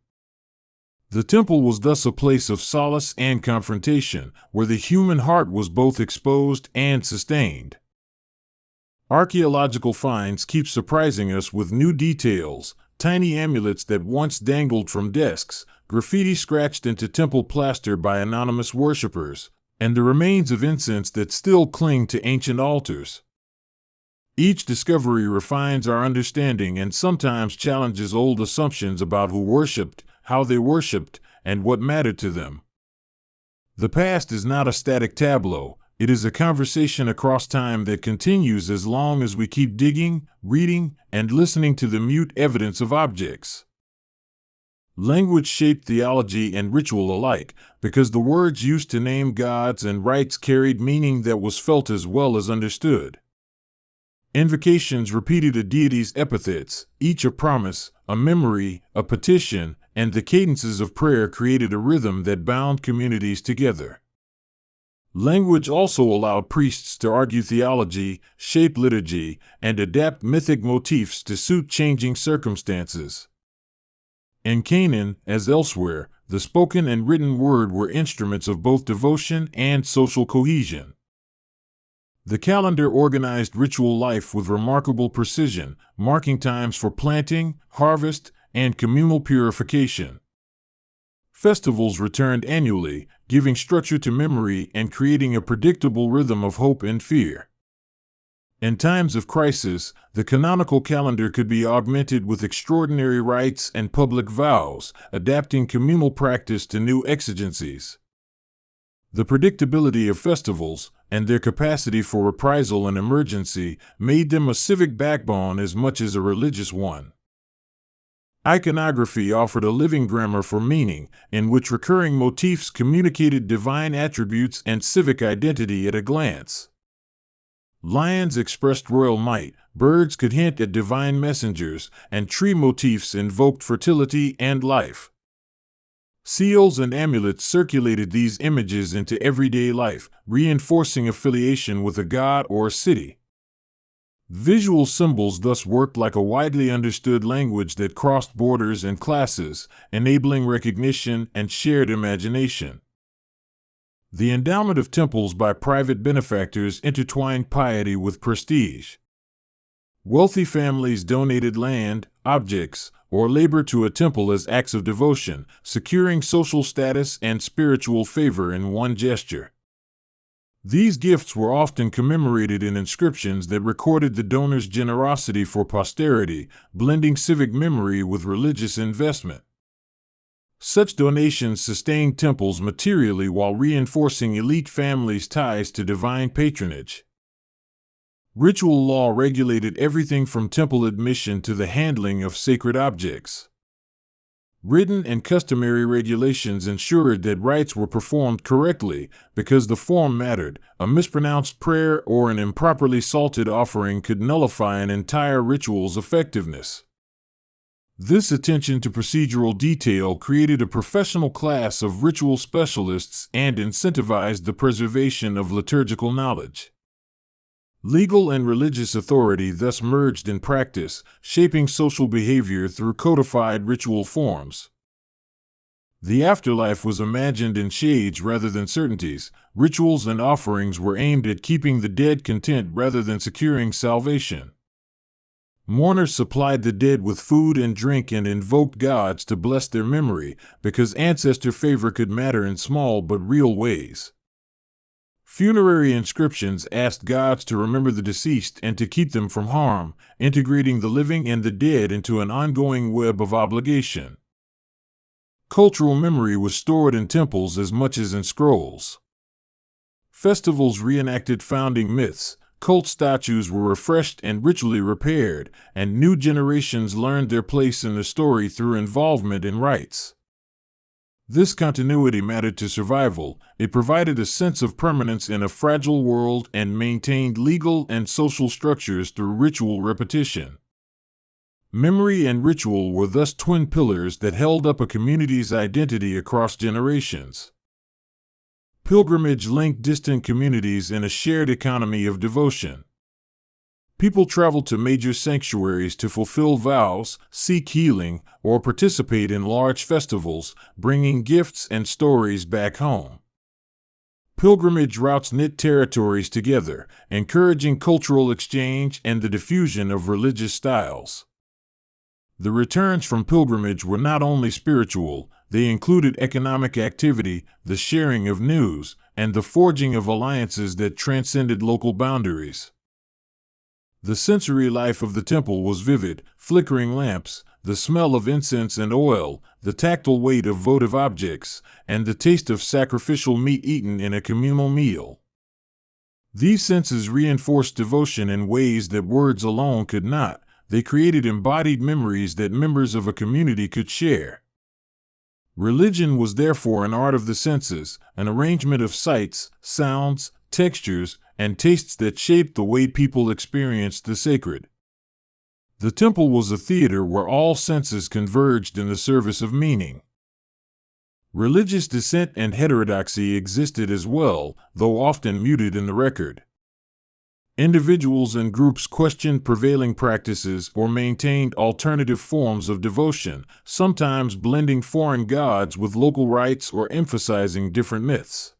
The temple was thus a place of solace and confrontation, where the human heart was both exposed and sustained. Archaeological finds keep surprising us with new details: tiny amulets that once dangled from desks, graffiti scratched into temple plaster by anonymous worshippers, and the remains of incense that still cling to ancient altars. Each discovery refines our understanding and sometimes challenges old assumptions about who worshipped, how they worshipped, and what mattered to them. The past is not a static tableau. It is a conversation across time that continues as long as we keep digging, reading, and listening to the mute evidence of objects. Language shaped theology and ritual alike, because the words used to name gods and rites carried meaning that was felt as well as understood. Invocations repeated a deity's epithets, each a promise, a memory, a petition, and the cadences of prayer created a rhythm that bound communities together. Language also allowed priests to argue theology, shape liturgy, and adapt mythic motifs to suit changing circumstances. In Canaan, as elsewhere, the spoken and written word were instruments of both devotion and social cohesion. The calendar organized ritual life with remarkable precision, marking times for planting, harvest, and communal purification. Festivals returned annually, giving structure to memory and creating a predictable rhythm of hope and fear. In times of crisis, the canonical calendar could be augmented with extraordinary rites and public vows, adapting communal practice to new exigencies. The predictability of festivals, and their capacity for reprisal and emergency, made them a civic backbone as much as a religious one. Iconography offered a living grammar for meaning, in which recurring motifs communicated divine attributes and civic identity at a glance. Lions expressed royal might, birds could hint at divine messengers, and tree motifs invoked fertility and life. Seals and amulets circulated these images into everyday life, reinforcing affiliation with a god or a city. Visual symbols thus worked like a widely understood language that crossed borders and classes, enabling recognition and shared imagination. The endowment of temples by private benefactors intertwined piety with prestige. Wealthy families donated land, objects, or labor to a temple as acts of devotion, securing social status and spiritual favor in one gesture. These gifts were often commemorated in inscriptions that recorded the donor's generosity for posterity, blending civic memory with religious investment. Such donations sustained temples materially while reinforcing elite families' ties to divine patronage. Ritual law regulated everything from temple admission to the handling of sacred objects. Written and customary regulations ensured that rites were performed correctly because the form mattered. A mispronounced prayer or an improperly salted offering could nullify an entire ritual's effectiveness. This attention to procedural detail created a professional class of ritual specialists and incentivized the preservation of liturgical knowledge. Legal and religious authority thus merged in practice, shaping social behavior through codified ritual forms. The afterlife was imagined in shades rather than certainties. Rituals and offerings were aimed at keeping the dead content rather than securing salvation. Mourners supplied the dead with food and drink and invoked gods to bless their memory, because ancestor favor could matter in small but real ways. Funerary inscriptions asked gods to remember the deceased and to keep them from harm, integrating the living and the dead into an ongoing web of obligation. Cultural memory was stored in temples as much as in scrolls. Festivals reenacted founding myths, cult statues were refreshed and ritually repaired, and new generations learned their place in the story through involvement in rites. This continuity mattered to survival. It provided a sense of permanence in a fragile world and maintained legal and social structures through ritual repetition. Memory and ritual were thus twin pillars that held up a community's identity across generations. Pilgrimage linked distant communities in a shared economy of devotion. People traveled to major sanctuaries to fulfill vows, seek healing, or participate in large festivals, bringing gifts and stories back home. Pilgrimage routes knit territories together, encouraging cultural exchange and the diffusion of religious styles. The returns from pilgrimage were not only spiritual, they included economic activity, the sharing of news, and the forging of alliances that transcended local boundaries. The sensory life of the temple was vivid: flickering lamps, the smell of incense and oil, the tactile weight of votive objects, and the taste of sacrificial meat eaten in a communal meal. These senses reinforced devotion in ways that words alone could not. They created embodied memories that members of a community could share. Religion was therefore an art of the senses, an arrangement of sights, sounds, textures, and tastes that shaped the way people experienced the sacred. The temple was a theater where all senses converged in the service of meaning. Religious dissent and heterodoxy existed as well, though often muted in the record. Individuals and groups questioned prevailing practices or maintained alternative forms of devotion, sometimes blending foreign gods with local rites or emphasizing different myths.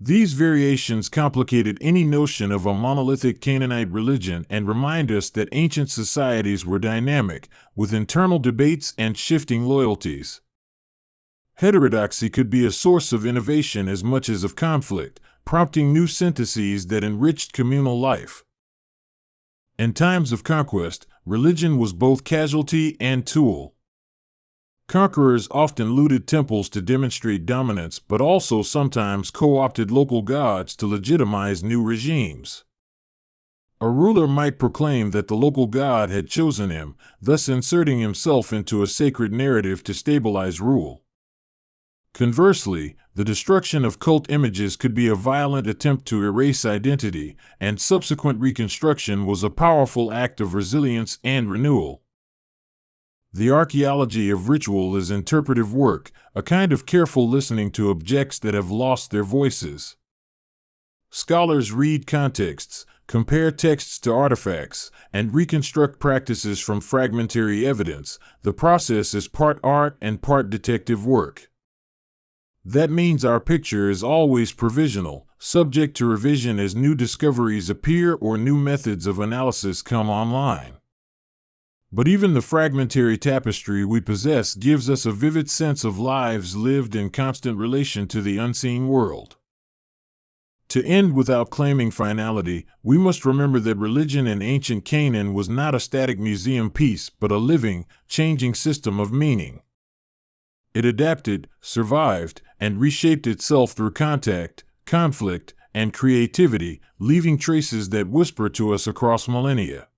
These variations complicated any notion of a monolithic Canaanite religion and remind us that ancient societies were dynamic, with internal debates and shifting loyalties. Heterodoxy could be a source of innovation as much as of conflict, prompting new syntheses that enriched communal life. In times of conquest, religion was both casualty and tool. Conquerors often looted temples to demonstrate dominance, but also sometimes co-opted local gods to legitimize new regimes. A ruler might proclaim that the local god had chosen him, thus inserting himself into a sacred narrative to stabilize rule. Conversely, the destruction of cult images could be a violent attempt to erase identity, and subsequent reconstruction was a powerful act of resilience and renewal. The archaeology of ritual is interpretive work, a kind of careful listening to objects that have lost their voices. Scholars read contexts, compare texts to artifacts, and reconstruct practices from fragmentary evidence. The process is part art and part detective work. That means our picture is always provisional, subject to revision as new discoveries appear or new methods of analysis come online. But even the fragmentary tapestry we possess gives us a vivid sense of lives lived in constant relation to the unseen world. To end without claiming finality, we must remember that religion in ancient Canaan was not a static museum piece, but a living, changing system of meaning. It adapted, survived, and reshaped itself through contact, conflict, and creativity, leaving traces that whisper to us across millennia.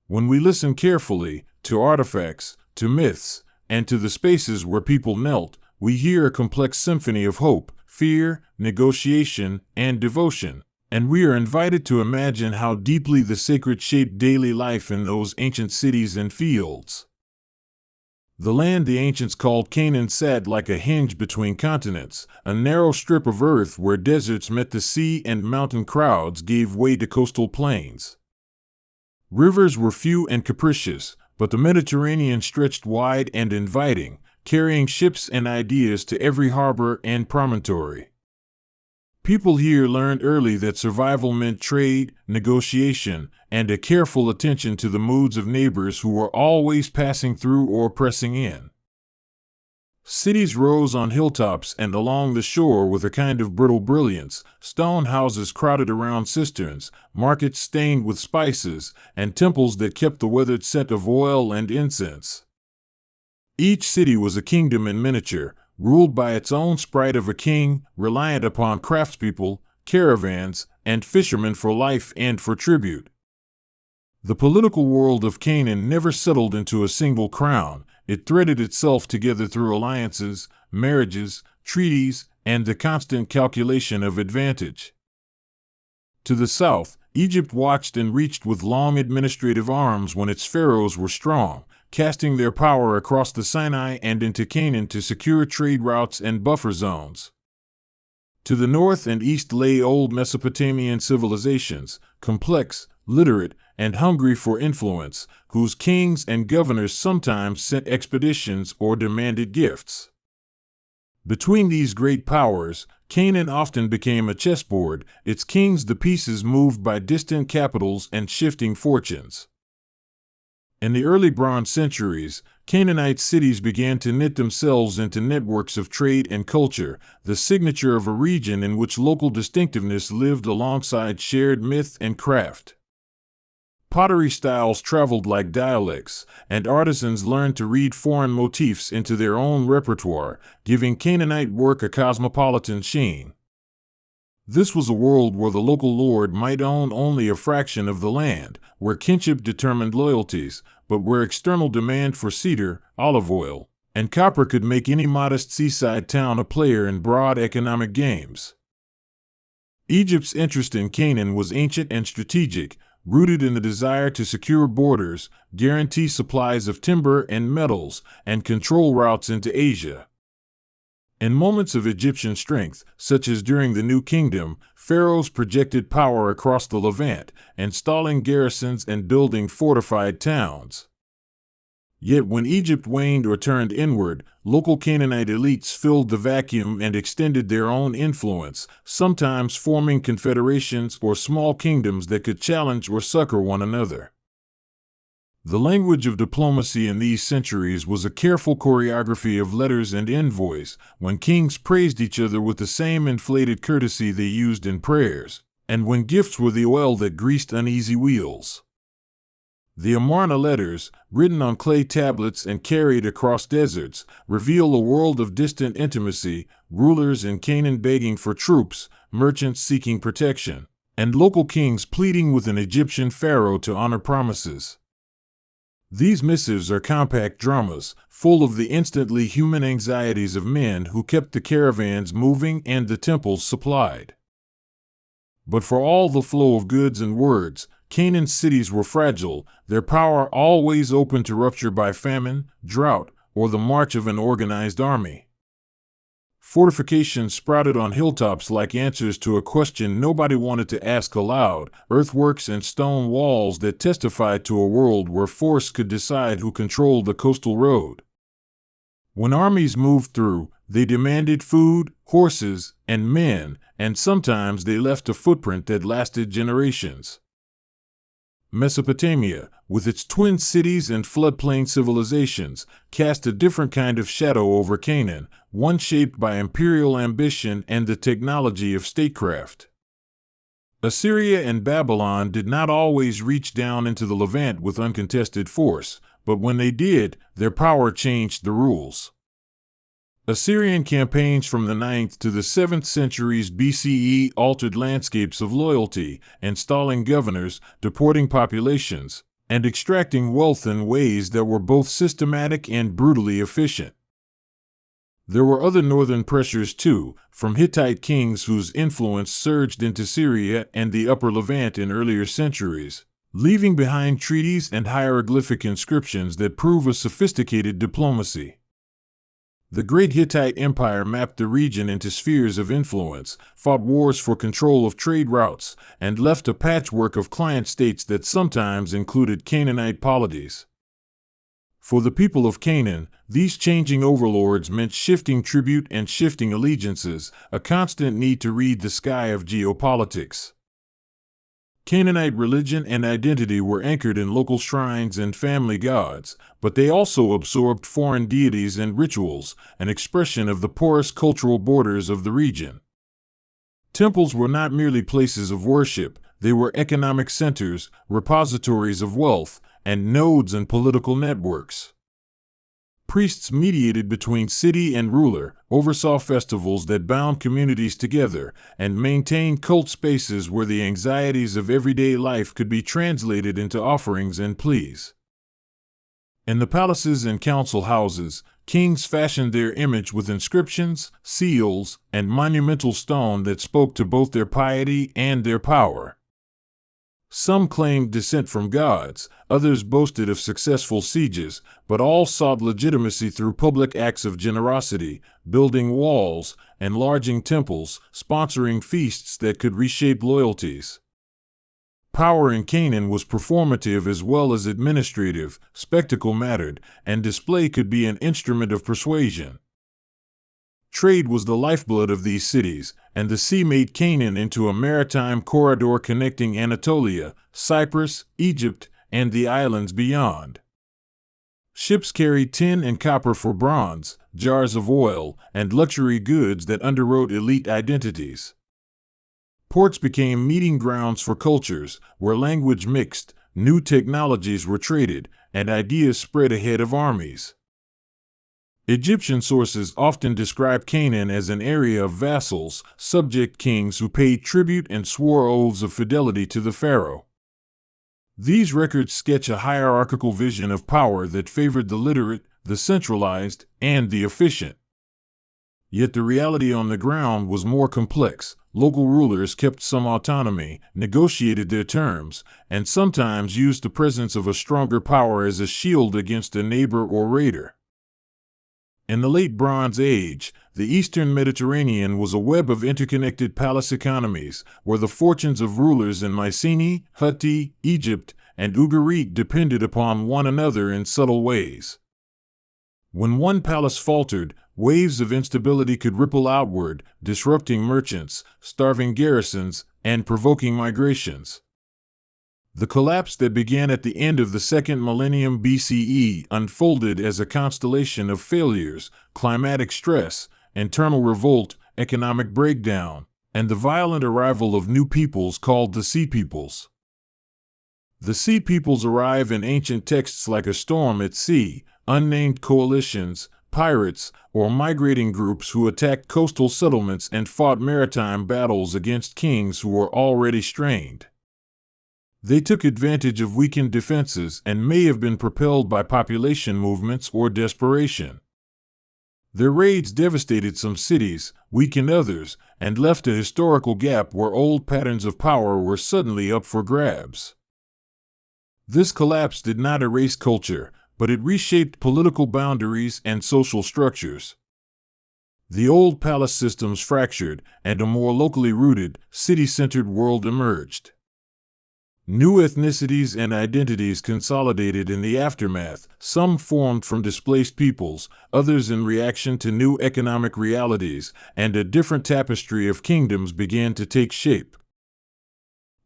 When we listen carefully to artifacts, to myths, and to the spaces where people knelt, we hear a complex symphony of hope, fear, negotiation, and devotion, and we are invited to imagine how deeply the sacred shaped daily life in those ancient cities and fields. The land the ancients called Canaan sat like a hinge between continents, a narrow strip of earth where deserts met the sea and mountain crowds gave way to coastal plains. Rivers were few and capricious, but the Mediterranean stretched wide and inviting, carrying ships and ideas to every harbor and promontory. People here learned early that survival meant trade, negotiation, and a careful attention to the moods of neighbors who were always passing through or pressing in. Cities rose on hilltops and along the shore with a kind of brittle brilliance, stone houses crowded around cisterns, markets stained with spices, and temples that kept the weathered scent of oil and incense. Each city was a kingdom in miniature, ruled by its own sprite of a king, reliant upon craftspeople, caravans, and fishermen for life and for tribute. The political world of Canaan never settled into a single crown. It threaded itself together through alliances, marriages, treaties, and the constant calculation of advantage. To the south, Egypt watched and reached with long administrative arms when its pharaohs were strong, casting their power across the Sinai and into Canaan to secure trade routes and buffer zones. To the north and east lay old Mesopotamian civilizations, complex, literate, and hungry for influence, whose kings and governors sometimes sent expeditions or demanded gifts. Between these great powers, Canaan often became a chessboard, its kings the pieces moved by distant capitals and shifting fortunes. In the early Bronze centuries, Canaanite cities began to knit themselves into networks of trade and culture, the signature of a region in which local distinctiveness lived alongside shared myth and craft. Pottery styles traveled like dialects, and artisans learned to read foreign motifs into their own repertoire, giving Canaanite work a cosmopolitan sheen. This was a world where the local lord might own only a fraction of the land, where kinship determined loyalties, but where external demand for cedar, olive oil, and copper could make any modest seaside town a player in broad economic games. Egypt's interest in Canaan was ancient and strategic, rooted in the desire to secure borders, guarantee supplies of timber and metals, and control routes into Asia. In moments of Egyptian strength, such as during the New Kingdom, pharaohs projected power across the Levant, installing garrisons and building fortified towns. Yet when Egypt waned or turned inward, local Canaanite elites filled the vacuum and extended their own influence, sometimes forming confederations or small kingdoms that could challenge or succor one another. The language of diplomacy in these centuries was a careful choreography of letters and envoys, when kings praised each other with the same inflated courtesy they used in prayers, and when gifts were the oil that greased uneasy wheels. The Amarna letters, written on clay tablets and carried across deserts, reveal a world of distant intimacy, rulers in Canaan begging for troops, merchants seeking protection, and local kings pleading with an Egyptian pharaoh to honor promises. These missives are compact dramas, full of the instantly human anxieties of men who kept the caravans moving and the temples supplied. But for all the flow of goods and words, Canaan's cities were fragile, their power always open to rupture by famine, drought, or the march of an organized army. Fortifications sprouted on hilltops like answers to a question nobody wanted to ask aloud, earthworks and stone walls that testified to a world where force could decide who controlled the coastal road. When armies moved through, they demanded food, horses, and men, and sometimes they left a footprint that lasted generations. Mesopotamia, with its twin cities and floodplain civilizations, cast a different kind of shadow over Canaan, one shaped by imperial ambition and the technology of statecraft. Assyria and Babylon did not always reach down into the Levant with uncontested force, but when they did, their power changed the rules. Assyrian campaigns from the 9th to the 7th centuries BCE altered landscapes of loyalty, installing governors, deporting populations, and extracting wealth in ways that were both systematic and brutally efficient. There were other northern pressures too, from Hittite kings whose influence surged into Syria and the Upper Levant in earlier centuries, leaving behind treaties and hieroglyphic inscriptions that prove a sophisticated diplomacy. The Great Hittite Empire mapped the region into spheres of influence, fought wars for control of trade routes, and left a patchwork of client states that sometimes included Canaanite polities. For the people of Canaan, these changing overlords meant shifting tribute and shifting allegiances, a constant need to read the sky of geopolitics. Canaanite religion and identity were anchored in local shrines and family gods, but they also absorbed foreign deities and rituals, an expression of the porous cultural borders of the region. Temples were not merely places of worship, they were economic centers, repositories of wealth, and nodes and political networks. Priests mediated between city and ruler, oversaw festivals that bound communities together, and maintained cult spaces where the anxieties of everyday life could be translated into offerings and pleas. In the palaces and council houses, kings fashioned their image with inscriptions, seals, and monumental stone that spoke to both their piety and their power. Some claimed descent from gods, others boasted of successful sieges, but all sought legitimacy through public acts of generosity, building walls, enlarging temples, sponsoring feasts that could reshape loyalties. Power in Canaan was performative as well as administrative, spectacle mattered, and display could be an instrument of persuasion. Trade was the lifeblood of these cities, and the sea made Canaan into a maritime corridor connecting Anatolia, Cyprus, Egypt, and the islands beyond. Ships carried tin and copper for bronze, jars of oil, and luxury goods that underwrote elite identities. Ports became meeting grounds for cultures, where language mixed, new technologies were traded, and ideas spread ahead of armies. Egyptian sources often describe Canaan as an area of vassals, subject kings who paid tribute and swore oaths of fidelity to the pharaoh. These records sketch a hierarchical vision of power that favored the literate, the centralized, and the efficient. Yet the reality on the ground was more complex. Local rulers kept some autonomy, negotiated their terms, and sometimes used the presence of a stronger power as a shield against a neighbor or raider. In the late Bronze Age, the Eastern Mediterranean was a web of interconnected palace economies, where the fortunes of rulers in Mycenae, Hutti, Egypt, and Ugarit depended upon one another in subtle ways. When one palace faltered, waves of instability could ripple outward, disrupting merchants, starving garrisons, and provoking migrations. The collapse that began at the end of the second millennium BCE unfolded as a constellation of failures, climatic stress, internal revolt, economic breakdown, and the violent arrival of new peoples called the Sea Peoples. The Sea Peoples arrive in ancient texts like a storm at sea, unnamed coalitions, pirates, or migrating groups who attacked coastal settlements and fought maritime battles against kings who were already strained. They took advantage of weakened defenses and may have been propelled by population movements or desperation. Their raids devastated some cities, weakened others, and left a historical gap where old patterns of power were suddenly up for grabs. This collapse did not erase culture, but it reshaped political boundaries and social structures. The old palace systems fractured, and a more locally rooted, city-centered world emerged. New ethnicities and identities consolidated in the aftermath, some formed from displaced peoples, others in reaction to new economic realities, and a different tapestry of kingdoms began to take shape.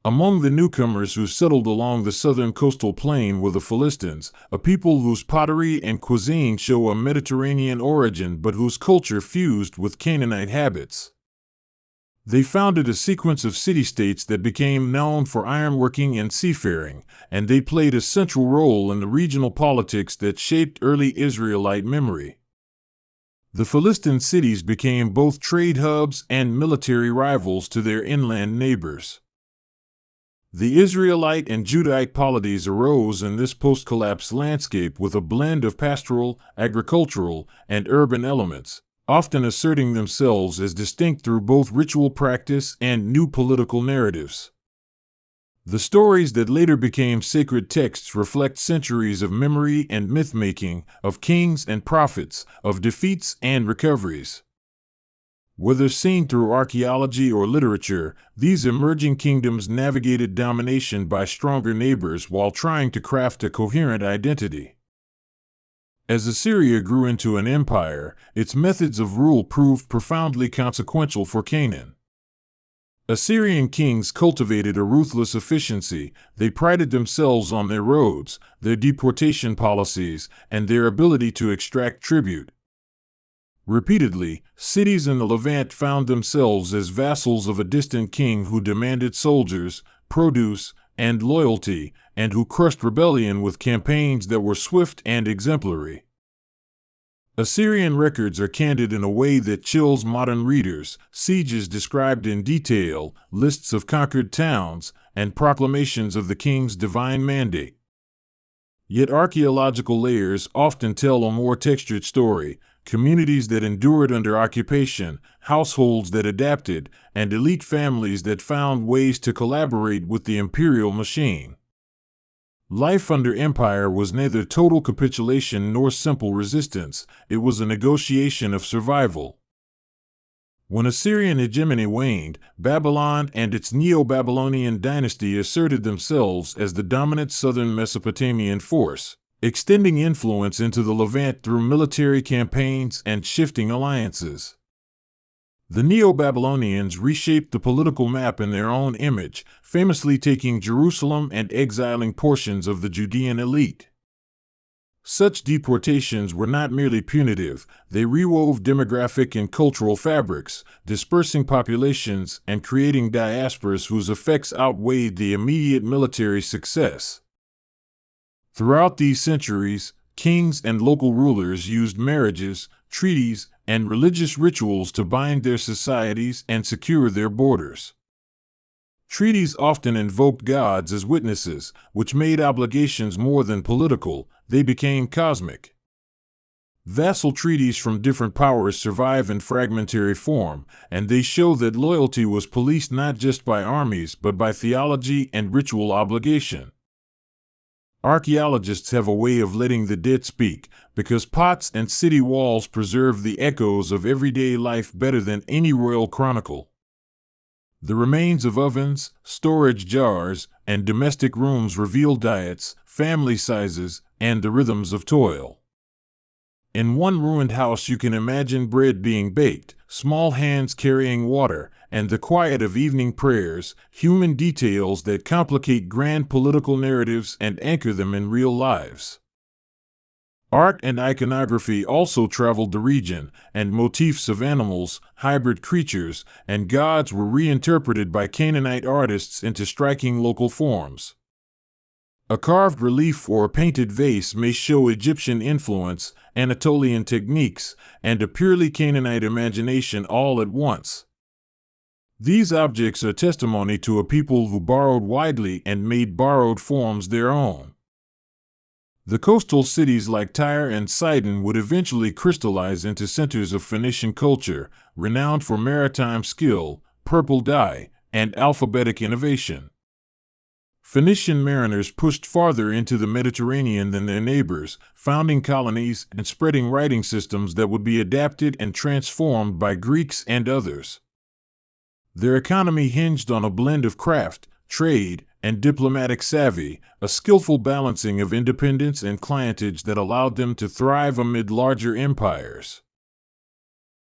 Among the newcomers who settled along the southern coastal plain were the Philistines, a people whose pottery and cuisine show a Mediterranean origin but whose culture fused with Canaanite habits. They founded a sequence of city-states that became known for ironworking and seafaring, and they played a central role in the regional politics that shaped early Israelite memory. The Philistine cities became both trade hubs and military rivals to their inland neighbors. The Israelite and Judite polities arose in this post-collapse landscape with a blend of pastoral, agricultural, and urban elements, often asserting themselves as distinct through both ritual practice and new political narratives. The stories that later became sacred texts reflect centuries of memory and myth-making, of kings and prophets, of defeats and recoveries. Whether seen through archaeology or literature, these emerging kingdoms navigated domination by stronger neighbors while trying to craft a coherent identity. As Assyria grew into an empire, its methods of rule proved profoundly consequential for Canaan. Assyrian kings cultivated a ruthless efficiency. They prided themselves on their roads, their deportation policies, and their ability to extract tribute. Repeatedly, cities in the Levant found themselves as vassals of a distant king who demanded soldiers, produce, and loyalty, and who crushed rebellion with campaigns that were swift and exemplary. Assyrian records are candid in a way that chills modern readers: sieges described in detail, lists of conquered towns, and proclamations of the king's divine mandate. Yet archaeological layers often tell a more textured story: communities that endured under occupation, households that adapted, and elite families that found ways to collaborate with the imperial machine. Life under empire was neither total capitulation nor simple resistance. It was a negotiation of survival. When Assyrian hegemony waned, Babylon and its Neo-Babylonian dynasty asserted themselves as the dominant southern Mesopotamian force, extending influence into the Levant through military campaigns and shifting alliances. The Neo-Babylonians reshaped the political map in their own image, famously taking Jerusalem and exiling portions of the Judean elite. Such deportations were not merely punitive; they rewove demographic and cultural fabrics, dispersing populations and creating diasporas whose effects outweighed the immediate military success. Throughout these centuries, kings and local rulers used marriages, treaties, and religious rituals to bind their societies and secure their borders. Treaties often invoked gods as witnesses, which made obligations more than political; they became cosmic. Vassal treaties from different powers survive in fragmentary form, and they show that loyalty was policed not just by armies but by theology and ritual obligation. Archaeologists have a way of letting the dead speak, because pots and city walls preserve the echoes of everyday life better than any royal chronicle. The remains of ovens, storage jars, and domestic rooms reveal diets, family sizes, and the rhythms of toil. In one ruined house you can imagine bread being baked, small hands carrying water, and the quiet of evening prayers, human details that complicate grand political narratives and anchor them in real lives. Art and iconography also traveled the region, and motifs of animals, hybrid creatures, and gods were reinterpreted by Canaanite artists into striking local forms. A carved relief or a painted vase may show Egyptian influence, Anatolian techniques, and a purely Canaanite imagination all at once. These objects are testimony to a people who borrowed widely and made borrowed forms their own. The coastal cities like Tyre and Sidon would eventually crystallize into centers of Phoenician culture, renowned for maritime skill, purple dye, and alphabetic innovation. Phoenician mariners pushed farther into the Mediterranean than their neighbors, founding colonies and spreading writing systems that would be adapted and transformed by Greeks and others. Their economy hinged on a blend of craft, trade, and diplomatic savvy, a skillful balancing of independence and clientage that allowed them to thrive amid larger empires.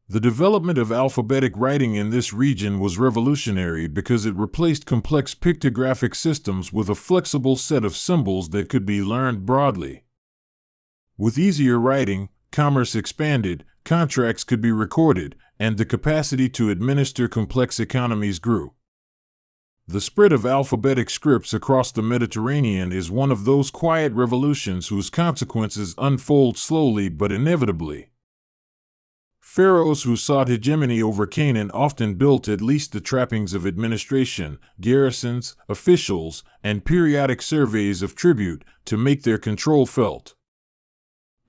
The development of alphabetic writing in this region was revolutionary because it replaced complex pictographic systems with a flexible set of symbols that could be learned broadly. With easier writing, commerce expanded, contracts could be recorded, and the capacity to administer complex economies grew. The spread of alphabetic scripts across the Mediterranean is one of those quiet revolutions whose consequences unfold slowly but inevitably. Pharaohs who sought hegemony over Canaan often built at least the trappings of administration, garrisons, officials, and periodic surveys of tribute to make their control felt.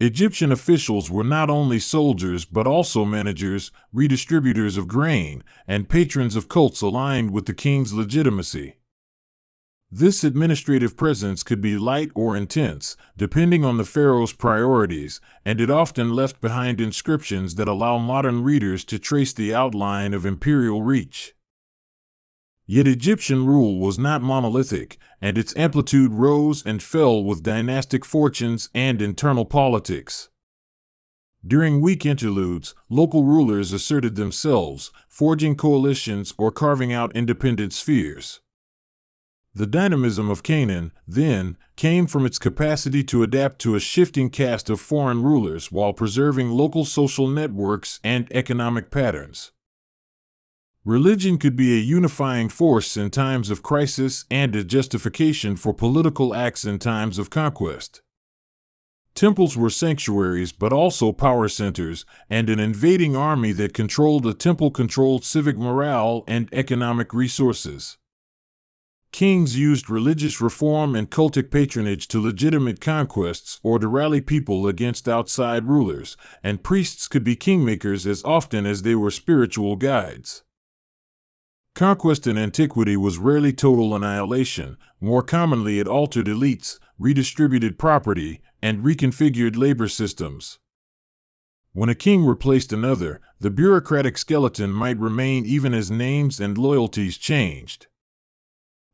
Egyptian officials were not only soldiers but also managers, redistributors of grain, and patrons of cults aligned with the king's legitimacy. This administrative presence could be light or intense, depending on the pharaoh's priorities, and it often left behind inscriptions that allow modern readers to trace the outline of imperial reach. Yet Egyptian rule was not monolithic, and its amplitude rose and fell with dynastic fortunes and internal politics. During weak interludes, local rulers asserted themselves, forging coalitions or carving out independent spheres. The dynamism of Canaan, then, came from its capacity to adapt to a shifting cast of foreign rulers while preserving local social networks and economic patterns. Religion could be a unifying force in times of crisis and a justification for political acts in times of conquest. Temples were sanctuaries but also power centers, and an invading army that controlled a temple controlled civic morale and economic resources. Kings used religious reform and cultic patronage to legitimate conquests or to rally people against outside rulers, and priests could be kingmakers as often as they were spiritual guides. Conquest in antiquity was rarely total annihilation. More commonly, it altered elites, redistributed property, and reconfigured labor systems. When a king replaced another, the bureaucratic skeleton might remain even as names and loyalties changed.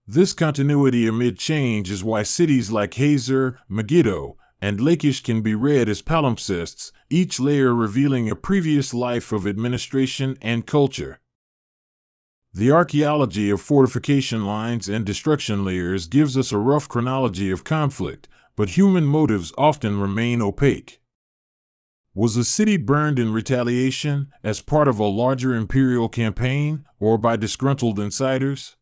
This continuity amid change is why cities like Hazor, Megiddo, and Lachish can be read as palimpsests, each layer revealing a previous life of administration and culture. The archaeology of fortification lines and destruction layers gives us a rough chronology of conflict, but human motives often remain opaque. Was a city burned in retaliation, as part of a larger imperial campaign, or by disgruntled insiders?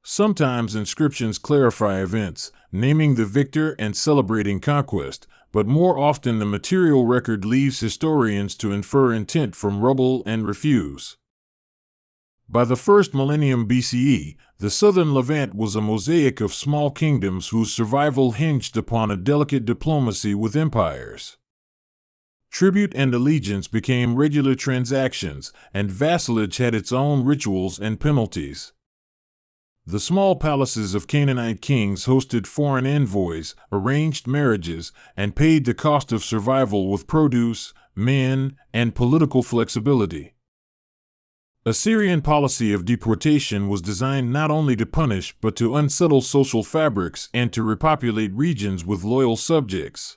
Sometimes inscriptions clarify events, naming the victor and celebrating conquest, but more often the material record leaves historians to infer intent from rubble and refuse. By the first millennium BCE, the southern Levant was a mosaic of small kingdoms whose survival hinged upon a delicate diplomacy with empires. Tribute and allegiance became regular transactions, and vassalage had its own rituals and penalties. The small palaces of Canaanite kings hosted foreign envoys, arranged marriages, and paid the cost of survival with produce, men, and political flexibility. Assyrian policy of deportation was designed not only to punish but to unsettle social fabrics and to repopulate regions with loyal subjects.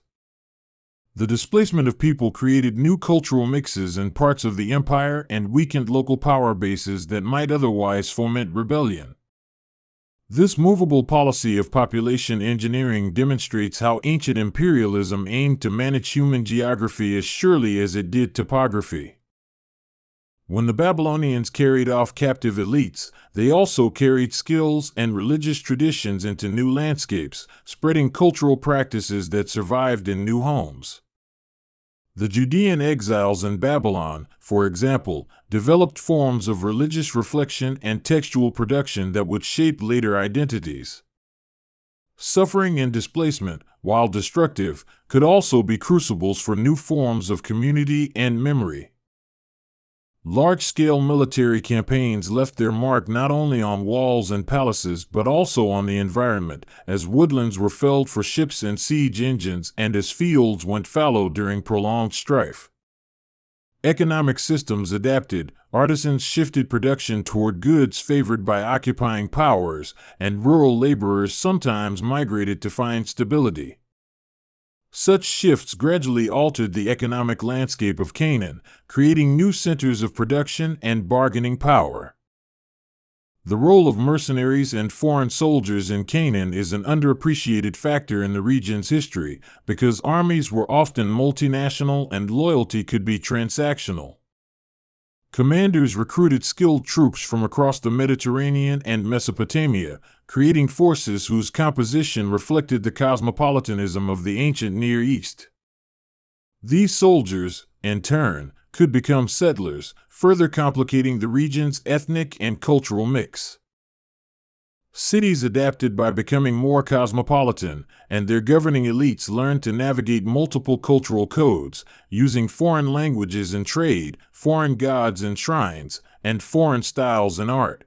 The displacement of people created new cultural mixes in parts of the empire and weakened local power bases that might otherwise foment rebellion. This movable policy of population engineering demonstrates how ancient imperialism aimed to manage human geography as surely as it did topography. When the Babylonians carried off captive elites, they also carried skills and religious traditions into new landscapes, spreading cultural practices that survived in new homes. The Judean exiles in Babylon, for example, developed forms of religious reflection and textual production that would shape later identities. Suffering and displacement, while destructive, could also be crucibles for new forms of community and memory. Large-scale military campaigns left their mark not only on walls and palaces but also on the environment, as woodlands were felled for ships and siege engines and as fields went fallow during prolonged strife. Economic systems adapted, artisans shifted production toward goods favored by occupying powers, and rural laborers sometimes migrated to find stability. Such shifts gradually altered the economic landscape of Canaan, creating new centers of production and bargaining power. The role of mercenaries and foreign soldiers in Canaan is an underappreciated factor in the region's history because armies were often multinational and loyalty could be transactional. Commanders recruited skilled troops from across the Mediterranean and Mesopotamia, creating forces whose composition reflected the cosmopolitanism of the ancient Near East. These soldiers, in turn, could become settlers, further complicating the region's ethnic and cultural mix. Cities adapted by becoming more cosmopolitan, and their governing elites learned to navigate multiple cultural codes, using foreign languages in trade, foreign gods in shrines, and foreign styles in art.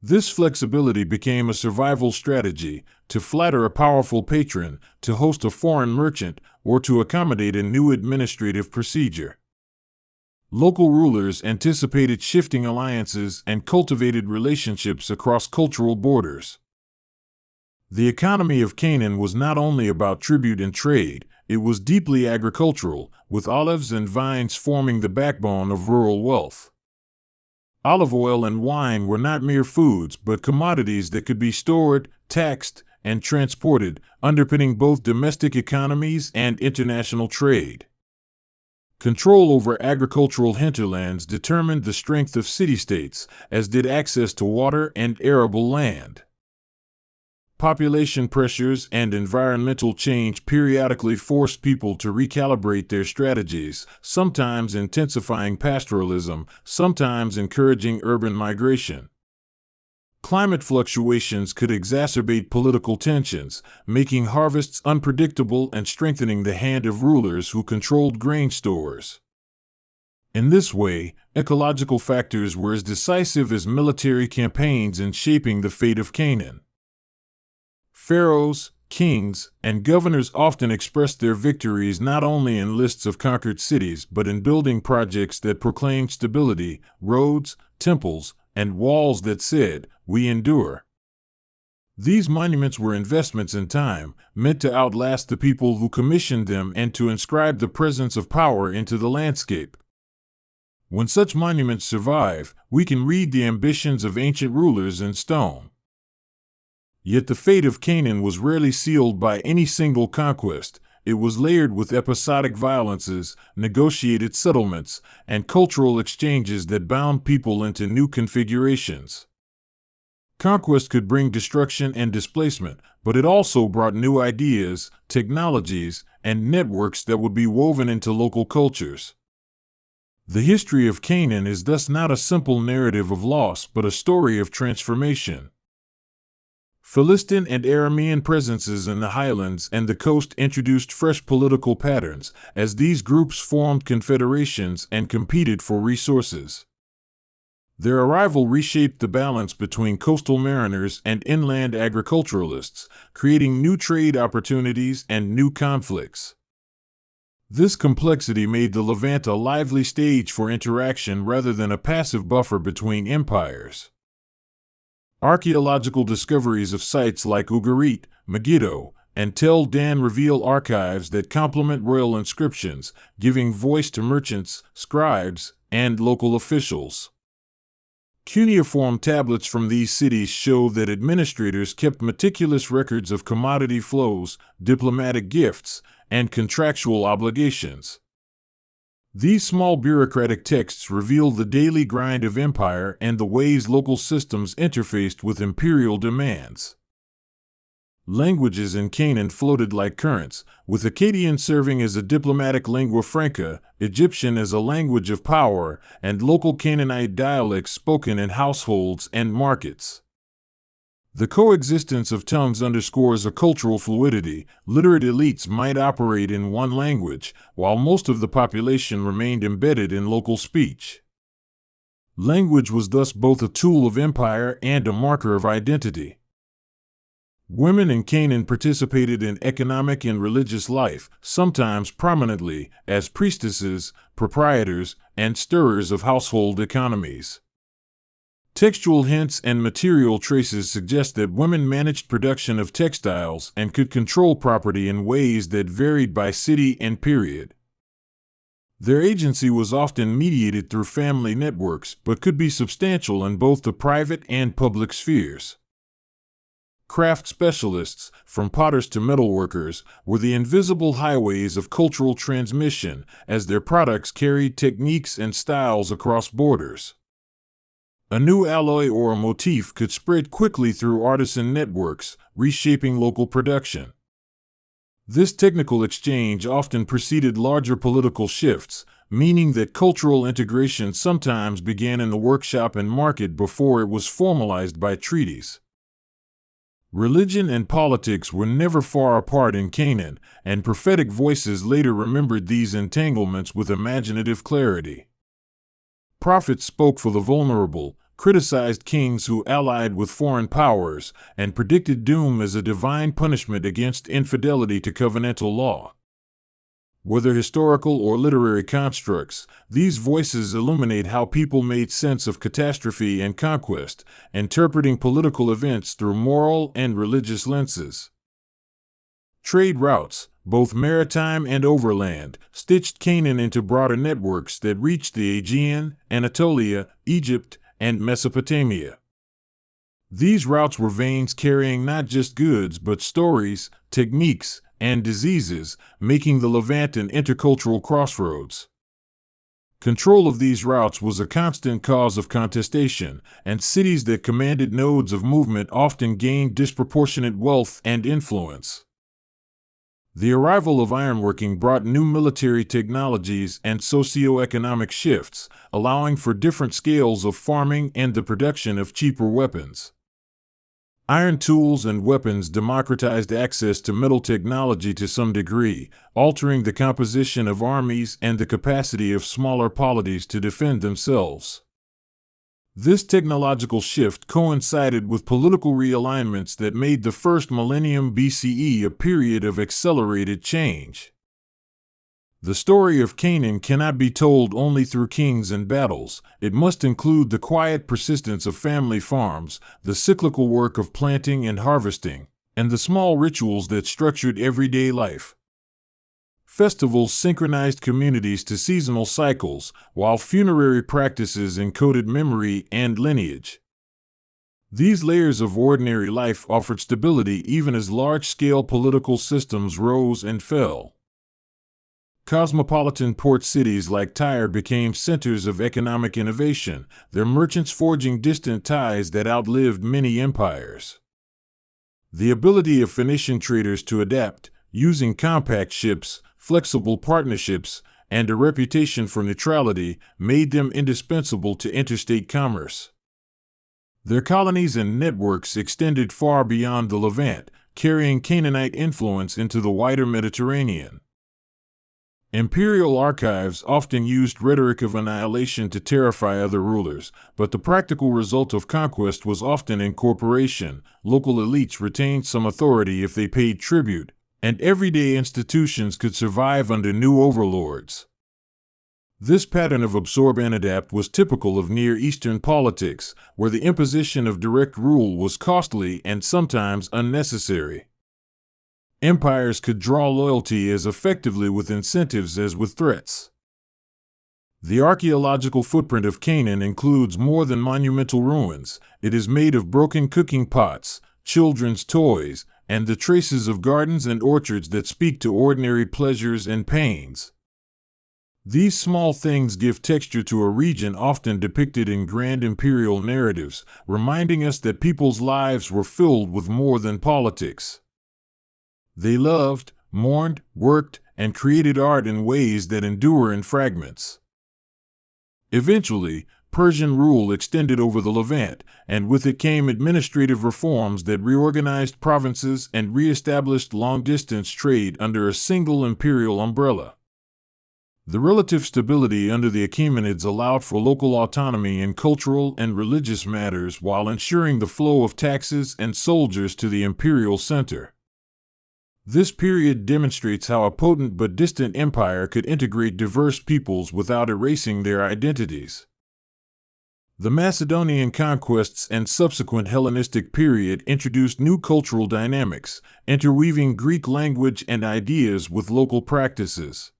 This flexibility became a survival strategy: to flatter a powerful patron, to host a foreign merchant, or to accommodate a new administrative procedure. Local rulers anticipated shifting alliances and cultivated relationships across cultural borders. The economy of Canaan was not only about tribute and trade, it was deeply agricultural, with olives and vines forming the backbone of rural wealth. Olive oil and wine were not mere foods but commodities that could be stored, taxed, and transported, underpinning both domestic economies and international trade. Control over agricultural hinterlands determined the strength of city-states, as did access to water and arable land. Population pressures and environmental change periodically forced people to recalibrate their strategies, sometimes intensifying pastoralism, sometimes encouraging urban migration. Climate fluctuations could exacerbate political tensions, making harvests unpredictable and strengthening the hand of rulers who controlled grain stores. In this way, ecological factors were as decisive as military campaigns in shaping the fate of Canaan. Pharaohs, kings, and governors often expressed their victories not only in lists of conquered cities but in building projects that proclaimed stability, roads, temples, and walls that said, "We endure." These monuments were investments in time, meant to outlast the people who commissioned them and to inscribe the presence of power into the landscape. When such monuments survive, we can read the ambitions of ancient rulers in stone. Yet the fate of Canaan was rarely sealed by any single conquest. It was layered with episodic violences, negotiated settlements, and cultural exchanges that bound people into new configurations. Conquest could bring destruction and displacement, but it also brought new ideas, technologies, and networks that would be woven into local cultures. The history of Canaan is thus not a simple narrative of loss but a story of transformation. Philistine and Aramean presences in the highlands and the coast introduced fresh political patterns, as these groups formed confederations and competed for resources. Their arrival reshaped the balance between coastal mariners and inland agriculturalists, creating new trade opportunities and new conflicts. This complexity made the Levant a lively stage for interaction rather than a passive buffer between empires. Archaeological discoveries of sites like Ugarit, Megiddo, and Tel Dan reveal archives that complement royal inscriptions, giving voice to merchants, scribes, and local officials. Cuneiform tablets from these cities show that administrators kept meticulous records of commodity flows, diplomatic gifts, and contractual obligations. These small bureaucratic texts reveal the daily grind of empire and the ways local systems interfaced with imperial demands. Languages in Canaan floated like currents, with Akkadian serving as a diplomatic lingua franca, Egyptian as a language of power, and local Canaanite dialects spoken in households and markets. The coexistence of tongues underscores a cultural fluidity. Literate elites might operate in one language, while most of the population remained embedded in local speech. Language was thus both a tool of empire and a marker of identity. Women in Canaan participated in economic and religious life, sometimes prominently, as priestesses, proprietors, and stirrers of household economies. Textual hints and material traces suggest that women managed production of textiles and could control property in ways that varied by city and period. Their agency was often mediated through family networks, but could be substantial in both the private and public spheres. Craft specialists, from potters to metalworkers, were the invisible highways of cultural transmission, as their products carried techniques and styles across borders. A new alloy or a motif could spread quickly through artisan networks, reshaping local production. This technical exchange often preceded larger political shifts, meaning that cultural integration sometimes began in the workshop and market before it was formalized by treaties. Religion and politics were never far apart in Canaan, and prophetic voices later remembered these entanglements with imaginative clarity. Prophets spoke for the vulnerable, criticized kings who allied with foreign powers, and predicted doom as a divine punishment against infidelity to covenantal law. Whether historical or literary constructs, these voices illuminate how people made sense of catastrophe and conquest, interpreting political events through moral and religious lenses. Trade routes, both maritime and overland, stitched Canaan into broader networks that reached the Aegean, Anatolia, Egypt, and Mesopotamia. These routes were veins carrying not just goods but stories, techniques, and diseases, making the Levant an intercultural crossroads. Control of these routes was a constant cause of contestation, and cities that commanded nodes of movement often gained disproportionate wealth and influence. The arrival of ironworking brought new military technologies and socio-economic shifts, allowing for different scales of farming and the production of cheaper weapons. Iron tools and weapons democratized access to metal technology to some degree, altering the composition of armies and the capacity of smaller polities to defend themselves. This technological shift coincided with political realignments that made the first millennium BCE a period of accelerated change. The story of Canaan cannot be told only through kings and battles. It must include the quiet persistence of family farms, the cyclical work of planting and harvesting, and the small rituals that structured everyday life. Festivals synchronized communities to seasonal cycles, while funerary practices encoded memory and lineage. These layers of ordinary life offered stability even as large-scale political systems rose and fell. Cosmopolitan port cities like Tyre became centers of economic innovation, their merchants forging distant ties that outlived many empires. The ability of Phoenician traders to adapt, using compact ships, flexible partnerships, and a reputation for neutrality, made them indispensable to interstate commerce. Their colonies and networks extended far beyond the Levant, carrying Canaanite influence into the wider Mediterranean. Imperial archives often used rhetoric of annihilation to terrify other rulers, but the practical result of conquest was often incorporation. Local elites retained some authority if they paid tribute, and everyday institutions could survive under new overlords. This pattern of absorb and adapt was typical of Near Eastern politics, where the imposition of direct rule was costly and sometimes unnecessary. Empires could draw loyalty as effectively with incentives as with threats. The archaeological footprint of Canaan includes more than monumental ruins. It is made of broken cooking pots, children's toys, and the traces of gardens and orchards that speak to ordinary pleasures and pains. These small things give texture to a region often depicted in grand imperial narratives, reminding us that people's lives were filled with more than politics. They loved, mourned, worked, and created art in ways that endure in fragments. Eventually, Persian rule extended over the Levant, and with it came administrative reforms that reorganized provinces and re-established long-distance trade under a single imperial umbrella. The relative stability under the Achaemenids allowed for local autonomy in cultural and religious matters while ensuring the flow of taxes and soldiers to the imperial center. This period demonstrates how a potent but distant empire could integrate diverse peoples without erasing their identities. The Macedonian conquests and subsequent Hellenistic period introduced new cultural dynamics, interweaving Greek language and ideas with local practices.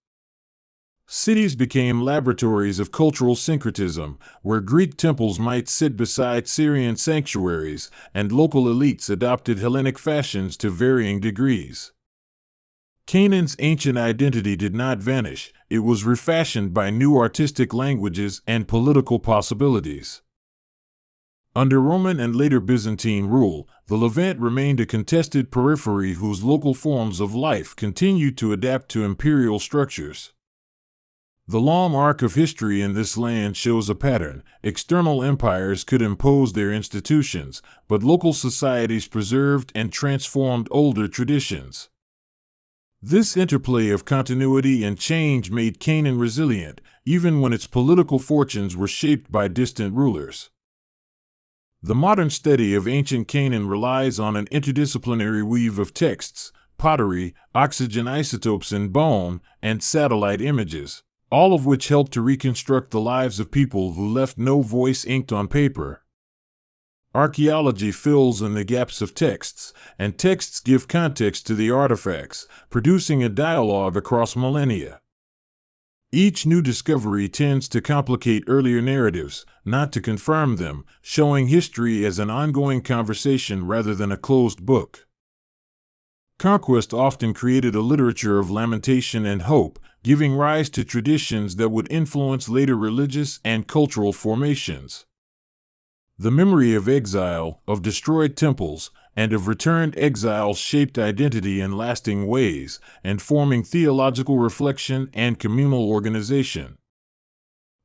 Cities became laboratories of cultural syncretism, where Greek temples might sit beside Syrian sanctuaries, and local elites adopted Hellenic fashions to varying degrees. Canaan's ancient identity did not vanish, it was refashioned by new artistic languages and political possibilities. Under Roman and later Byzantine rule, the Levant remained a contested periphery whose local forms of life continued to adapt to imperial structures. The long arc of history in this land shows a pattern. External empires could impose their institutions, but local societies preserved and transformed older traditions. This interplay of continuity and change made Canaan resilient, even when its political fortunes were shaped by distant rulers. The modern study of ancient Canaan relies on an interdisciplinary weave of texts, pottery, oxygen isotopes in bone, and satellite images, all of which help to reconstruct the lives of people who left no voice inked on paper. Archaeology fills in the gaps of texts, and texts give context to the artifacts, producing a dialogue across millennia. Each new discovery tends to complicate earlier narratives, not to confirm them, showing history as an ongoing conversation rather than a closed book. Conquest often created a literature of lamentation and hope, giving rise to traditions that would influence later religious and cultural formations. The memory of exile, of destroyed temples, and of returned exiles shaped identity in lasting ways, informing theological reflection and communal organization.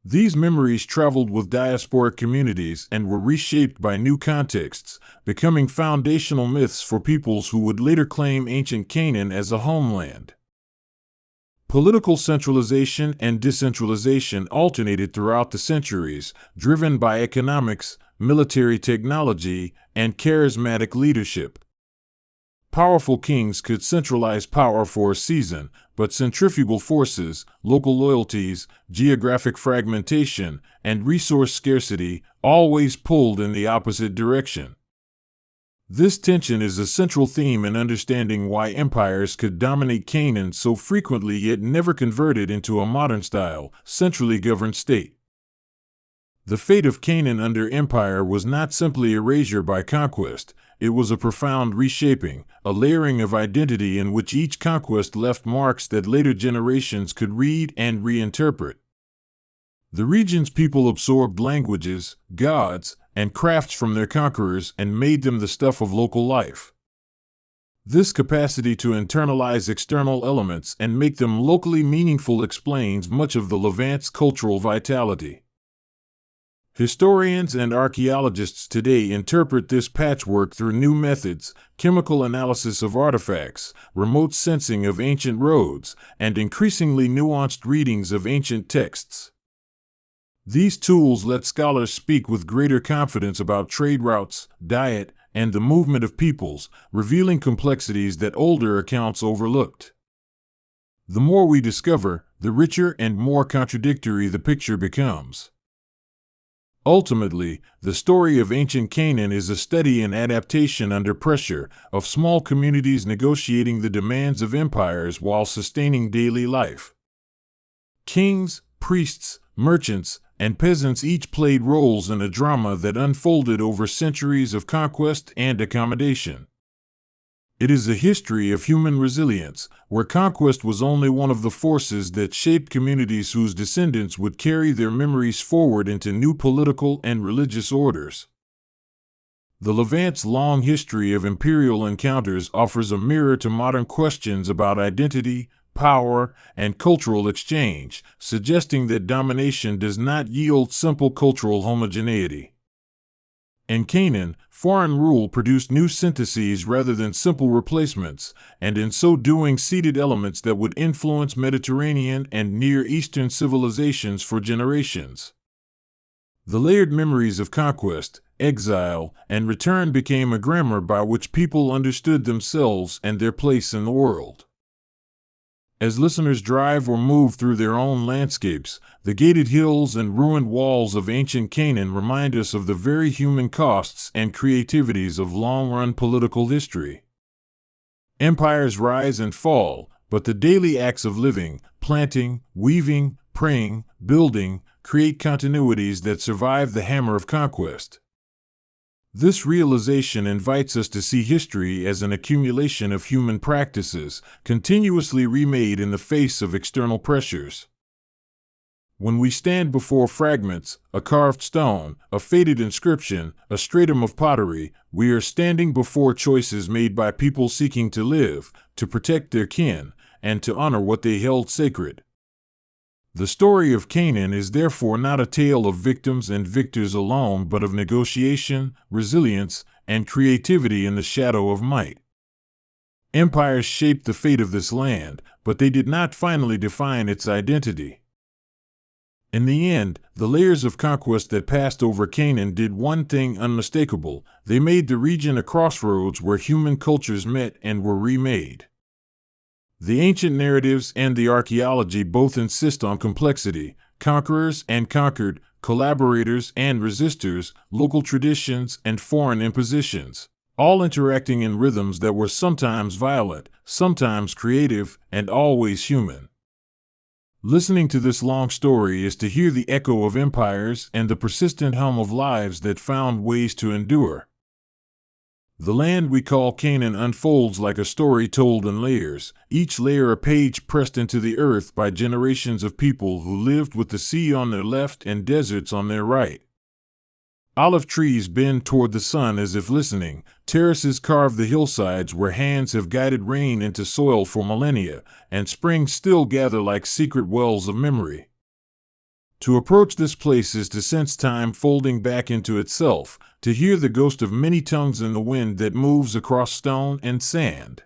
These memories traveled with diasporic communities and were reshaped by new contexts, becoming foundational myths for peoples who would later claim ancient Canaan as a homeland. Political centralization and decentralization alternated throughout the centuries, driven by economics, military technology, and charismatic leadership. Powerful kings could centralize power for a season, but centrifugal forces, local loyalties, geographic fragmentation, and resource scarcity always pulled in the opposite direction. This tension is a central theme in understanding why empires could dominate Canaan so frequently yet never converted into a modern-style, centrally governed state. The fate of Canaan under empire was not simply erasure by conquest, it was a profound reshaping, a layering of identity in which each conquest left marks that later generations could read and reinterpret. The region's people absorbed languages, gods, and crafts from their conquerors and made them the stuff of local life. This capacity to internalize external elements and make them locally meaningful explains much of the Levant's cultural vitality. Historians and archaeologists today interpret this patchwork through new methods, chemical analysis of artifacts, remote sensing of ancient roads, and increasingly nuanced readings of ancient texts. These tools let scholars speak with greater confidence about trade routes, diet, and the movement of peoples, revealing complexities that older accounts overlooked. The more we discover, the richer and more contradictory the picture becomes. Ultimately, the story of ancient Canaan is a study in adaptation under pressure, of small communities negotiating the demands of empires while sustaining daily life. Kings, priests, merchants, and peasants each played roles in a drama that unfolded over centuries of conquest and accommodation. It is a history of human resilience, where conquest was only one of the forces that shaped communities whose descendants would carry their memories forward into new political and religious orders. The Levant's long history of imperial encounters offers a mirror to modern questions about identity, power, and cultural exchange, suggesting that domination does not yield simple cultural homogeneity. In Canaan, foreign rule produced new syntheses rather than simple replacements, and in so doing seeded elements that would influence Mediterranean and Near Eastern civilizations for generations. The layered memories of conquest, exile, and return became a grammar by which people understood themselves and their place in the world. As listeners drive or move through their own landscapes, the gated hills and ruined walls of ancient Canaan remind us of the very human costs and creativities of long-run political history. Empires rise and fall, but the daily acts of living, planting, weaving, praying, building, create continuities that survive the hammer of conquest. This realization invites us to see history as an accumulation of human practices, continuously remade in the face of external pressures. When we stand before fragments, a carved stone, a faded inscription, a stratum of pottery, we are standing before choices made by people seeking to live, to protect their kin, and to honor what they held sacred. The story of Canaan is therefore not a tale of victims and victors alone, but of negotiation, resilience, and creativity in the shadow of might. Empires shaped the fate of this land, but they did not finally define its identity. In the end, the layers of conquest that passed over Canaan did one thing unmistakable: they made the region a crossroads where human cultures met and were remade. The ancient narratives and the archaeology both insist on complexity: conquerors and conquered, collaborators and resistors, local traditions and foreign impositions, all interacting in rhythms that were sometimes violent, sometimes creative, and always human. Listening to this long story is to hear the echo of empires and the persistent hum of lives that found ways to endure. The land we call Canaan unfolds like a story told in layers, each layer a page pressed into the earth by generations of people who lived with the sea on their left and deserts on their right. Olive trees bend toward the sun as if listening, terraces carve the hillsides where hands have guided rain into soil for millennia, and springs still gather like secret wells of memory. To approach this place is to sense time folding back into itself, to hear the ghost of many tongues in the wind that moves across stone and sand.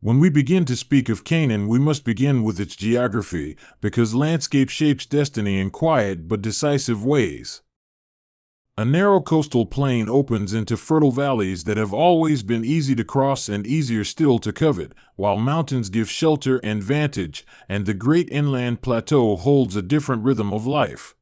When we begin to speak of Canaan, we must begin with its geography, because landscape shapes destiny in quiet but decisive ways. A narrow coastal plain opens into fertile valleys that have always been easy to cross and easier still to covet, while mountains give shelter and vantage, and the great inland plateau holds a different rhythm of life.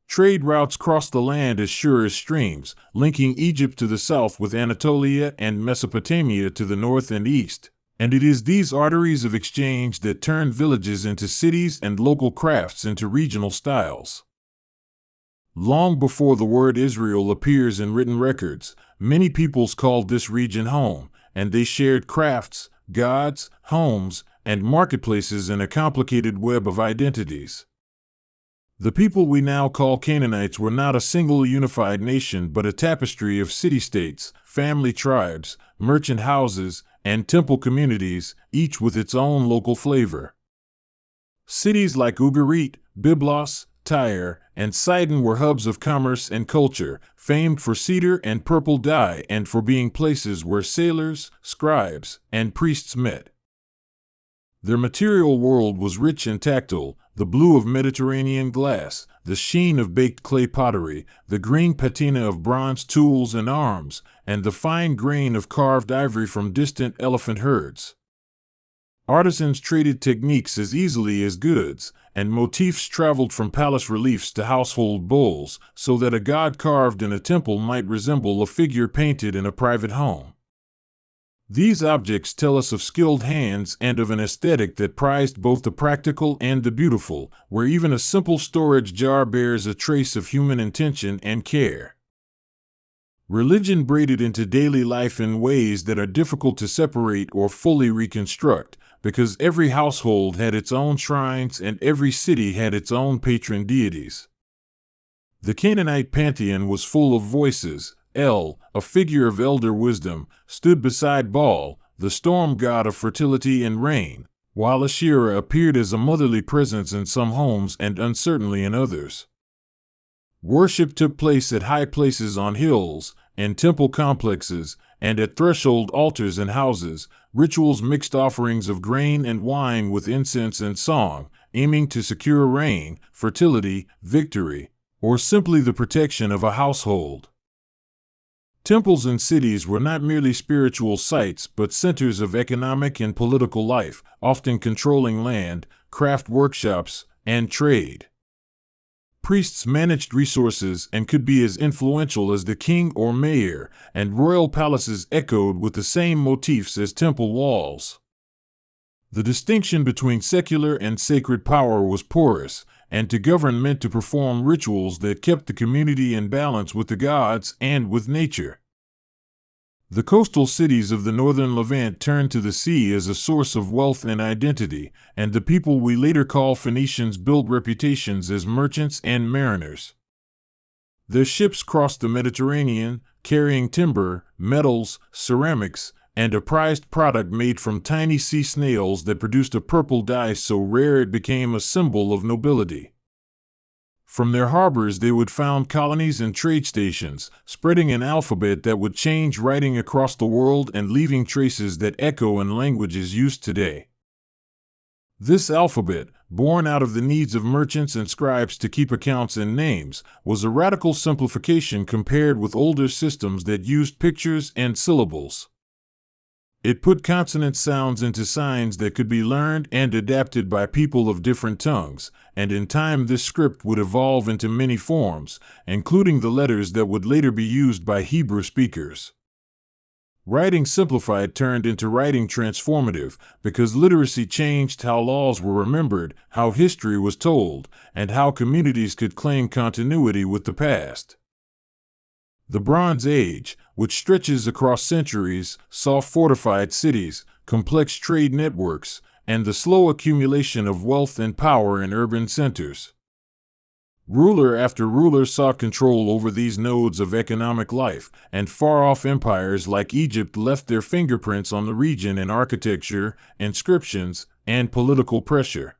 Trade routes cross the land as sure as streams, linking Egypt to the south with Anatolia and Mesopotamia to the north and east, and it is these arteries of exchange that turn villages into cities and local crafts into regional styles. Long before the word Israel appears in written records, many peoples called this region home, and they shared crafts, gods, homes, and marketplaces in a complicated web of identities. The people we now call Canaanites were not a single unified nation, but a tapestry of city-states, family tribes, merchant houses, and temple communities, each with its own local flavor. Cities like Ugarit, Byblos, Tyre, and Sidon were hubs of commerce and culture, famed for cedar and purple dye and for being places where sailors, scribes, and priests met. Their material world was rich and tactile: the blue of Mediterranean glass, the sheen of baked clay pottery, the green patina of bronze tools and arms, and the fine grain of carved ivory from distant elephant herds. Artisans traded techniques as easily as goods, and motifs traveled from palace reliefs to household bowls, so that a god carved in a temple might resemble a figure painted in a private home. These objects tell us of skilled hands and of an aesthetic that prized both the practical and the beautiful, where even a simple storage jar bears a trace of human intention and care. Religion braided into daily life in ways that are difficult to separate or fully reconstruct, because every household had its own shrines and every city had its own patron deities. The Canaanite pantheon was full of voices. El, a figure of elder wisdom, stood beside Baal, the storm god of fertility and rain, while Asherah appeared as a motherly presence in some homes and uncertainly in others. Worship took place at high places on hills, in temple complexes, and at threshold altars and houses. Rituals mixed offerings of grain and wine with incense and song, aiming to secure rain, fertility, victory, or simply the protection of a household. Temples and cities were not merely spiritual sites but centers of economic and political life, often controlling land, craft workshops, and trade. Priests managed resources and could be as influential as the king or mayor, and royal palaces echoed with the same motifs as temple walls. The distinction between secular and sacred power was porous, and to govern meant to perform rituals that kept the community in balance with the gods and with nature. The coastal cities of the northern Levant turned to the sea as a source of wealth and identity, and the people we later call Phoenicians built reputations as merchants and mariners. Their ships crossed the Mediterranean, carrying timber, metals, ceramics, and a prized product made from tiny sea snails that produced a purple dye so rare it became a symbol of nobility. From their harbors they would found colonies and trade stations, spreading an alphabet that would change writing across the world and leaving traces that echo in languages used today. This alphabet, born out of the needs of merchants and scribes to keep accounts and names, was a radical simplification compared with older systems that used pictures and syllables. It put consonant sounds into signs that could be learned and adapted by people of different tongues, and in time this script would evolve into many forms, including the letters that would later be used by Hebrew speakers. Writing simplified turned into writing transformative because literacy changed how laws were remembered, how history was told, and how communities could claim continuity with the past. The Bronze Age, which stretches across centuries, saw fortified cities, complex trade networks, and the slow accumulation of wealth and power in urban centers. Ruler after ruler sought control over these nodes of economic life, and far-off empires like Egypt left their fingerprints on the region in architecture, inscriptions, and political pressure.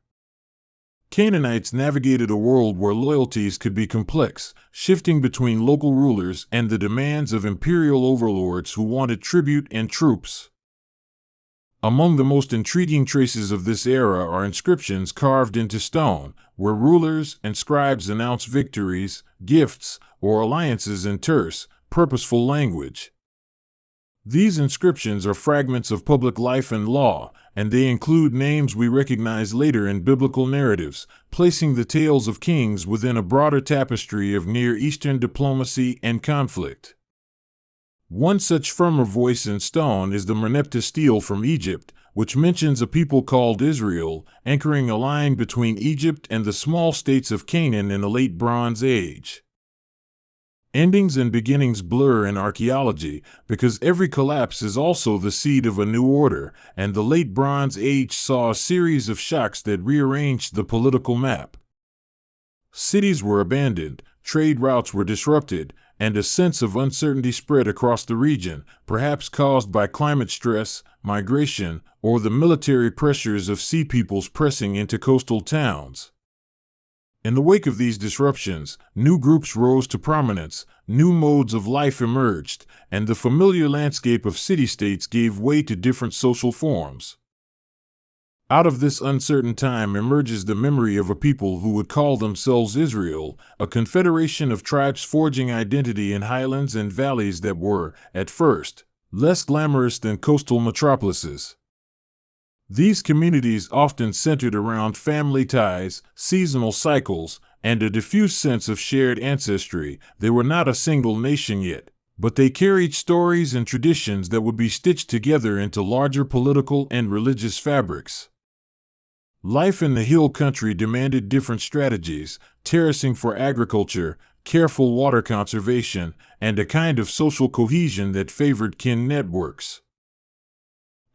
Canaanites navigated a world where loyalties could be complex, shifting between local rulers and the demands of imperial overlords who wanted tribute and troops. Among the most intriguing traces of this era are inscriptions carved into stone, where rulers and scribes announce victories, gifts, or alliances in terse, purposeful language. These inscriptions are fragments of public life and law, and they include names we recognize later in biblical narratives, placing the tales of kings within a broader tapestry of Near Eastern diplomacy and conflict. One such firmer voice in stone is the Merneptah stele from Egypt, which mentions a people called Israel, anchoring a line between Egypt and the small states of Canaan in the Late Bronze Age. Endings and beginnings blur in archaeology because every collapse is also the seed of a new order, and the Late Bronze Age saw a series of shocks that rearranged the political map. Cities were abandoned, trade routes were disrupted, and a sense of uncertainty spread across the region, perhaps caused by climate stress, migration, or the military pressures of sea peoples pressing into coastal towns. In the wake of these disruptions, new groups rose to prominence, new modes of life emerged, and the familiar landscape of city-states gave way to different social forms. Out of this uncertain time emerges the memory of a people who would call themselves Israel, a confederation of tribes forging identity in highlands and valleys that were, at first, less glamorous than coastal metropolises. These communities often centered around family ties, seasonal cycles, and a diffuse sense of shared ancestry. They were not a single nation yet, but they carried stories and traditions that would be stitched together into larger political and religious fabrics. Life in the hill country demanded different strategies: terracing for agriculture, careful water conservation, and a kind of social cohesion that favored kin networks.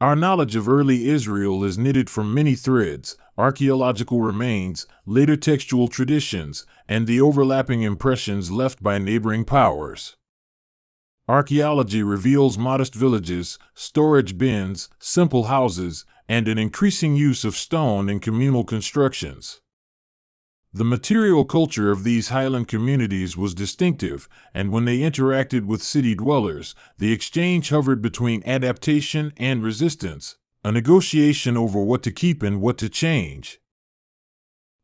Our knowledge of early Israel is knitted from many threads: archaeological remains, later textual traditions, and the overlapping impressions left by neighboring powers. Archaeology reveals modest villages, storage bins, simple houses, and an increasing use of stone in communal constructions. The material culture of these highland communities was distinctive, and when they interacted with city dwellers, the exchange hovered between adaptation and resistance, a negotiation over what to keep and what to change.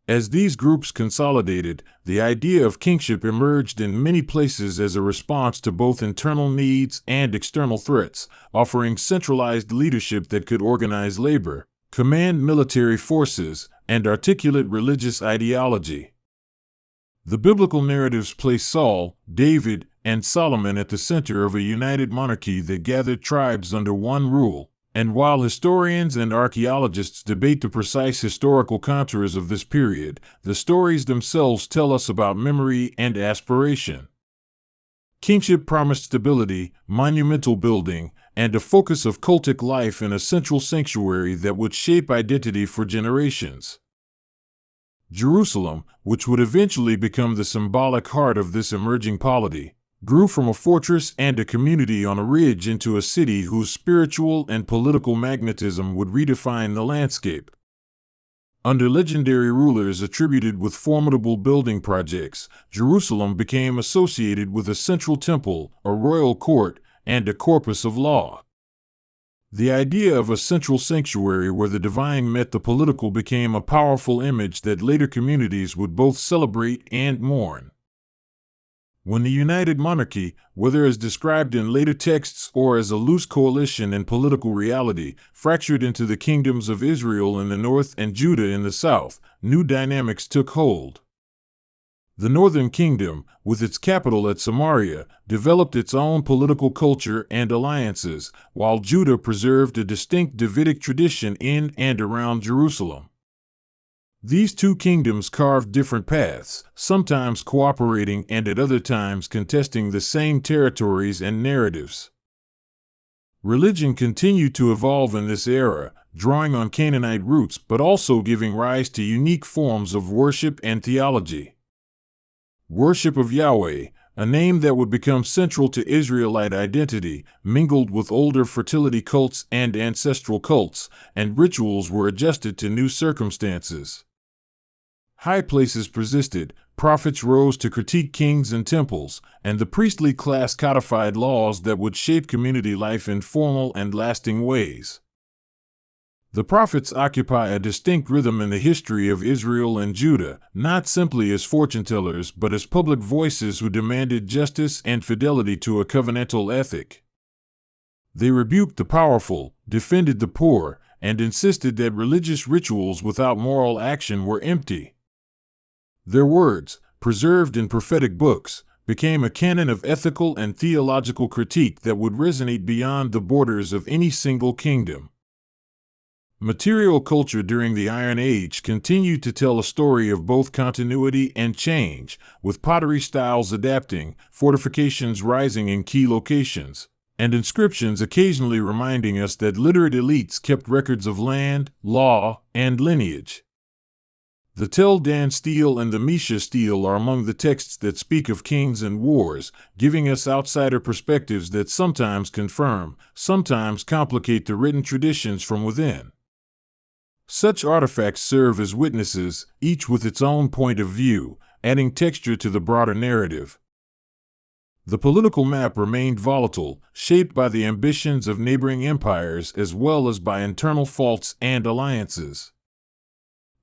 As these groups consolidated, the idea of kingship emerged in many places as a response to both internal needs and external threats, offering centralized leadership that could organize labor, command military forces, and articulate religious ideology. The biblical narratives place Saul, David, and Solomon at the center of a united monarchy that gathered tribes under one rule, And while historians and archaeologists debate the precise historical contours of this period, the stories themselves tell us about memory and aspiration. Kingship promised stability, monumental building, and a focus of cultic life in a central sanctuary that would shape identity for generations. Jerusalem, which would eventually become the symbolic heart of this emerging polity, grew from a fortress and a community on a ridge into a city whose spiritual and political magnetism would redefine the landscape. Under legendary rulers attributed with formidable building projects, Jerusalem became associated with a central temple, a royal court, and a corpus of law. The idea of a central sanctuary where the divine met the political became a powerful image that later communities would both celebrate and mourn. When the united monarchy, whether as described in later texts or as a loose coalition in political reality, fractured into the kingdoms of Israel in the north and Judah in the south, new dynamics took hold. The northern kingdom, with its capital at Samaria, developed its own political culture and alliances, while Judah preserved a distinct Davidic tradition in and around Jerusalem. These two kingdoms carved different paths, sometimes cooperating and at other times contesting the same territories and narratives. Religion continued to evolve in this era, drawing on Canaanite roots but also giving rise to unique forms of worship and theology. Worship of Yahweh, a name that would become central to Israelite identity, mingled with older fertility cults and ancestral cults, and rituals were adjusted to new circumstances. High places persisted, prophets rose to critique kings and temples, and the priestly class codified laws that would shape community life in formal and lasting ways. The prophets occupy a distinct rhythm in the history of Israel and Judah, not simply as fortune-tellers but as public voices who demanded justice and fidelity to a covenantal ethic. They rebuked the powerful, defended the poor, and insisted that religious rituals without moral action were empty. Their words, preserved in prophetic books, became a canon of ethical and theological critique that would resonate beyond the borders of any single kingdom. Material culture during the Iron Age continued to tell a story of both continuity and change, with pottery styles adapting, fortifications rising in key locations, and inscriptions occasionally reminding us that literate elites kept records of land, law, and lineage. The Tel Dan stele and the Mesha stele are among the texts that speak of kings and wars, giving us outsider perspectives that sometimes confirm, sometimes complicate the written traditions from within. Such artifacts serve as witnesses, each with its own point of view, adding texture to the broader narrative. The political map remained volatile, shaped by the ambitions of neighboring empires as well as by internal faults and alliances.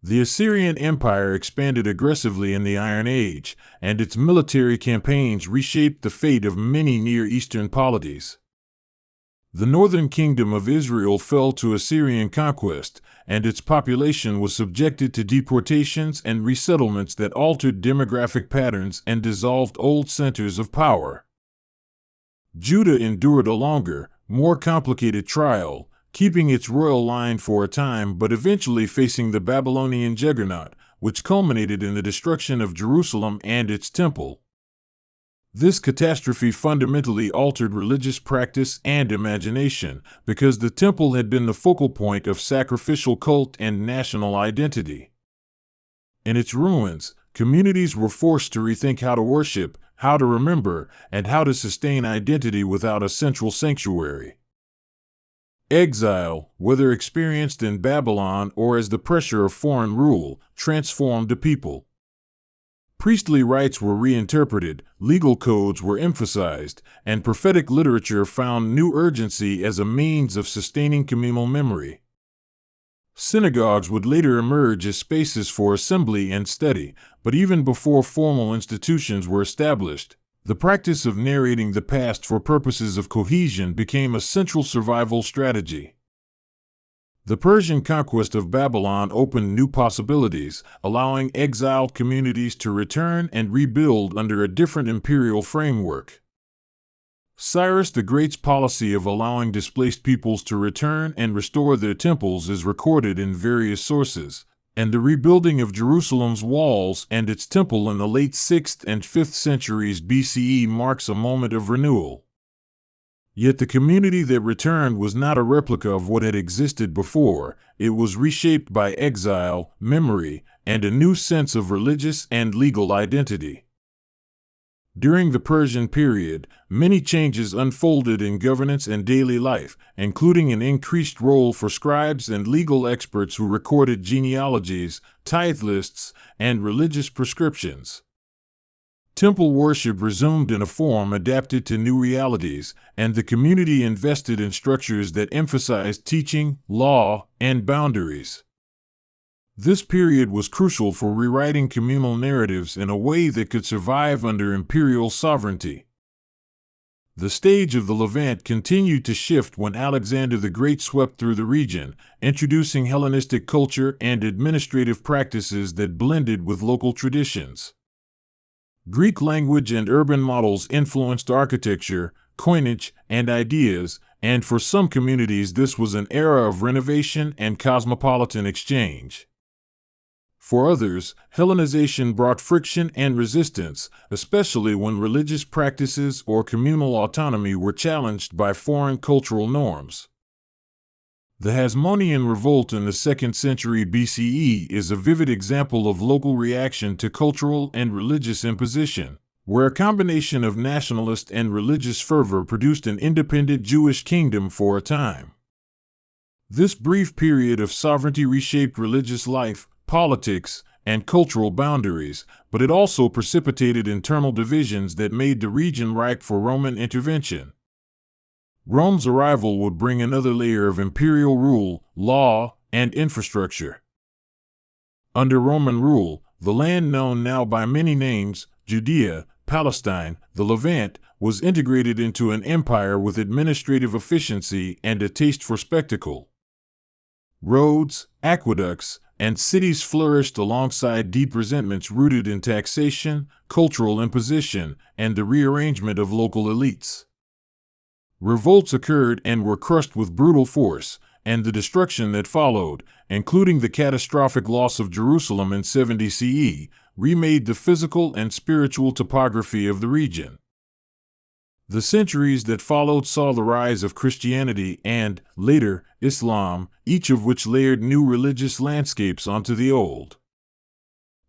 The Assyrian Empire expanded aggressively in the Iron Age, and its military campaigns reshaped the fate of many Near Eastern polities. The northern kingdom of Israel fell to Assyrian conquest, and its population was subjected to deportations and resettlements that altered demographic patterns and dissolved old centers of power. Judah endured a longer, more complicated trial, keeping its royal line for a time but eventually facing the Babylonian juggernaut, which culminated in the destruction of Jerusalem and its temple. This catastrophe fundamentally altered religious practice and imagination, because the temple had been the focal point of sacrificial cult and national identity. In its ruins, communities were forced to rethink how to worship, how to remember, and how to sustain identity without a central sanctuary. Exile, whether experienced in Babylon or as the pressure of foreign rule, transformed the people. Priestly rites were reinterpreted, legal codes were emphasized, and prophetic literature found new urgency as a means of sustaining communal memory. Synagogues would later emerge as spaces for assembly and study, but even before formal institutions were established, the practice of narrating the past for purposes of cohesion became a central survival strategy. The Persian conquest of Babylon opened new possibilities, allowing exiled communities to return and rebuild under a different imperial framework. Cyrus the Great's policy of allowing displaced peoples to return and restore their temples is recorded in various sources, and the rebuilding of Jerusalem's walls and its temple in the late 6th and 5th centuries BCE marks a moment of renewal. Yet the community that returned was not a replica of what had existed before. It was reshaped by exile, memory, and a new sense of religious and legal identity. During the Persian period, many changes unfolded in governance and daily life, including an increased role for scribes and legal experts who recorded genealogies, tithe lists, and religious prescriptions. Temple worship resumed in a form adapted to new realities, and the community invested in structures that emphasized teaching, law, and boundaries. This period was crucial for rewriting communal narratives in a way that could survive under imperial sovereignty. The stage of the Levant continued to shift when Alexander the Great swept through the region, introducing Hellenistic culture and administrative practices that blended with local traditions. Greek language and urban models influenced architecture, coinage, and ideas, and for some communities this was an era of renovation and cosmopolitan exchange. For others, Hellenization brought friction and resistance, especially when religious practices or communal autonomy were challenged by foreign cultural norms. The Hasmonean Revolt in the 2nd century BCE is a vivid example of local reaction to cultural and religious imposition, where a combination of nationalist and religious fervor produced an independent Jewish kingdom for a time. This brief period of sovereignty reshaped religious life, politics, and cultural boundaries, but it also precipitated internal divisions that made the region ripe for Roman intervention. Rome's arrival would bring another layer of imperial rule, law, and infrastructure. Under Roman rule, the land known now by many names, Judea, Palestine, the Levant, was integrated into an empire with administrative efficiency and a taste for spectacle. Roads, aqueducts, and cities flourished alongside deep resentments rooted in taxation, cultural imposition, and the rearrangement of local elites. Revolts occurred and were crushed with brutal force, and the destruction that followed, including the catastrophic loss of Jerusalem in 70 CE, remade the physical and spiritual topography of the region. The centuries that followed saw the rise of Christianity and, later, Islam, each of which layered new religious landscapes onto the old.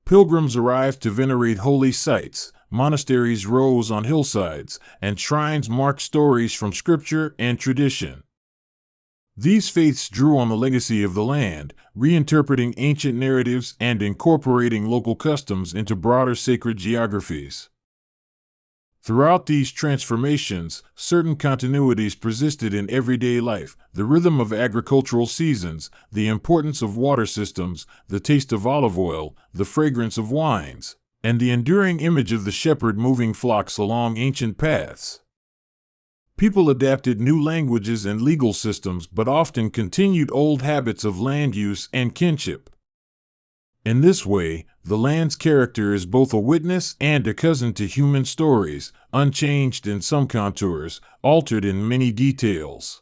Pilgrims arrived to venerate holy sites, monasteries rose on hillsides, and shrines marked stories from scripture and tradition. These faiths drew on the legacy of the land, reinterpreting ancient narratives and incorporating local customs into broader sacred geographies. Throughout these transformations, certain continuities persisted in everyday life: the rhythm of agricultural seasons, the importance of water systems, the taste of olive oil, the fragrance of wines, and the enduring image of the shepherd moving flocks along ancient paths. People adapted new languages and legal systems but often continued old habits of land use and kinship. In this way, the land's character is both a witness and a cousin to human stories, unchanged in some contours, altered in many details.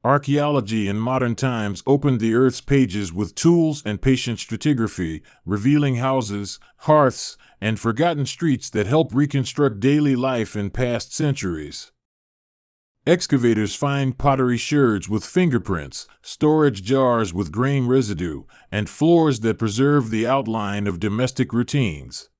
Archaeology in modern times opened the Earth's pages with tools and patient stratigraphy, revealing houses, hearths, and forgotten streets that help reconstruct daily life in past centuries. Excavators find pottery sherds with fingerprints, storage jars with grain residue, and floors that preserve the outline of domestic routines.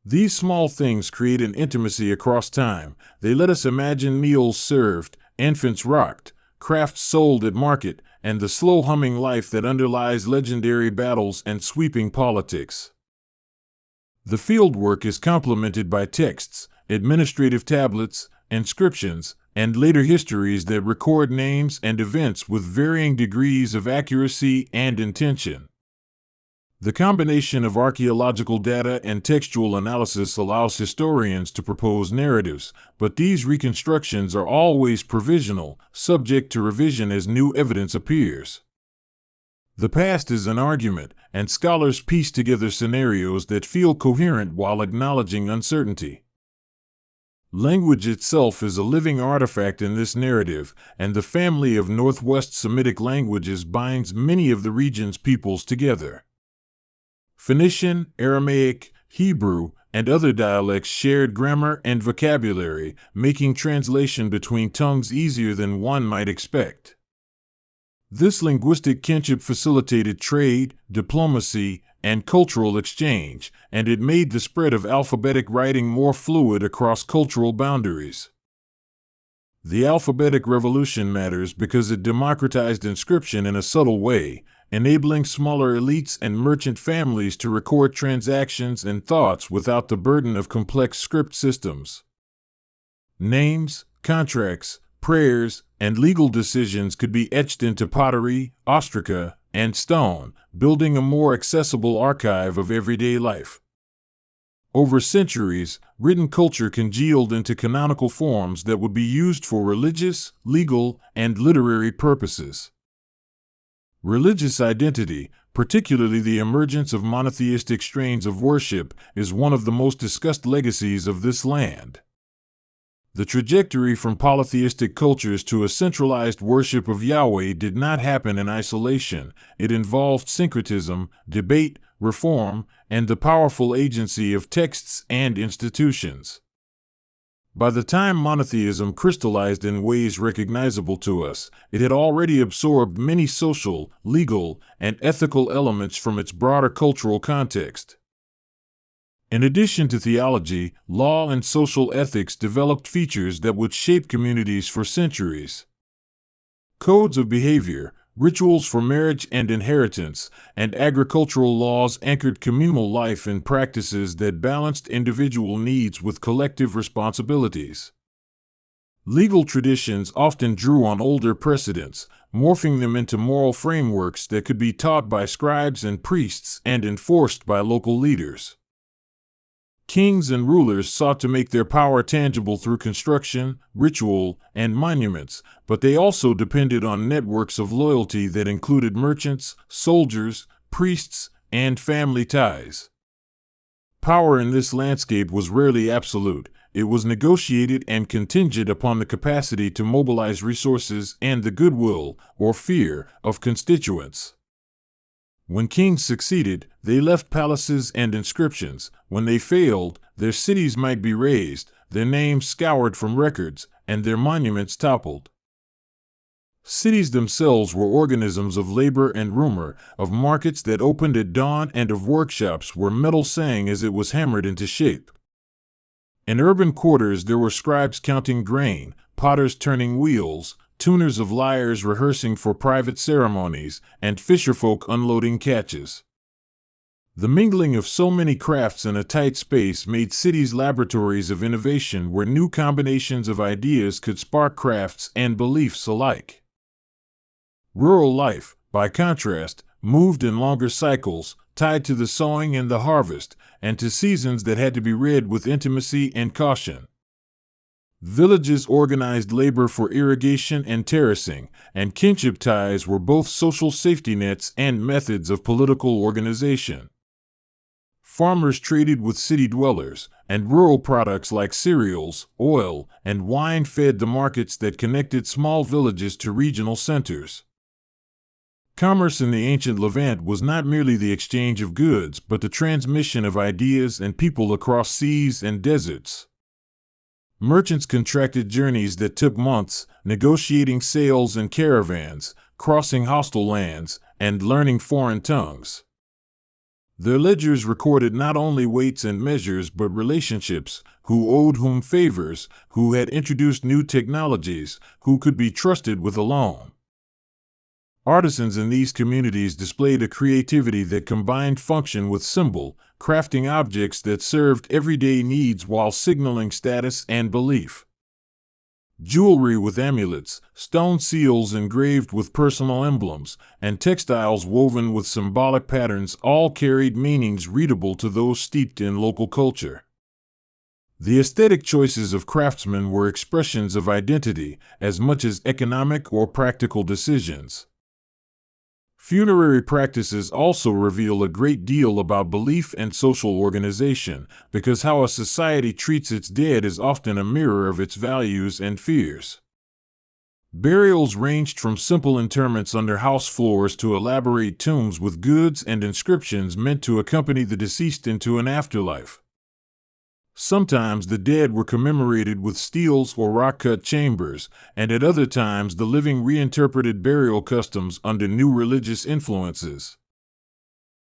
These small things create an intimacy across time. They let us imagine meals served, infants rocked, crafts sold at market, and the slow humming life that underlies legendary battles and sweeping politics. The fieldwork is complemented by texts, administrative tablets, inscriptions, and later histories that record names and events with varying degrees of accuracy and intention. The combination of archaeological data and textual analysis allows historians to propose narratives, but these reconstructions are always provisional, subject to revision as new evidence appears. The past is an argument, and scholars piece together scenarios that feel coherent while acknowledging uncertainty. Language itself is a living artifact in this narrative, and the family of Northwest Semitic languages binds many of the region's peoples together. Phoenician, Aramaic, Hebrew, and other dialects shared grammar and vocabulary, making translation between tongues easier than one might expect. This linguistic kinship facilitated trade, diplomacy, and cultural exchange, and it made the spread of alphabetic writing more fluid across cultural boundaries. The alphabetic revolution matters because it democratized inscription in a subtle way, enabling smaller elites and merchant families to record transactions and thoughts without the burden of complex script systems. Names, contracts, prayers, and legal decisions could be etched into pottery, ostraca, and stone, building a more accessible archive of everyday life. Over centuries, written culture congealed into canonical forms that would be used for religious, legal, and literary purposes. Religious identity, particularly the emergence of monotheistic strains of worship, is one of the most discussed legacies of this land. The trajectory from polytheistic cultures to a centralized worship of Yahweh did not happen in isolation. It involved syncretism, debate, reform, and the powerful agency of texts and institutions. By the time monotheism crystallized in ways recognizable to us, it had already absorbed many social, legal, and ethical elements from its broader cultural context. In addition to theology, law and social ethics developed features that would shape communities for centuries. Codes of behavior, rituals for marriage and inheritance, and agricultural laws anchored communal life in practices that balanced individual needs with collective responsibilities. Legal traditions often drew on older precedents, morphing them into moral frameworks that could be taught by scribes and priests and enforced by local leaders. Kings and rulers sought to make their power tangible through construction, ritual, and monuments, but they also depended on networks of loyalty that included merchants, soldiers, priests, and family ties. Power in this landscape was rarely absolute. It was negotiated and contingent upon the capacity to mobilize resources and the goodwill, or fear, of constituents. When kings succeeded, they left palaces and inscriptions. When they failed, their cities might be razed, their names scoured from records, and their monuments toppled. Cities themselves were organisms of labor and rumor, of markets that opened at dawn and of workshops where metal sang as it was hammered into shape. In urban quarters there were scribes counting grain, potters turning wheels, tuners of lyres rehearsing for private ceremonies, and fisherfolk unloading catches. The mingling of so many crafts in a tight space made cities laboratories of innovation where new combinations of ideas could spark crafts and beliefs alike. Rural life, by contrast, moved in longer cycles, tied to the sowing and the harvest, and to seasons that had to be read with intimacy and caution. Villages organized labor for irrigation and terracing, and kinship ties were both social safety nets and methods of political organization. Farmers traded with city dwellers, and rural products like cereals, oil, and wine fed the markets that connected small villages to regional centers. Commerce in the ancient Levant was not merely the exchange of goods, but the transmission of ideas and people across seas and deserts. Merchants contracted journeys that took months, negotiating sales in caravans, crossing hostile lands, and learning foreign tongues. Their ledgers recorded not only weights and measures but relationships, who owed whom favors, who had introduced new technologies, who could be trusted with a loan. Artisans in these communities displayed a creativity that combined function with symbol, crafting objects that served everyday needs while signaling status and belief. Jewelry with amulets, stone seals engraved with personal emblems, and textiles woven with symbolic patterns all carried meanings readable to those steeped in local culture. The aesthetic choices of craftsmen were expressions of identity, as much as economic or practical decisions. Funerary practices also reveal a great deal about belief and social organization, because how a society treats its dead is often a mirror of its values and fears. Burials ranged from simple interments under house floors to elaborate tombs with goods and inscriptions meant to accompany the deceased into an afterlife. Sometimes the dead were commemorated with steles or rock-cut chambers, and at other times the living reinterpreted burial customs under new religious influences.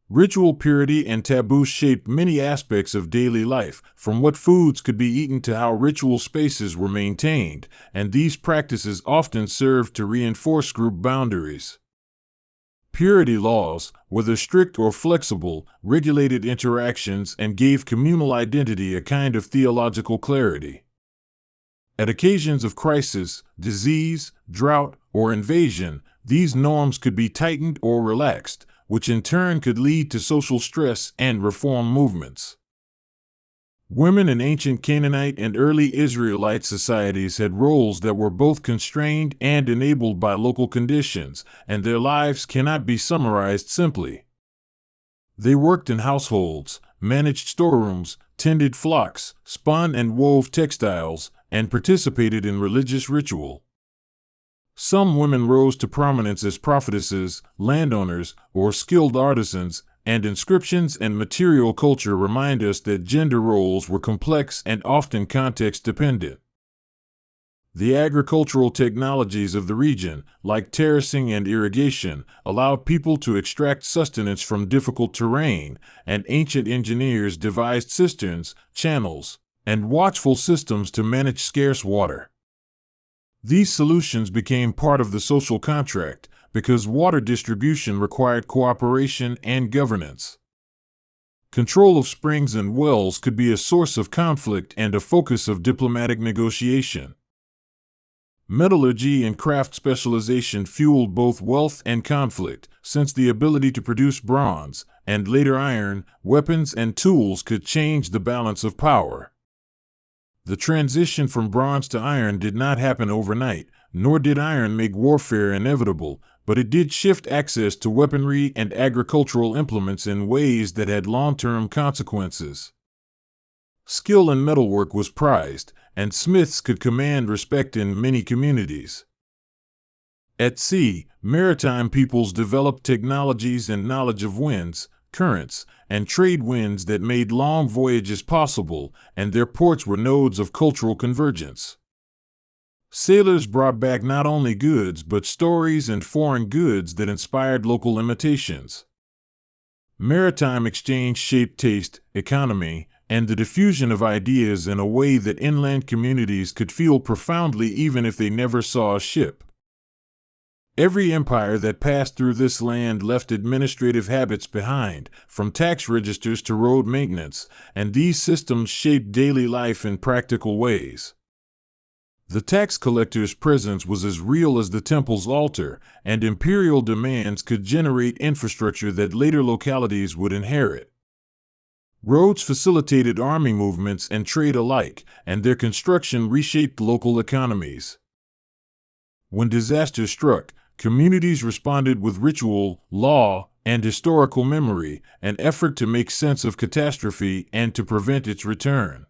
Ritual purity and taboos shaped many aspects of daily life, from what foods could be eaten to how ritual spaces were maintained, and these practices often served to reinforce group boundaries. Purity laws, whether strict or flexible, regulated interactions and gave communal identity a kind of theological clarity. At occasions of crisis, disease, drought, or invasion, these norms could be tightened or relaxed, which in turn could lead to social stress and reform movements. Women in ancient Canaanite and early Israelite societies had roles that were both constrained and enabled by local conditions, and their lives cannot be summarized simply. They worked in households, managed storerooms, tended flocks, spun and wove textiles, and participated in religious ritual. Some women rose to prominence as prophetesses, landowners, or skilled artisans, and inscriptions and material culture remind us that gender roles were complex and often context-dependent. The agricultural technologies of the region, like terracing and irrigation, allowed people to extract sustenance from difficult terrain, and ancient engineers devised cisterns, channels, and watchful systems to manage scarce water. These solutions became part of the social contract, because water distribution required cooperation and governance. Control of springs and wells could be a source of conflict and a focus of diplomatic negotiation. Metallurgy and craft specialization fueled both wealth and conflict, since the ability to produce bronze, and later iron, weapons and tools could change the balance of power. The transition from bronze to iron did not happen overnight, nor did iron make warfare inevitable, but it did shift access to weaponry and agricultural implements in ways that had long-term consequences. Skill in metalwork was prized, and smiths could command respect in many communities. At sea, maritime peoples developed technologies and knowledge of winds, currents, and trade winds that made long voyages possible, and their ports were nodes of cultural convergence. Sailors brought back not only goods but stories and foreign goods that inspired local imitations. Maritime exchange shaped taste, economy, and the diffusion of ideas in a way that inland communities could feel profoundly even if they never saw a ship. Every empire that passed through this land left administrative habits behind, from tax registers to road maintenance, and these systems shaped daily life in practical ways. The tax collector's presence was as real as the temple's altar, and imperial demands could generate infrastructure that later localities would inherit. Roads facilitated army movements and trade alike, and their construction reshaped local economies. When disaster struck, communities responded with ritual, law, and historical memory, an effort to make sense of catastrophe and to prevent its return.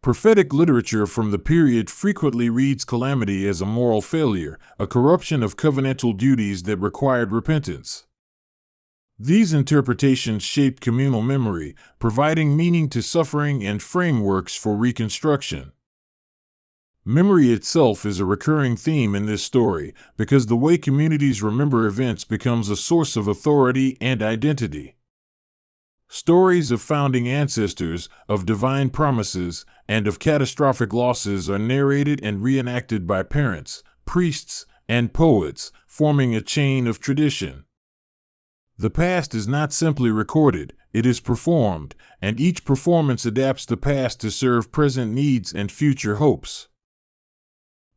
Prophetic literature from the period frequently reads calamity as a moral failure, a corruption of covenantal duties that required repentance. These interpretations shaped communal memory, providing meaning to suffering and frameworks for reconstruction. Memory itself is a recurring theme in this story, because the way communities remember events becomes a source of authority and identity. Stories of founding ancestors, of divine promises, and of catastrophic losses are narrated and reenacted by parents, priests, and poets, forming a chain of tradition. The past is not simply recorded, it is performed, and each performance adapts the past to serve present needs and future hopes.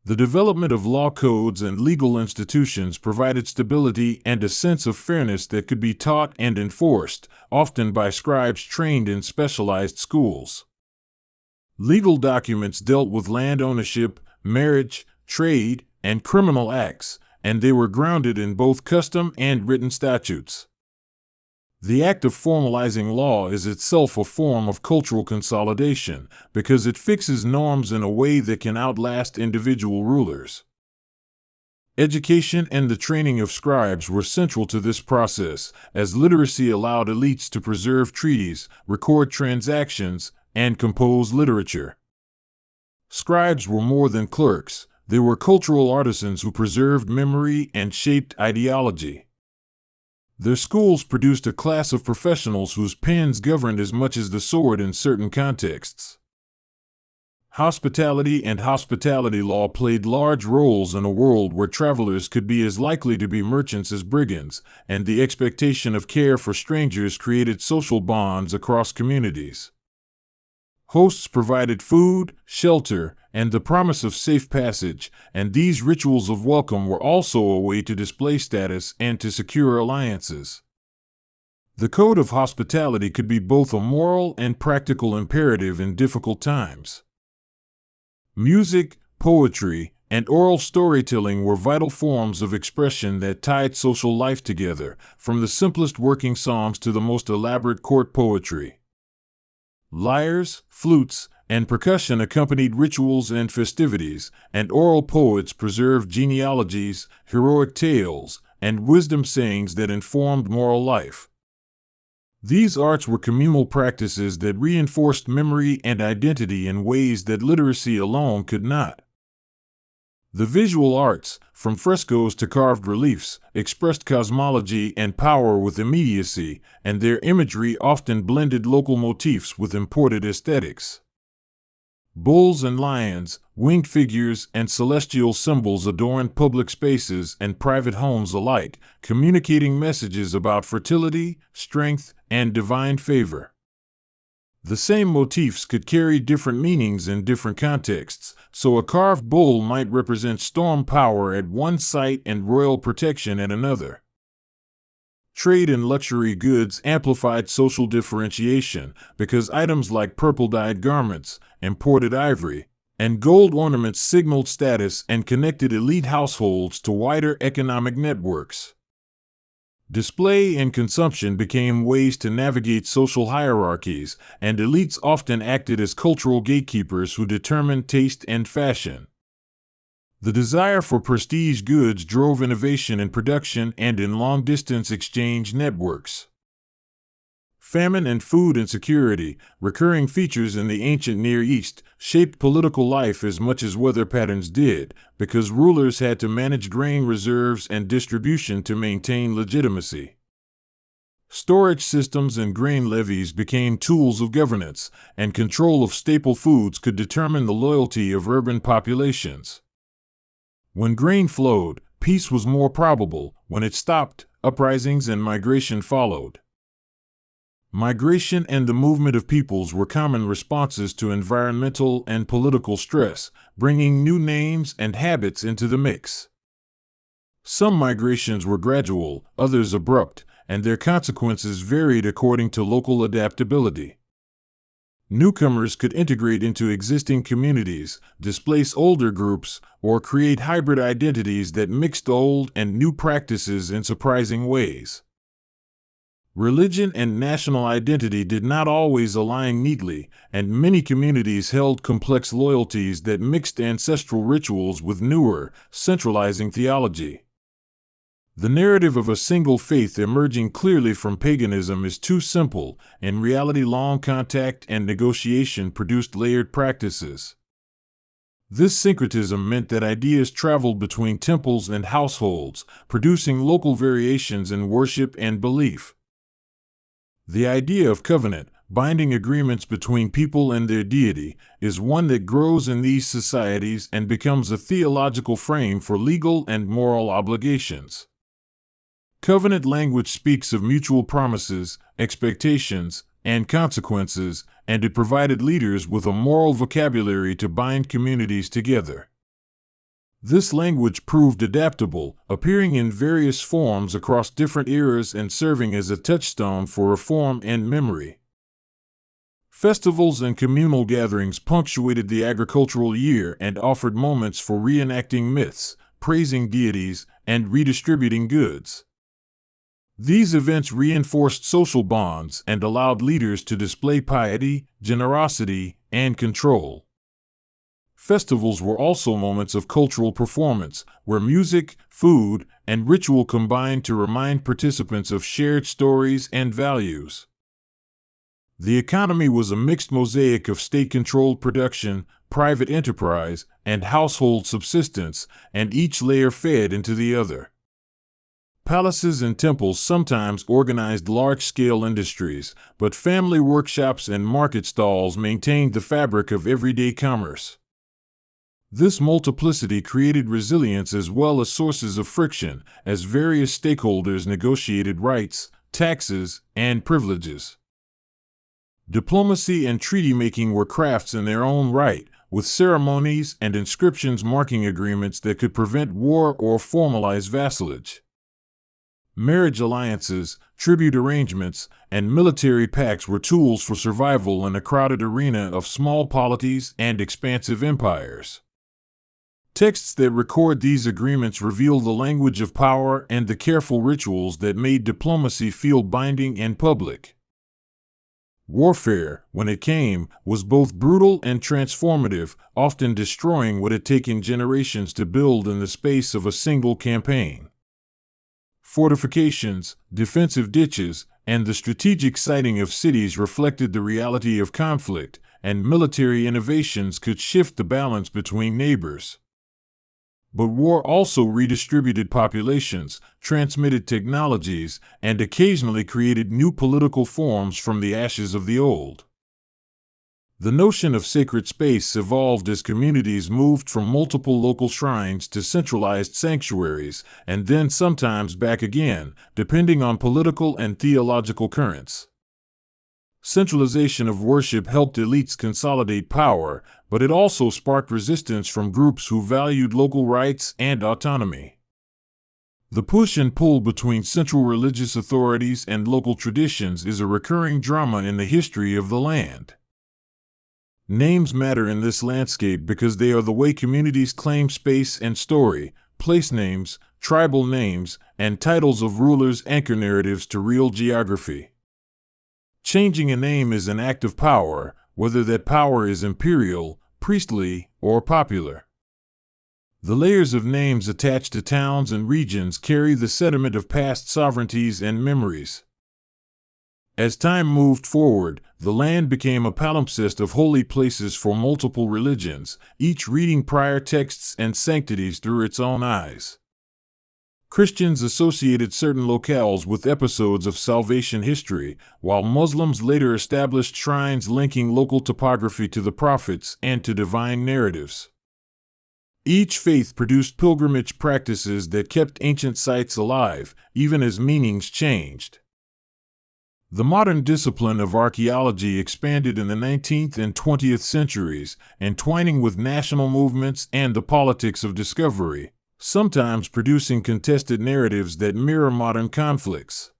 The development of law codes and legal institutions provided stability and a sense of fairness that could be taught and enforced, often by scribes trained in specialized schools. Legal documents dealt with land ownership, marriage, trade, and criminal acts, and they were grounded in both custom and written statutes. The act of formalizing law is itself a form of cultural consolidation because it fixes norms in a way that can outlast individual rulers. Education and the training of scribes were central to this process, as literacy allowed elites to preserve treaties, record transactions, and compose literature. Scribes were more than clerks. They were cultural artisans who preserved memory and shaped ideology. Their schools produced a class of professionals whose pens governed as much as the sword in certain contexts. Hospitality and hospitality law played large roles in a world where travelers could be as likely to be merchants as brigands, and the expectation of care for strangers created social bonds across communities. Hosts provided food, shelter, and the promise of safe passage, and these rituals of welcome were also a way to display status and to secure alliances. The code of hospitality could be both a moral and practical imperative in difficult times. Music, poetry, and oral storytelling were vital forms of expression that tied social life together, from the simplest working psalms to the most elaborate court poetry. Lyres, flutes, and percussion accompanied rituals and festivities, and oral poets preserved genealogies, heroic tales, and wisdom sayings that informed moral life. These arts were communal practices that reinforced memory and identity in ways that literacy alone could not. The visual arts, from frescoes to carved reliefs, expressed cosmology and power with immediacy, and their imagery often blended local motifs with imported aesthetics. Bulls and lions, winged figures, and celestial symbols adorned public spaces and private homes alike, communicating messages about fertility, strength, and divine favor. The same motifs could carry different meanings in different contexts, so a carved bull might represent storm power at one site and royal protection at another. Trade in luxury goods amplified social differentiation because items like purple-dyed garments, imported ivory, and gold ornaments signaled status and connected elite households to wider economic networks. Display and consumption became ways to navigate social hierarchies, and elites often acted as cultural gatekeepers who determined taste and fashion. The desire for prestige goods drove innovation in production and in long-distance exchange networks. Famine and food insecurity, recurring features in the ancient Near East, shaped political life as much as weather patterns did, because rulers had to manage grain reserves and distribution to maintain legitimacy. Storage systems and grain levies became tools of governance, and control of staple foods could determine the loyalty of urban populations. When grain flowed, peace was more probable. When it stopped, uprisings and migration followed. Migration and the movement of peoples were common responses to environmental and political stress, bringing new names and habits into the mix. Some migrations were gradual, others abrupt, and their consequences varied according to local adaptability. Newcomers could integrate into existing communities, displace older groups, or create hybrid identities that mixed old and new practices in surprising ways. Religion and national identity did not always align neatly, and many communities held complex loyalties that mixed ancestral rituals with newer, centralizing theology. The narrative of a single faith emerging clearly from paganism is too simple. In reality, long contact and negotiation produced layered practices. This syncretism meant that ideas traveled between temples and households, producing local variations in worship and belief. The idea of covenant, binding agreements between people and their deity, is one that grows in these societies and becomes a theological frame for legal and moral obligations. Covenant language speaks of mutual promises, expectations, and consequences, and it provided leaders with a moral vocabulary to bind communities together. This language proved adaptable, appearing in various forms across different eras and serving as a touchstone for reform and memory. Festivals and communal gatherings punctuated the agricultural year and offered moments for reenacting myths, praising deities, and redistributing goods. These events reinforced social bonds and allowed leaders to display piety, generosity, and control. Festivals were also moments of cultural performance, where music, food, and ritual combined to remind participants of shared stories and values. The economy was a mixed mosaic of state-controlled production, private enterprise, and household subsistence, and each layer fed into the other. Palaces and temples sometimes organized large-scale industries, but family workshops and market stalls maintained the fabric of everyday commerce. This multiplicity created resilience as well as sources of friction, as various stakeholders negotiated rights, taxes, and privileges. Diplomacy and treaty-making were crafts in their own right, with ceremonies and inscriptions marking agreements that could prevent war or formalize vassalage. Marriage alliances, tribute arrangements, and military pacts were tools for survival in a crowded arena of small polities and expansive empires. Texts that record these agreements reveal the language of power and the careful rituals that made diplomacy feel binding and public. Warfare, when it came, was both brutal and transformative, often destroying what had taken generations to build in the space of a single campaign. Fortifications, defensive ditches, and the strategic siting of cities reflected the reality of conflict, and military innovations could shift the balance between neighbors. But war also redistributed populations, transmitted technologies, and occasionally created new political forms from the ashes of the old. The notion of sacred space evolved as communities moved from multiple local shrines to centralized sanctuaries, and then sometimes back again, depending on political and theological currents. Centralization of worship helped elites consolidate power, but it also sparked resistance from groups who valued local rights and autonomy. The push and pull between central religious authorities and local traditions is a recurring drama in the history of the land. Names matter in this landscape because they are the way communities claim space and story. Place names, tribal names, and titles of rulers anchor narratives to real geography. Changing a name is an act of power, whether that power is imperial, priestly, or popular. The layers of names attached to towns and regions carry the sediment of past sovereignties and memories. As time moved forward, the land became a palimpsest of holy places for multiple religions, each reading prior texts and sanctities through its own eyes. Christians associated certain locales with episodes of salvation history, while Muslims later established shrines linking local topography to the prophets and to divine narratives. Each faith produced pilgrimage practices that kept ancient sites alive, even as meanings changed. The modern discipline of archaeology expanded in the 19th and 20th centuries, entwining with national movements and the politics of discovery, sometimes producing contested narratives that mirror modern conflicts.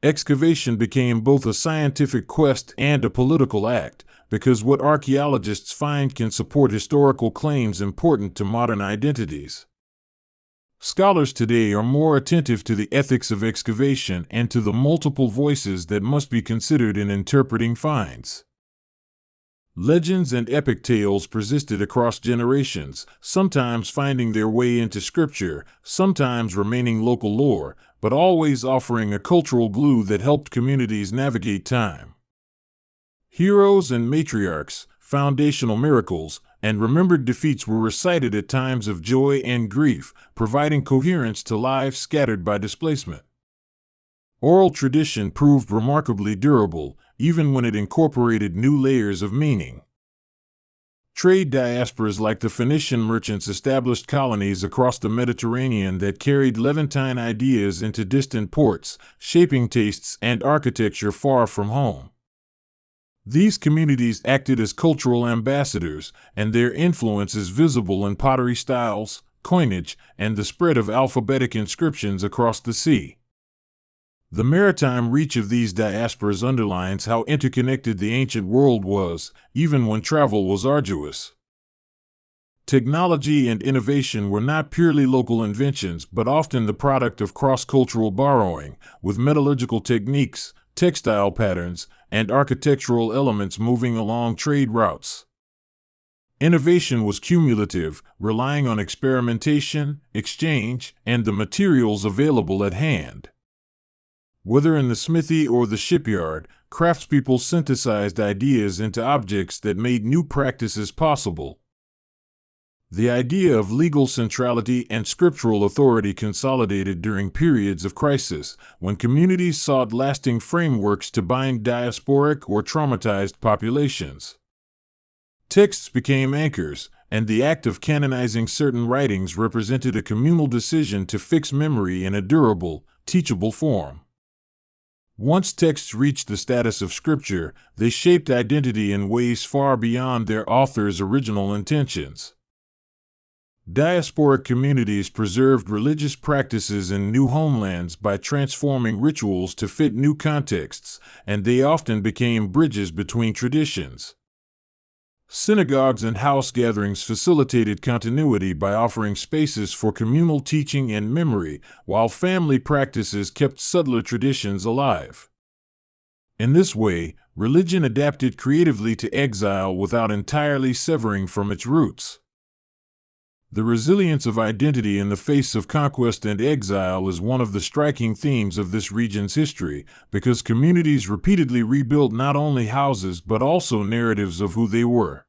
Excavation became both a scientific quest and a political act, because what archaeologists find can support historical claims important to modern identities. Scholars today are more attentive to the ethics of excavation and to the multiple voices that must be considered in interpreting finds. Legends and epic tales persisted across generations, sometimes finding their way into scripture, sometimes remaining local lore, but always offering a cultural glue that helped communities navigate time. Heroes and matriarchs, foundational miracles, and remembered defeats were recited at times of joy and grief, providing coherence to lives scattered by displacement. Oral tradition proved remarkably durable, even when it incorporated new layers of meaning. Trade diasporas like the Phoenician merchants established colonies across the Mediterranean that carried Levantine ideas into distant ports, shaping tastes and architecture far from home. These communities acted as cultural ambassadors, and their influence is visible in pottery styles, coinage, and the spread of alphabetic inscriptions across the sea. The maritime reach of these diasporas underlines how interconnected the ancient world was, even when travel was arduous. Technology and innovation were not purely local inventions, but often the product of cross-cultural borrowing, with metallurgical techniques, textile patterns, and architectural elements moving along trade routes. Innovation was cumulative, relying on experimentation, exchange, and the materials available at hand. Whether in the smithy or the shipyard, craftspeople synthesized ideas into objects that made new practices possible. The idea of legal centrality and scriptural authority consolidated during periods of crisis, when communities sought lasting frameworks to bind diasporic or traumatized populations. Texts became anchors, and the act of canonizing certain writings represented a communal decision to fix memory in a durable, teachable form. Once texts reached the status of scripture, they shaped identity in ways far beyond their author's original intentions. Diasporic communities preserved religious practices in new homelands by transforming rituals to fit new contexts, and they often became bridges between traditions. Synagogues and house gatherings facilitated continuity by offering spaces for communal teaching and memory, while family practices kept subtler traditions alive. In this way, religion adapted creatively to exile without entirely severing from its roots. The resilience of identity in the face of conquest and exile is one of the striking themes of this region's history, because communities repeatedly rebuilt not only houses but also narratives of who they were.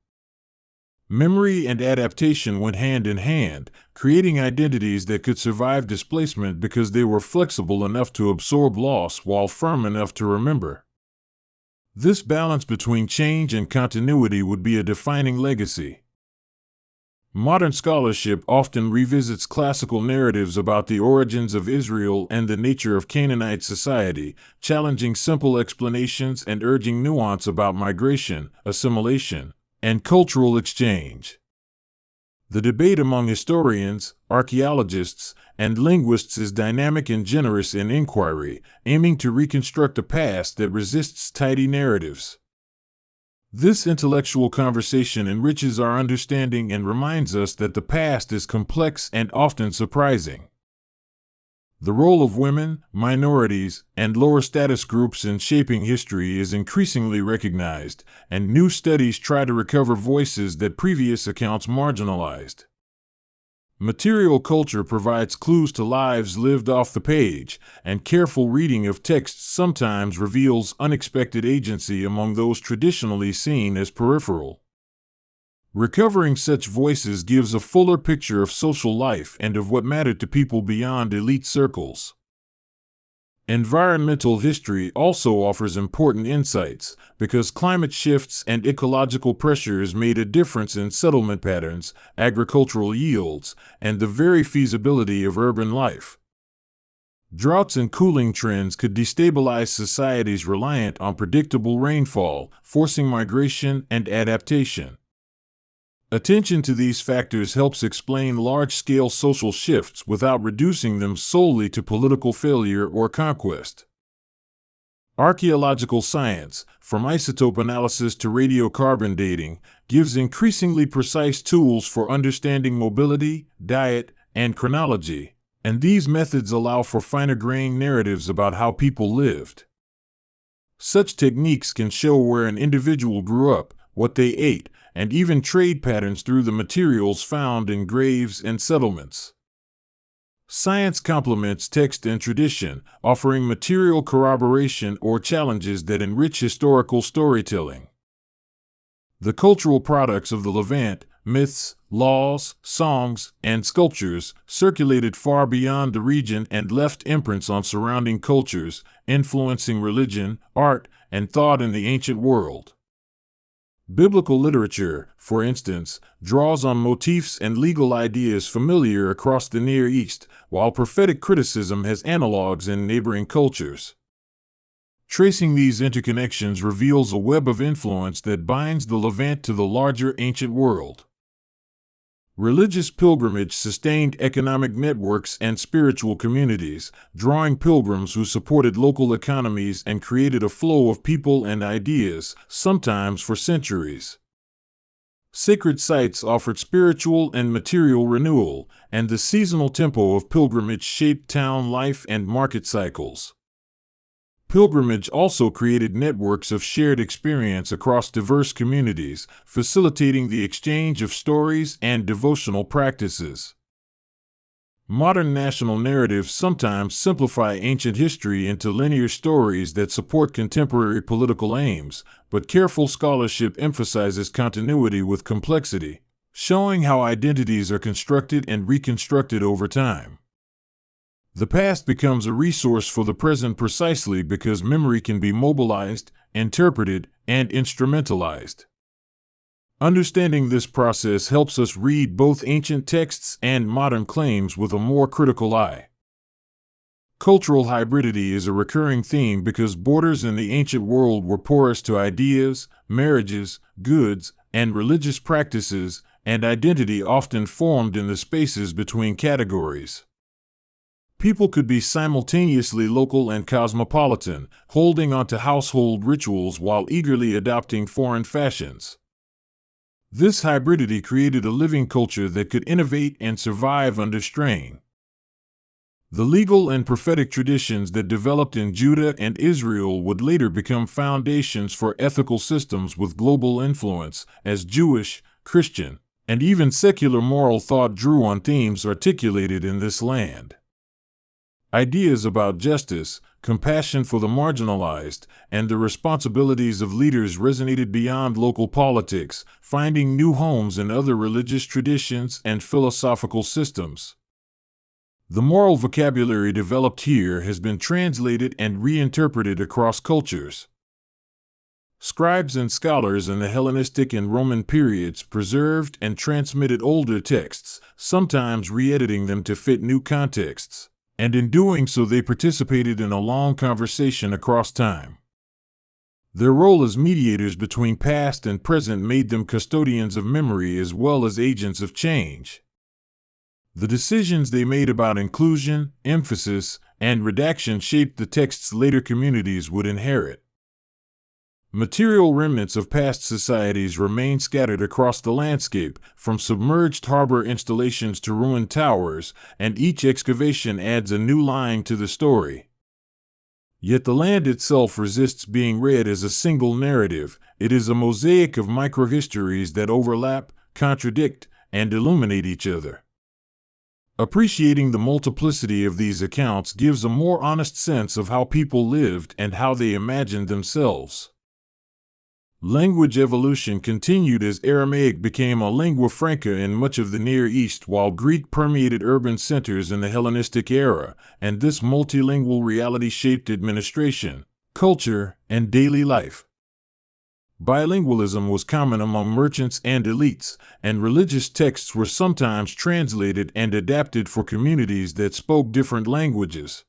Memory and adaptation went hand in hand, creating identities that could survive displacement because they were flexible enough to absorb loss while firm enough to remember. This balance between change and continuity would be a defining legacy. Modern scholarship often revisits classical narratives about the origins of Israel and the nature of Canaanite society, challenging simple explanations and urging nuance about migration, assimilation, and cultural exchange. The debate among historians, archaeologists, and linguists is dynamic and generous in inquiry, aiming to reconstruct a past that resists tidy narratives. This intellectual conversation enriches our understanding and reminds us that the past is complex and often surprising. The role of women, minorities, and lower status groups in shaping history is increasingly recognized, and new studies try to recover voices that previous accounts marginalized. Material culture provides clues to lives lived off the page, and careful reading of texts sometimes reveals unexpected agency among those traditionally seen as peripheral. Recovering such voices gives a fuller picture of social life and of what mattered to people beyond elite circles. Environmental history also offers important insights, because climate shifts and ecological pressures made a difference in settlement patterns, agricultural yields, and the very feasibility of urban life. Droughts and cooling trends could destabilize societies reliant on predictable rainfall, forcing migration and adaptation. Attention to these factors helps explain large-scale social shifts without reducing them solely to political failure or conquest. Archaeological science, from isotope analysis to radiocarbon dating, gives increasingly precise tools for understanding mobility, diet, and chronology, and these methods allow for finer-grained narratives about how people lived. Such techniques can show where an individual grew up, what they ate, and even trade patterns through the materials found in graves and settlements. Science complements text and tradition, offering material corroboration or challenges that enrich historical storytelling. The cultural products of the Levant, myths, laws, songs, and sculptures, circulated far beyond the region and left imprints on surrounding cultures, influencing religion, art, and thought in the ancient world. Biblical literature, for instance, draws on motifs and legal ideas familiar across the Near East, while prophetic criticism has analogues in neighboring cultures. Tracing these interconnections reveals a web of influence that binds the Levant to the larger ancient world. Religious pilgrimage sustained economic networks and spiritual communities, drawing pilgrims who supported local economies and created a flow of people and ideas, sometimes for centuries. Sacred sites offered spiritual and material renewal, and the seasonal tempo of pilgrimage shaped town life and market cycles. Pilgrimage also created networks of shared experience across diverse communities, facilitating the exchange of stories and devotional practices. Modern national narratives sometimes simplify ancient history into linear stories that support contemporary political aims, but careful scholarship emphasizes continuity with complexity, showing how identities are constructed and reconstructed over time. The past becomes a resource for the present precisely because memory can be mobilized, interpreted, and instrumentalized. Understanding this process helps us read both ancient texts and modern claims with a more critical eye. Cultural hybridity is a recurring theme because borders in the ancient world were porous to ideas, marriages, goods, and religious practices, and identity often formed in the spaces between categories. People could be simultaneously local and cosmopolitan, holding onto household rituals while eagerly adopting foreign fashions. This hybridity created a living culture that could innovate and survive under strain. The legal and prophetic traditions that developed in Judah and Israel would later become foundations for ethical systems with global influence, as Jewish, Christian, and even secular moral thought drew on themes articulated in this land. Ideas about justice, compassion for the marginalized, and the responsibilities of leaders resonated beyond local politics, finding new homes in other religious traditions and philosophical systems. The moral vocabulary developed here has been translated and reinterpreted across cultures. Scribes and scholars in the Hellenistic and Roman periods preserved and transmitted older texts, sometimes re-editing them to fit new contexts. And in doing so they participated in a long conversation across time. Their role as mediators between past and present made them custodians of memory as well as agents of change. The decisions they made about inclusion, emphasis, and redaction shaped the texts later communities would inherit. Material remnants of past societies remain scattered across the landscape, from submerged harbor installations to ruined towers, and each excavation adds a new line to the story. Yet the land itself resists being read as a single narrative. It is a mosaic of microhistories that overlap, contradict, and illuminate each other. Appreciating the multiplicity of these accounts gives a more honest sense of how people lived and how they imagined themselves. Language evolution continued as Aramaic became a lingua franca in much of the Near East while Greek permeated urban centers in the Hellenistic era, and this multilingual reality shaped administration, culture, and daily life. Bilingualism was common among merchants and elites, and religious texts were sometimes translated and adapted for communities that spoke different languages.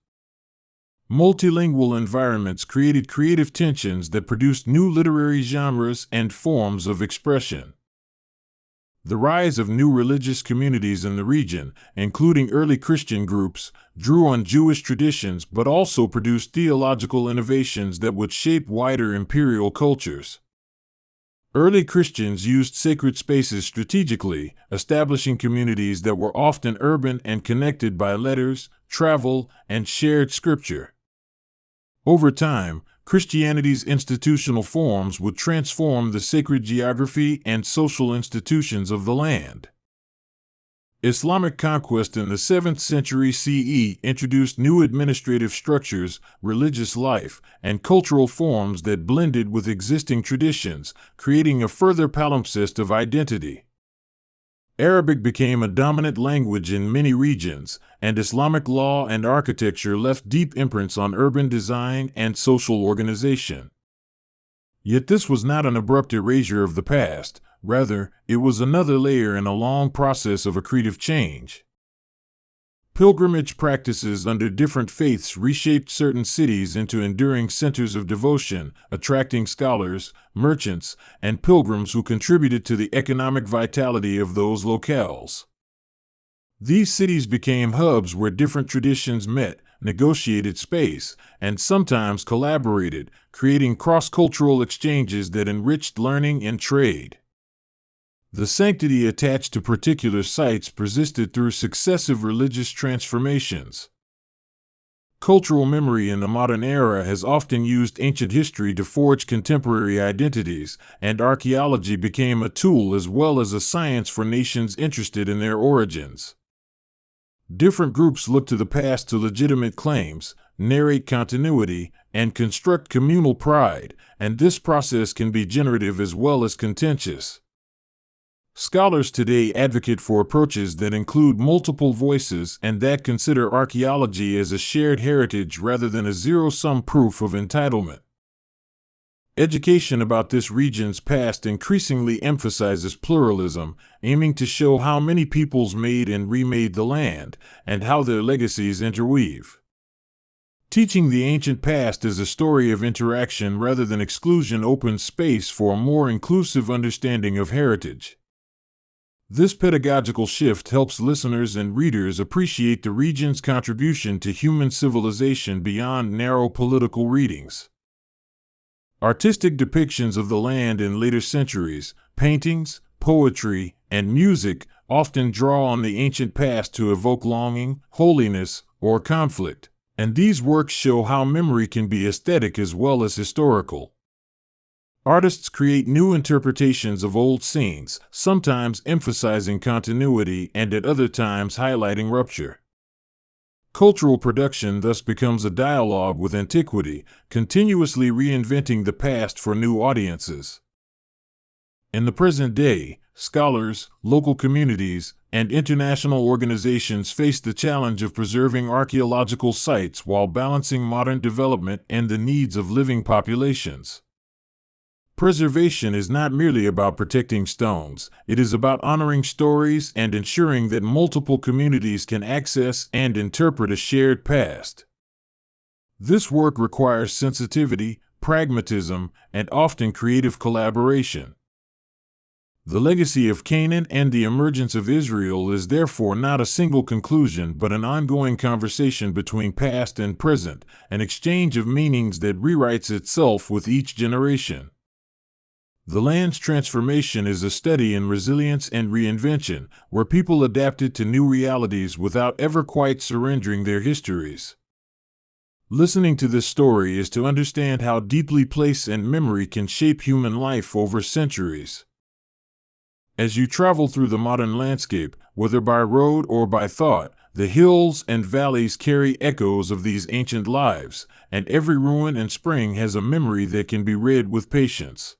Multilingual environments created creative tensions that produced new literary genres and forms of expression. The rise of new religious communities in the region, including early Christian groups, drew on Jewish traditions but also produced theological innovations that would shape wider imperial cultures. Early Christians used sacred spaces strategically, establishing communities that were often urban and connected by letters, travel, and shared scripture. Over time, Christianity's institutional forms would transform the sacred geography and social institutions of the land. Islamic conquest in the 7th century CE introduced new administrative structures, religious life, and cultural forms that blended with existing traditions, creating a further palimpsest of identity. Arabic became a dominant language in many regions, and Islamic law and architecture left deep imprints on urban design and social organization. Yet this was not an abrupt erasure of the past, rather, it was another layer in a long process of accretive change. Pilgrimage practices under different faiths reshaped certain cities into enduring centers of devotion, attracting scholars, merchants, and pilgrims who contributed to the economic vitality of those locales. These cities became hubs where different traditions met, negotiated space, and sometimes collaborated, creating cross-cultural exchanges that enriched learning and trade. The sanctity attached to particular sites persisted through successive religious transformations. Cultural memory in the modern era has often used ancient history to forge contemporary identities, and archaeology became a tool as well as a science for nations interested in their origins. Different groups look to the past to legitimate claims, narrate continuity, and construct communal pride, and this process can be generative as well as contentious. Scholars today advocate for approaches that include multiple voices and that consider archaeology as a shared heritage rather than a zero-sum proof of entitlement. Education about this region's past increasingly emphasizes pluralism, aiming to show how many peoples made and remade the land, and how their legacies interweave. Teaching the ancient past as a story of interaction rather than exclusion opens space for a more inclusive understanding of heritage. This pedagogical shift helps listeners and readers appreciate the region's contribution to human civilization beyond narrow political readings. Artistic depictions of the land in later centuries, paintings, poetry, and music often draw on the ancient past to evoke longing, holiness, or conflict, and these works show how memory can be aesthetic as well as historical. Artists create new interpretations of old scenes, sometimes emphasizing continuity and at other times highlighting rupture. Cultural production thus becomes a dialogue with antiquity, continuously reinventing the past for new audiences. In the present day, scholars, local communities, and international organizations face the challenge of preserving archaeological sites while balancing modern development and the needs of living populations. Preservation is not merely about protecting stones, it is about honoring stories and ensuring that multiple communities can access and interpret a shared past. This work requires sensitivity, pragmatism, and often creative collaboration. The legacy of Canaan and the emergence of Israel is therefore not a single conclusion but an ongoing conversation between past and present, an exchange of meanings that rewrites itself with each generation. The land's transformation is a study in resilience and reinvention, where people adapted to new realities without ever quite surrendering their histories. Listening to this story is to understand how deeply place and memory can shape human life over centuries. As you travel through the modern landscape, whether by road or by thought, the hills and valleys carry echoes of these ancient lives, and every ruin and spring has a memory that can be read with patience.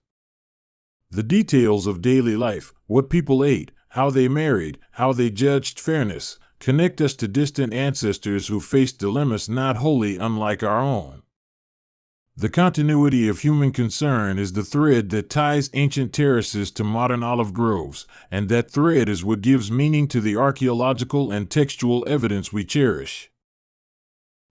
The details of daily life, what people ate, how they married, how they judged fairness, connect us to distant ancestors who faced dilemmas not wholly unlike our own. The continuity of human concern is the thread that ties ancient terraces to modern olive groves, and that thread is what gives meaning to the archaeological and textual evidence we cherish.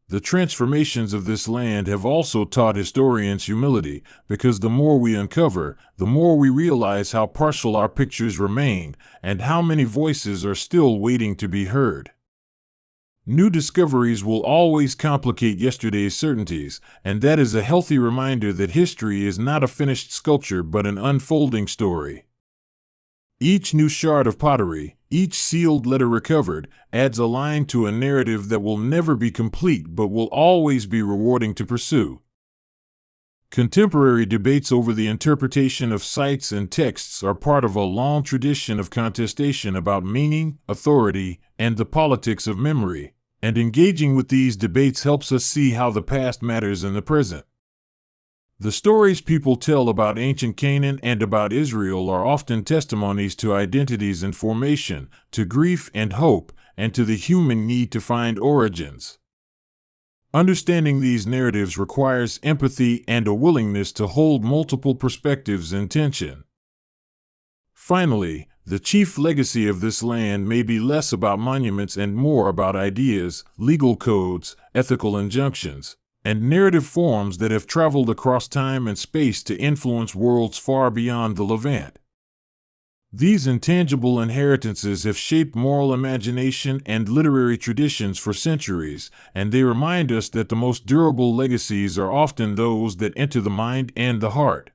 The transformations of this land have also taught historians humility, because the more we uncover, the more we realize how partial our pictures remain, and how many voices are still waiting to be heard. New discoveries will always complicate yesterday's certainties, and that is a healthy reminder that history is not a finished sculpture but an unfolding story. Each new shard of pottery, each sealed letter recovered, adds a line to a narrative that will never be complete but will always be rewarding to pursue. Contemporary debates over the interpretation of sites and texts are part of a long tradition of contestation about meaning, authority, and the politics of memory, and engaging with these debates helps us see how the past matters in the present. The stories people tell about ancient Canaan and about Israel are often testimonies to identities and formation, to grief and hope, and to the human need to find origins. Understanding these narratives requires empathy and a willingness to hold multiple perspectives in tension. Finally, the chief legacy of this land may be less about monuments and more about ideas, legal codes, ethical injunctions, and narrative forms that have traveled across time and space to influence worlds far beyond the Levant. These intangible inheritances have shaped moral imagination and literary traditions for centuries, and they remind us that the most durable legacies are often those that enter the mind and the heart.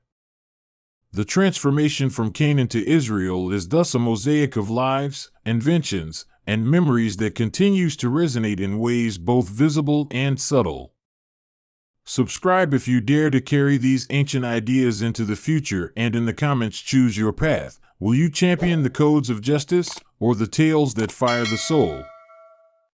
The transformation from Canaan to Israel is thus a mosaic of lives, inventions, and memories that continues to resonate in ways both visible and subtle. Subscribe if you dare to carry these ancient ideas into the future, and in the comments choose your path. Will you champion the codes of justice or the tales that fire the soul?